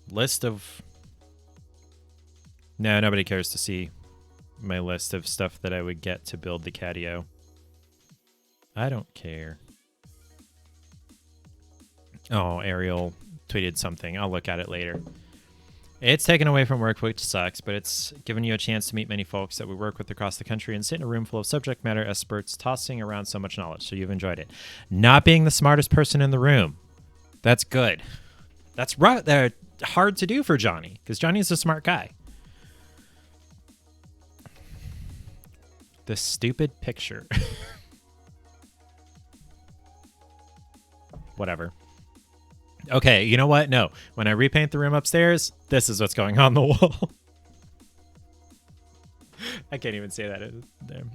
list of... No, nobody cares to see my list of stuff that I would get to build the catio. I don't care. Oh, Ariel tweeted something. I'll look at it later. It's taken away from work, which sucks, but it's given you a chance to meet many folks that we work with across the country and sit in a room full of subject matter experts tossing around so much knowledge, so you've enjoyed it. Not being the smartest person in the room. That's good. That's right. They're hard to do for Johnny, because Johnny's a smart guy. The stupid picture. Whatever. Okay, you know what? No. When I repaint the room upstairs, this is what's going on the wall. I can't even say that.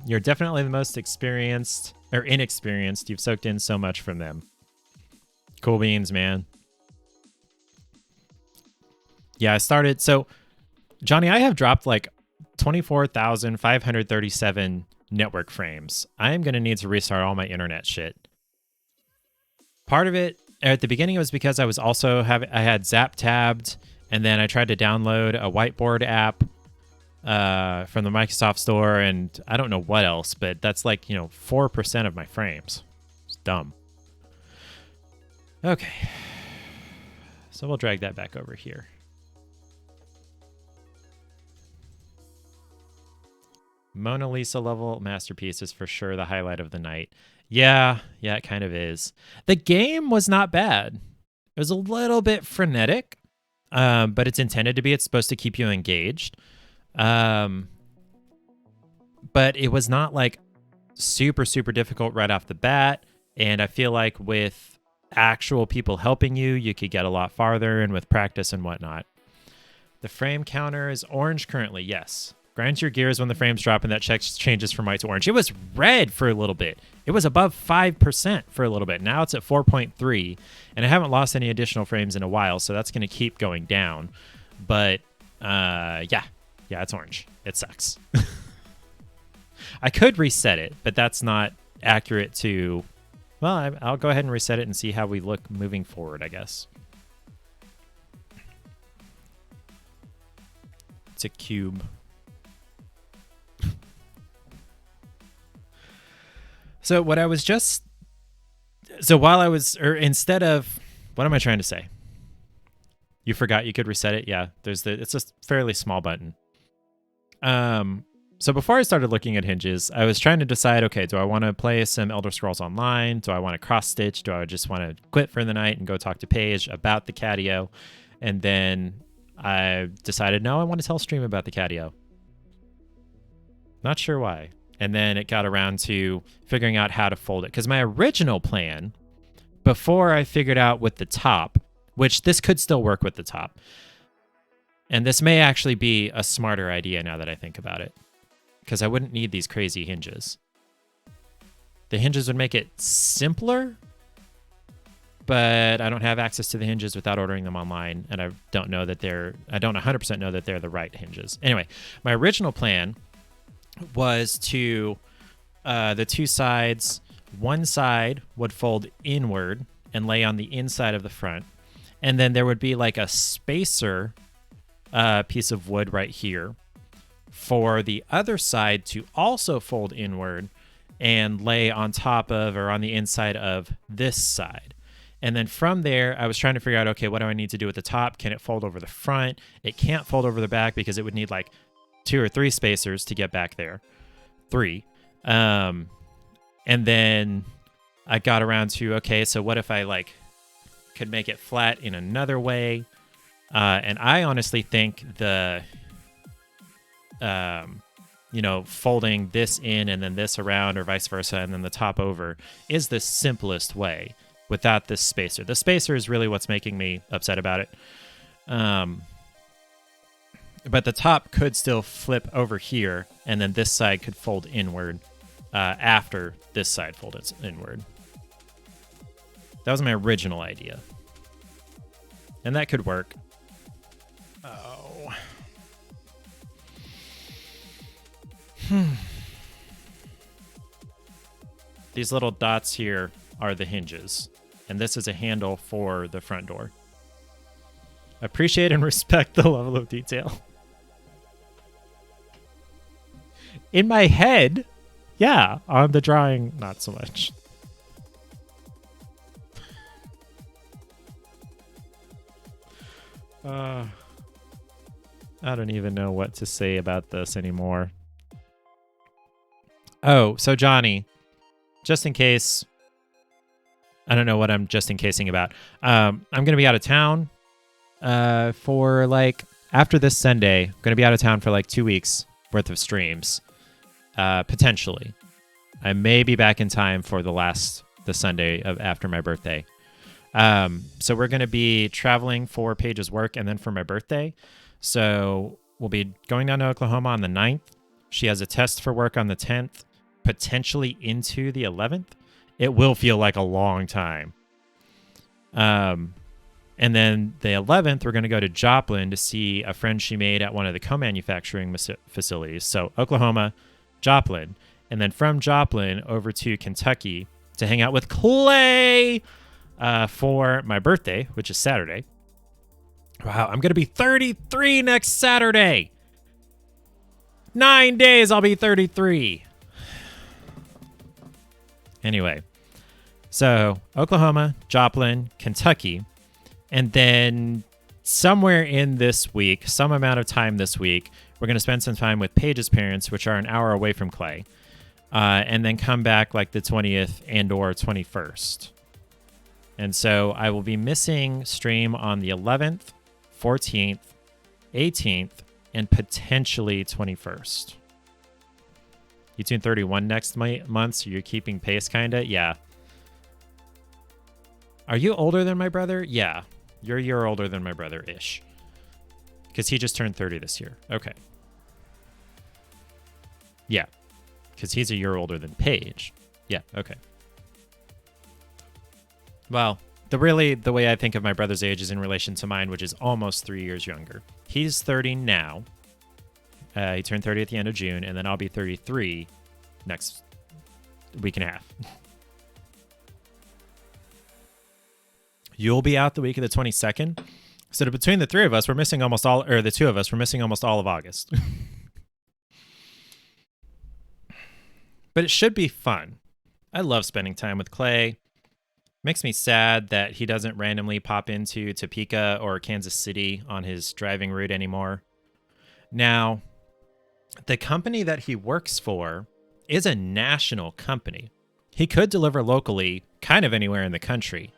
You're definitely the most experienced, or inexperienced. You've soaked in so much from them. Cool beans, man. Yeah, I started... So, Johnny, I have dropped like 24,537 network frames. I am going to need to restart all my internet shit. Part of it, at the beginning, it was because I was also I had Zap tabbed, and then I tried to download a whiteboard app from the Microsoft Store, and I don't know what else, but that's like, 4% of my frames. It's dumb. Okay. So we'll drag that back over here. Mona Lisa level masterpiece is for sure the highlight of the night. Yeah, it kind of is. The game was not bad. It was a little bit frenetic, but it's intended to be. It's supposed to keep you engaged. But it was not like super, super difficult right off the bat. And I feel like with actual people helping you, you could get a lot farther, and with practice and whatnot. The frame counter is orange currently, yes. Grind your gears when the frames drop and that changes from white to orange. It was red for a little bit. It was above 5% for a little bit. Now it's at 4.3, and I haven't lost any additional frames in a while, so that's going to keep going down. But yeah, it's orange. It sucks. I could reset it, but that's not accurate to... Well, I'll go ahead and reset it and see how we look moving forward, I guess. It's a cube. So what I was just... So while I was... Or instead of... What am I trying to say? You forgot you could reset it? Yeah, it's a fairly small button. So before I started looking at hinges, I was trying to decide, okay, do I want to play some Elder Scrolls Online? Do I want to cross-stitch? Do I just want to quit for the night and go talk to Paige about the Catio? And then I decided, no, I want to tell Stream about the Catio. Not sure why. And then it got around to figuring out how to fold it. Because my original plan, before I figured out with the top, which this could still work with the top, and this may actually be a smarter idea now that I think about it, because I wouldn't need these crazy hinges. The hinges would make it simpler, but I don't have access to the hinges without ordering them online, and I don't 100% know that they're the right hinges. Anyway, my original plan was to, the two sides, one side would fold inward and lay on the inside of the front, and then there would be like a spacer piece of wood right here for the other side to also fold inward and lay on top of or on the inside of this side. And then from there, I was trying to figure out, okay, what do I need to do with the top? Can it fold over the front? It can't fold over the back because it would need like 2 or 3 spacers to get back there. 3. And then I got around to, okay, so what if I like could make it flat in another way? And I honestly think the, folding this in and then this around or vice versa and then the top over is the simplest way without this spacer. The spacer is really what's making me upset about it. But the top could still flip over here, and then this side could fold inward after this side folded inward. That was my original idea. And that could work. Oh. These little dots here are the hinges, and this is a handle for the front door. Appreciate and respect the level of detail. In my head, yeah. On the drawing, not so much. I don't even know what to say about this anymore. Oh, so Johnny, just in case, I don't know what I'm just in casing about. I'm going to be out of town for like, after this Sunday, I'm going to be out of town for like 2 weeks worth of streams. Potentially. I may be back in time for the Sunday of after my birthday. So we're going to be traveling for Paige's work and then for my birthday. So we'll be going down to Oklahoma on the 9th. She has a test for work on the 10th, potentially into the 11th. It will feel like a long time. And then the 11th, we're going to go to Joplin to see a friend she made at one of the co-manufacturing facilities. So Oklahoma, Joplin, and then from Joplin over to Kentucky to hang out with Clay for my birthday, which is Saturday. Wow, I'm going to be 33 next Saturday. 9 days, I'll be 33. Anyway, so Oklahoma, Joplin, Kentucky, and then somewhere in this week, some amount of time this week, we're going to spend some time with Paige's parents, which are an hour away from Clay, and then come back like the 20th and or 21st. And so I will be missing stream on the 11th, 14th, 18th, and potentially 21st. You turn 31 next month, so you're keeping pace, kinda? Yeah. Are you older than my brother? Yeah. You're a year older than my brother-ish. Because he just turned 30 this year. Okay. Yeah. Because he's a year older than Paige. Yeah, okay. Well, the way I think of my brother's age is in relation to mine, which is almost 3 years younger. He's 30 now. He turned 30 at the end of June, and then I'll be 33 next week and a half. You'll be out the week of the 22nd. So between the three of us, we're missing almost all, or the two of us, we're missing almost all of August. But it should be fun. I love spending time with Clay. Makes me sad that he doesn't randomly pop into Topeka or Kansas City on his driving route anymore. Now, the company that he works for is a national company. He could deliver locally kind of anywhere in the country.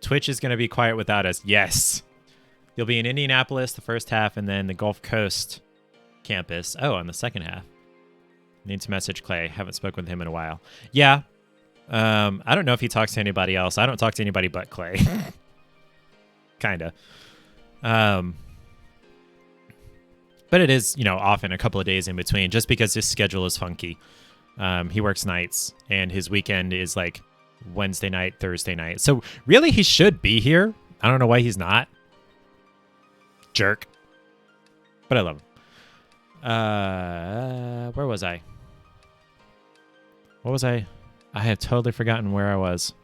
Twitch is going to be quiet without us. Yes. You'll be in Indianapolis the first half and then the Gulf Coast campus. Oh, on the second half. Need to message Clay. Haven't spoken with him in a while. Yeah. I don't know if he talks to anybody else. I don't talk to anybody but Clay. Kinda. But it is, often a couple of days in between just because his schedule is funky. He works nights and his weekend is like Wednesday night, Thursday night. So really he should be here. I don't know why he's not. Jerk. But I love him. Where was I? What was I? I have totally forgotten where I was.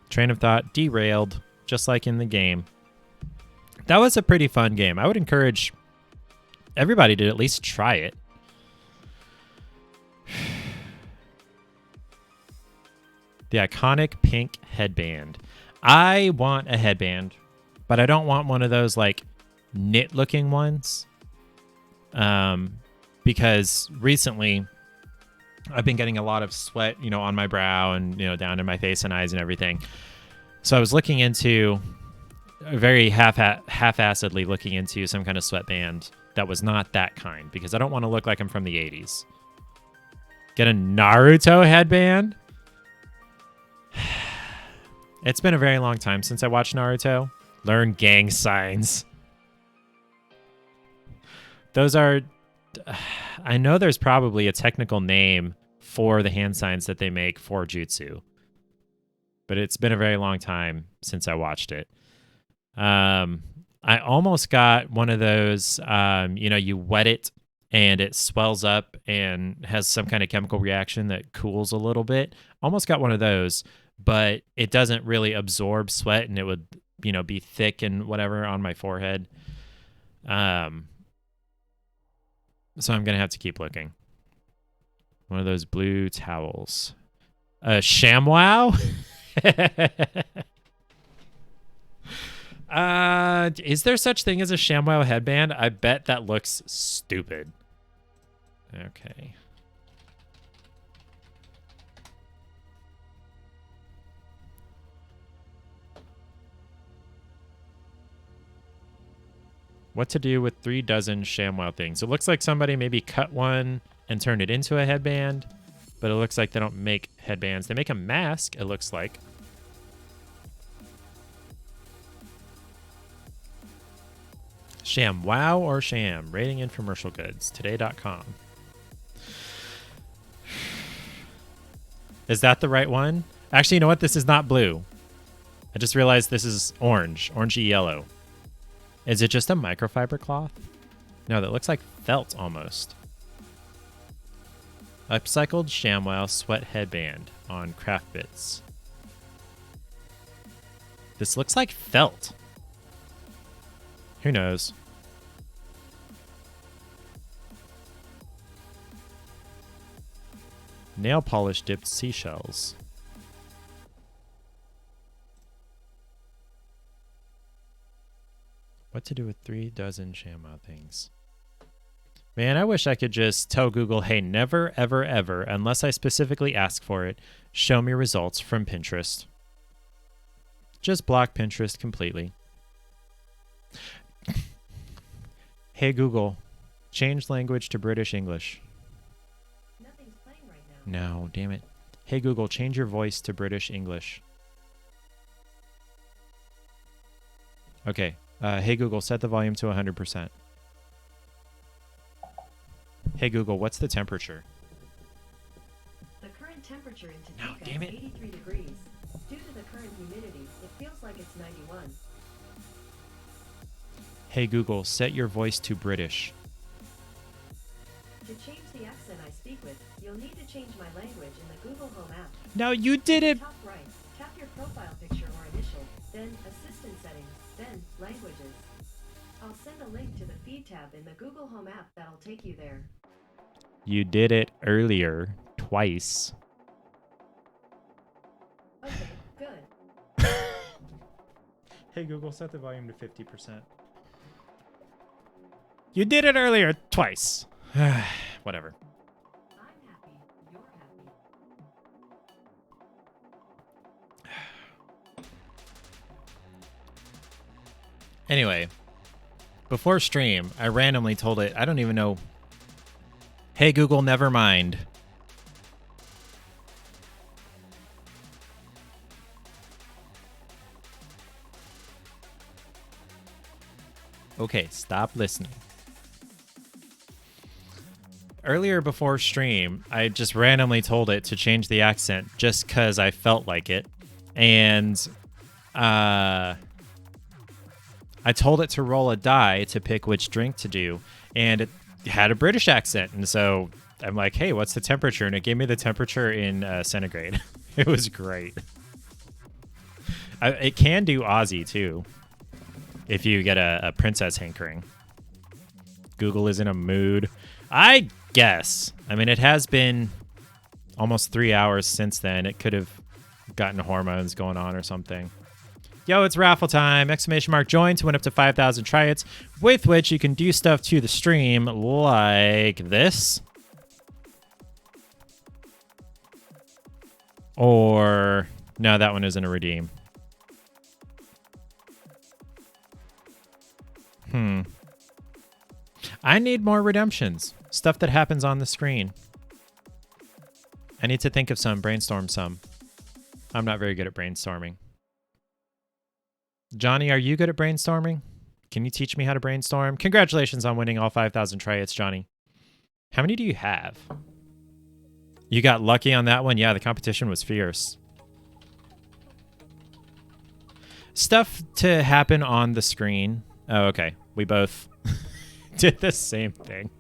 Train of thought derailed, just like in the game. That was a pretty fun game. I would encourage everybody to at least try it. The iconic pink headband. I want a headband, but I don't want one of those like knit looking ones. Because recently I've been getting a lot of sweat, on my brow and, down in my face and eyes and everything. So I was looking into very half-assedly looking into some kind of sweatband that was not that kind because I don't want to look like I'm from the 80s. Get a Naruto headband? It's been a very long time since I watched Naruto. Learn gang signs. Those are... I know there's probably a technical name for the hand signs that they make for jutsu. But it's been a very long time since I watched it. I almost got one of those, you wet it and it swells up and has some kind of chemical reaction that cools a little bit. Almost got one of those, but it doesn't really absorb sweat and it would, be thick and whatever on my forehead. So I'm going to have to keep looking. One of those blue towels. ShamWow? Is there such thing as a ShamWow headband? I bet that looks stupid. Okay. What to do with 3 dozen ShamWow things? It looks like somebody maybe cut one and turned it into a headband, but it looks like they don't make headbands. They make a mask, it looks like. ShamWow or Sham? Rating infomercial goods. Today.com. Is that the right one? Actually, you know what? This is not blue. I just realized this is orange. Orangey yellow. Is it just a microfiber cloth? No, that looks like felt almost. Upcycled ShamWow sweat headband on Craft Bits. This looks like felt. Who knows? Nail polish dipped seashells. What to do with 3 dozen ShamWow things? Man, I wish I could just tell Google, hey, never, ever, ever, unless I specifically ask for it, show me results from Pinterest. Just block Pinterest completely. Hey, Google, change language to British English. No, damn it. Hey Google, change your voice to British English. Okay. Hey Google, set the volume to 100%. Hey Google, what's the temperature? The current temperature in No, Topeka damn is it. 83 degrees. Due to the current humidity, it feels like it's 91. Hey Google, set your voice to British. To change the accent I speak with, you'll need to change my language in the Google Home app. No, you did it! Top right, tap your profile picture or initial, then Assistant Settings, then Languages. I'll send a link to the Feed tab in the Google Home app that'll take you there. You did it earlier. Twice. Okay, good. Hey Google, set the volume to 50%. You did it earlier. Twice. Whatever. I'm happy. You're happy. Anyway, before stream, I randomly told it, I don't even know. Hey Google, never mind. Okay, stop listening. Earlier before stream, I just randomly told it to change the accent just because I felt like it. And I told it to roll a die to pick which drink to do. And it had a British accent. And so I'm like, hey, what's the temperature? And it gave me the temperature in centigrade. It was great. It can do Aussie too, if you get a princess hankering. Google is in a mood. I guess. I mean, it has been almost 3 hours since then. It could have gotten hormones going on or something. Yo, it's raffle time! Exclamation mark join to win up to 5,000 try-its, with which you can do stuff to the stream like this. Or, no, that one isn't a redeem. I need more redemptions. Stuff that happens on the screen. I need to think of some, brainstorm some. I'm not very good at brainstorming. Johnny, are you good at brainstorming? Can you teach me how to brainstorm? Congratulations on winning all 5,000 try-its, Johnny. How many do you have? You got lucky on that one? Yeah, the competition was fierce. Stuff to happen on the screen. Oh, okay. We both did the same thing.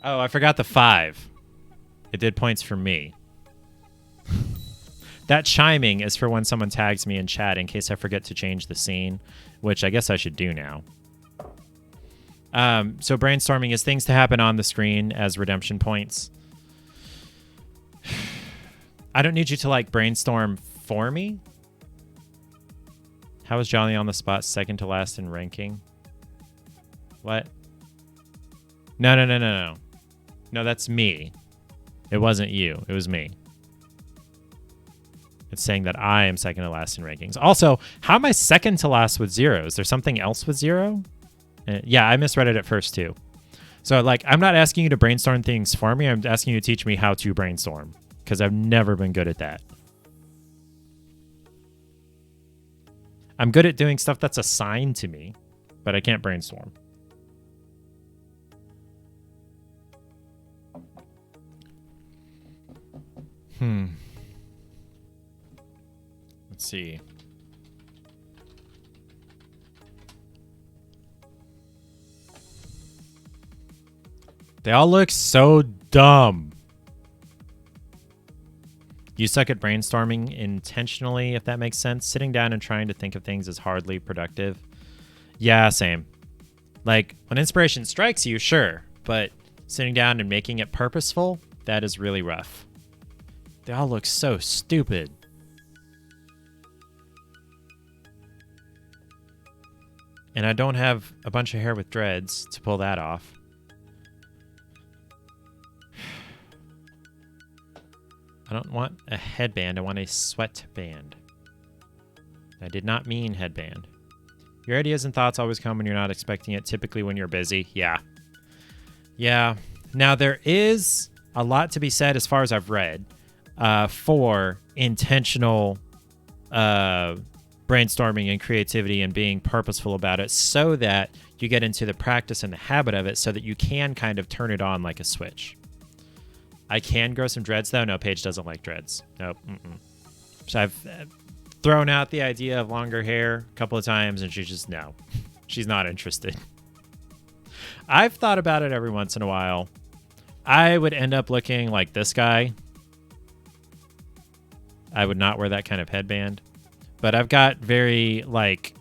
Oh, I forgot the 5. It did points for me. That chiming is for when someone tags me in chat in case I forget to change the scene, which I guess I should do now. So brainstorming is things to happen on the screen as redemption points. I don't need you to, like, brainstorm for me. How is Johnny on the spot second to last in ranking? What? No. No, that's me. It wasn't you. It was me. It's saying that I am second to last in rankings. Also, how am I second to last with 0? Is there something else with 0? Yeah, I misread it at first too. So, like, I'm not asking you to brainstorm things for me. I'm asking you to teach me how to brainstorm, because I've never been good at that. I'm good at doing stuff that's assigned to me, but I can't brainstorm. Let's see. They all look so dumb. You suck at brainstorming intentionally, if that makes sense. Sitting down and trying to think of things is hardly productive. Yeah, same. Like, when inspiration strikes you, sure. But sitting down and making it purposeful, that is really rough. They all look so stupid. And I don't have a bunch of hair with dreads to pull that off. I don't want a headband. I want a sweatband. I did not mean headband. Your ideas and thoughts always come when you're not expecting it, typically when you're busy. Yeah. Yeah. Now, there is a lot to be said, as far as I've read, for intentional brainstorming and creativity and being purposeful about it, so that you get into the practice and the habit of it, so that you can kind of turn it on like a switch. I can grow some dreads, though. No, Paige doesn't like dreads. Nope. So I've thrown out the idea of longer hair a couple of times, and she's just, no. She's not interested. I've thought about it every once in a while. I would end up looking like this guy. I would not wear that kind of headband. But I've got very, like,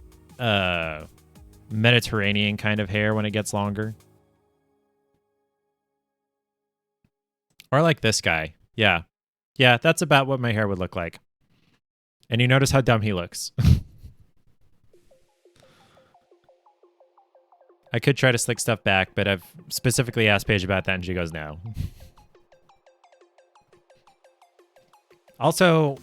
Mediterranean kind of hair when it gets longer. Or like this guy. Yeah. Yeah, that's about what my hair would look like. And you notice how dumb he looks. I could try to slick stuff back, but I've specifically asked Paige about that, and she goes, no. Also,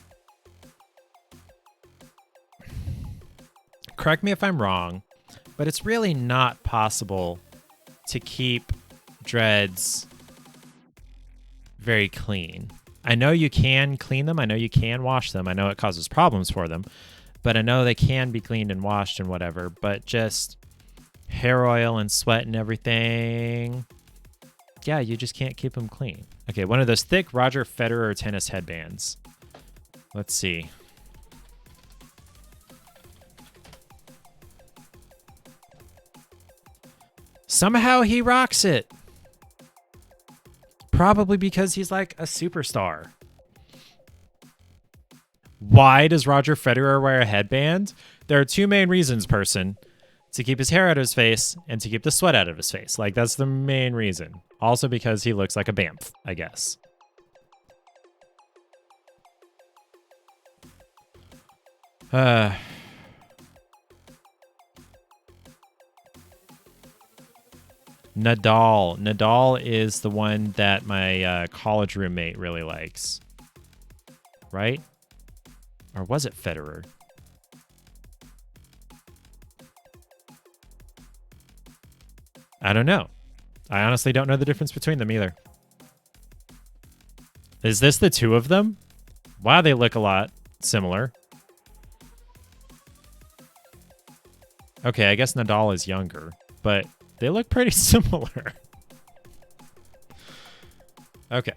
correct me if I'm wrong, but it's really not possible to keep dreads very clean. I know you can clean them. I know you can wash them. I know it causes problems for them, but I know they can be cleaned and washed and whatever, but just hair oil and sweat and everything. Yeah, you just can't keep them clean. Okay, one of those thick Roger Federer tennis headbands. Let's see. Somehow he rocks it. Probably because he's like a superstar. Why does Roger Federer wear a headband? There are two main reasons, person. To keep his hair out of his face and to keep the sweat out of his face. Like, that's the main reason. Also because he looks like a bamf, I guess. Nadal. Nadal is the one that my college roommate really likes. Right? Or was it Federer? I don't know. I honestly don't know the difference between them either. Is this the two of them? Wow, they look a lot similar. Okay, I guess Nadal is younger, but they look pretty similar. Okay.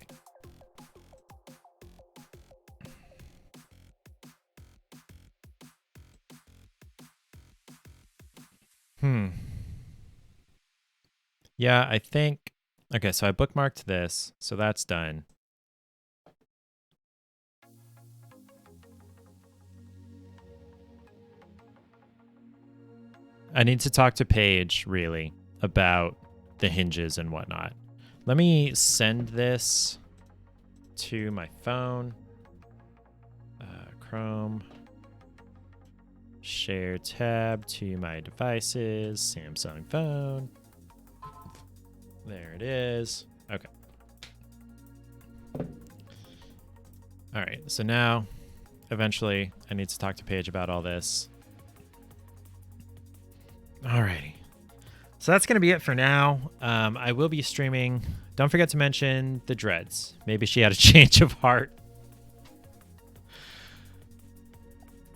Yeah, I think... Okay, so I bookmarked this, so that's done. I need to talk to Paige, really, about the hinges and whatnot. Let me send this to my phone. Chrome. Share tab to my devices. Samsung phone. There it is. Okay. All right. So now, eventually, I need to talk to Paige about all this. Alrighty. So that's going to be it for now. I will be streaming. Don't forget to mention the dreads. Maybe she had a change of heart.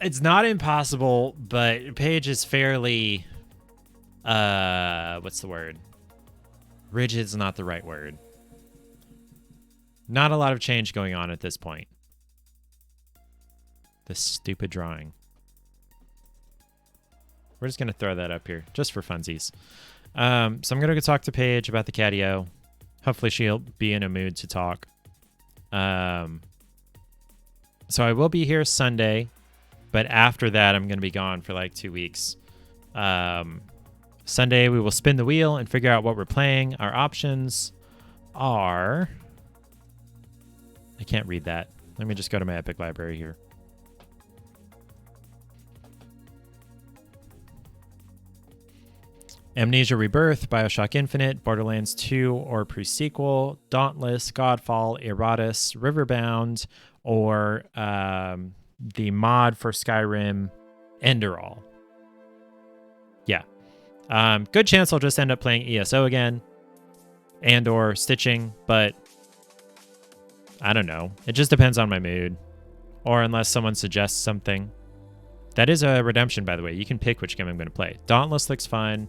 It's not impossible, but Paige is fairly... what's the word? Rigid's not the right word. Not a lot of change going on at this point. This stupid drawing. We're just going to throw that up here, just for funsies. So I'm going to go talk to Paige about the catio. Hopefully she'll be in a mood to talk. So I will be here Sunday, but after that I'm going to be gone for like 2 weeks. Sunday we will spin the wheel and figure out what we're playing. Our options are... I can't read that. Let me just go to my Epic library here. Amnesia Rebirth, Bioshock Infinite, Borderlands 2 or pre-sequel, Dauntless, Godfall, Eratus, Riverbound, or the mod for Skyrim, Enderall. Yeah. Good chance I'll just end up playing ESO again. and or stitching, but I don't know. It just depends on my mood, or unless someone suggests something. That is a redemption, by the way. You can pick which game I'm going to play. Dauntless looks fun,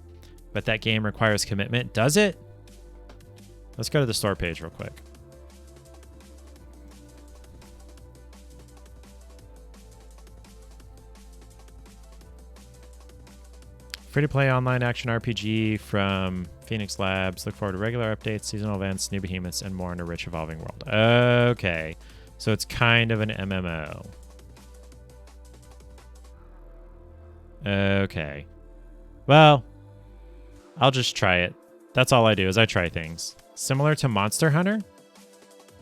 but that game requires commitment. Does it? Let's go to the store page real quick. Free-to-play online action RPG from Phoenix Labs. Look forward to regular updates, seasonal events, new behemoths, and more in a rich, evolving world. Okay. So it's kind of an MMO. Okay. Well, I'll just try it. That's all I do is I try things. Similar to Monster Hunter?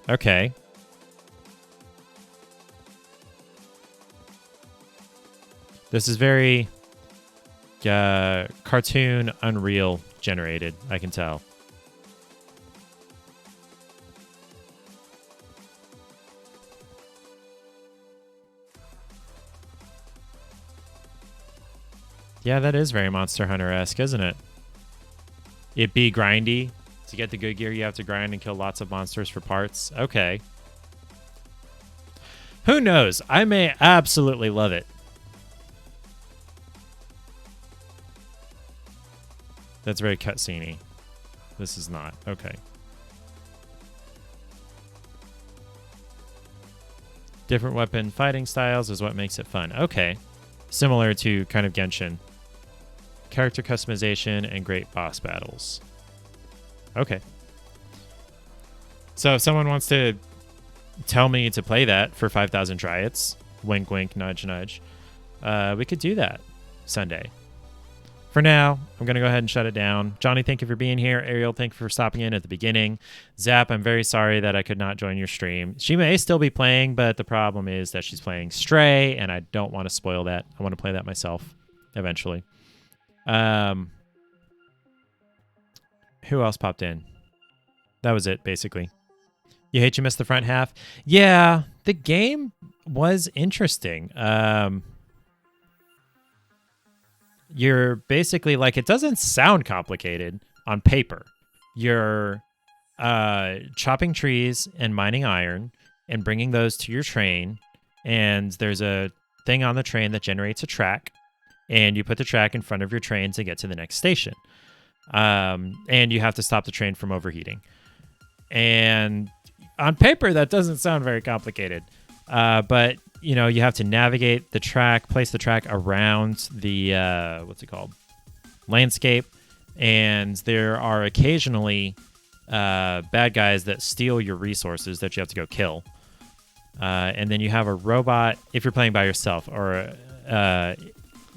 Okay. This is very cartoon Unreal generated, I can tell. Yeah, that is very Monster Hunter-esque, isn't it? It be grindy. To get the good gear, you have to grind and kill lots of monsters for parts. Okay. Who knows? I may absolutely love it. That's very cutscene-y. This is not. Okay. Different weapon fighting styles is what makes it fun. Okay. Similar to kind of Genshin. Character customization and great boss battles. Okay. So if someone wants to tell me to play that for 5,000 tryouts, wink, wink, nudge, nudge, we could do that Sunday. For now, I'm going to go ahead and shut it down. Johnny, thank you for being here. Ariel, thank you for stopping in at the beginning. Zap, I'm very sorry that I could not join your stream. She may still be playing, but the problem is that she's playing Stray, and I don't want to spoil that. I want to play that myself eventually. Who else popped in? That was it, basically. You hate you missed the front half? Yeah, the game was interesting. You're basically like, it doesn't sound complicated on paper. You're chopping trees and mining iron and bringing those to your train. And there's a thing on the train that generates a track. And you put the track in front of your train to get to the next station. And you have to stop the train from overheating. And on paper, that doesn't sound very complicated. But you know, you have to navigate the track, place the track around the, what's it called? Landscape. And there are occasionally bad guys that steal your resources that you have to go kill. And then you have a robot, if you're playing by yourself, or,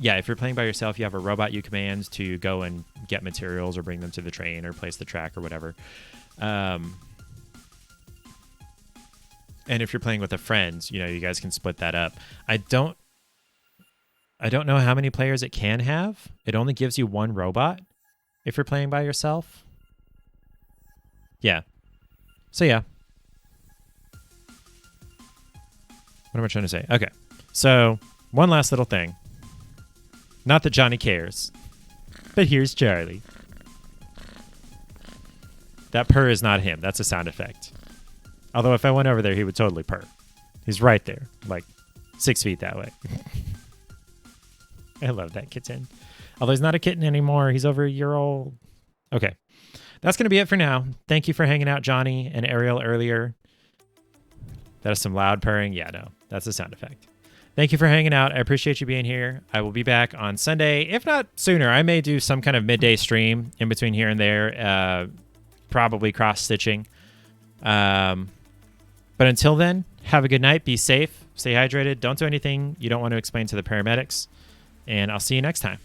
if you're playing by yourself, you have a robot you command to go and get materials or bring them to the train or place the track or whatever. And if you're playing with a friend, you know, you guys can split that up. I don't know how many players it can have. It only gives you one robot if you're playing by yourself. Yeah. So yeah. What am I trying to say? Okay. So one last little thing. Not that Johnny cares, but here's Charlie. That purr is not him. That's a sound effect. Although if I went over there, he would totally purr. He's right there, like 6 feet that way. I love that kitten. Although he's not a kitten anymore. He's over a year old. Okay. That's going to be it for now. Thank you for hanging out, Johnny and Ariel, earlier. That is some loud purring. Yeah, no. That's a sound effect. Thank you for hanging out. I appreciate you being here. I will be back on Sunday. If not sooner, I may do some kind of midday stream in between here and there. Probably cross-stitching. But until then, have a good night. Be safe. Stay hydrated. Don't do anything you don't want to explain to the paramedics. And I'll see you next time.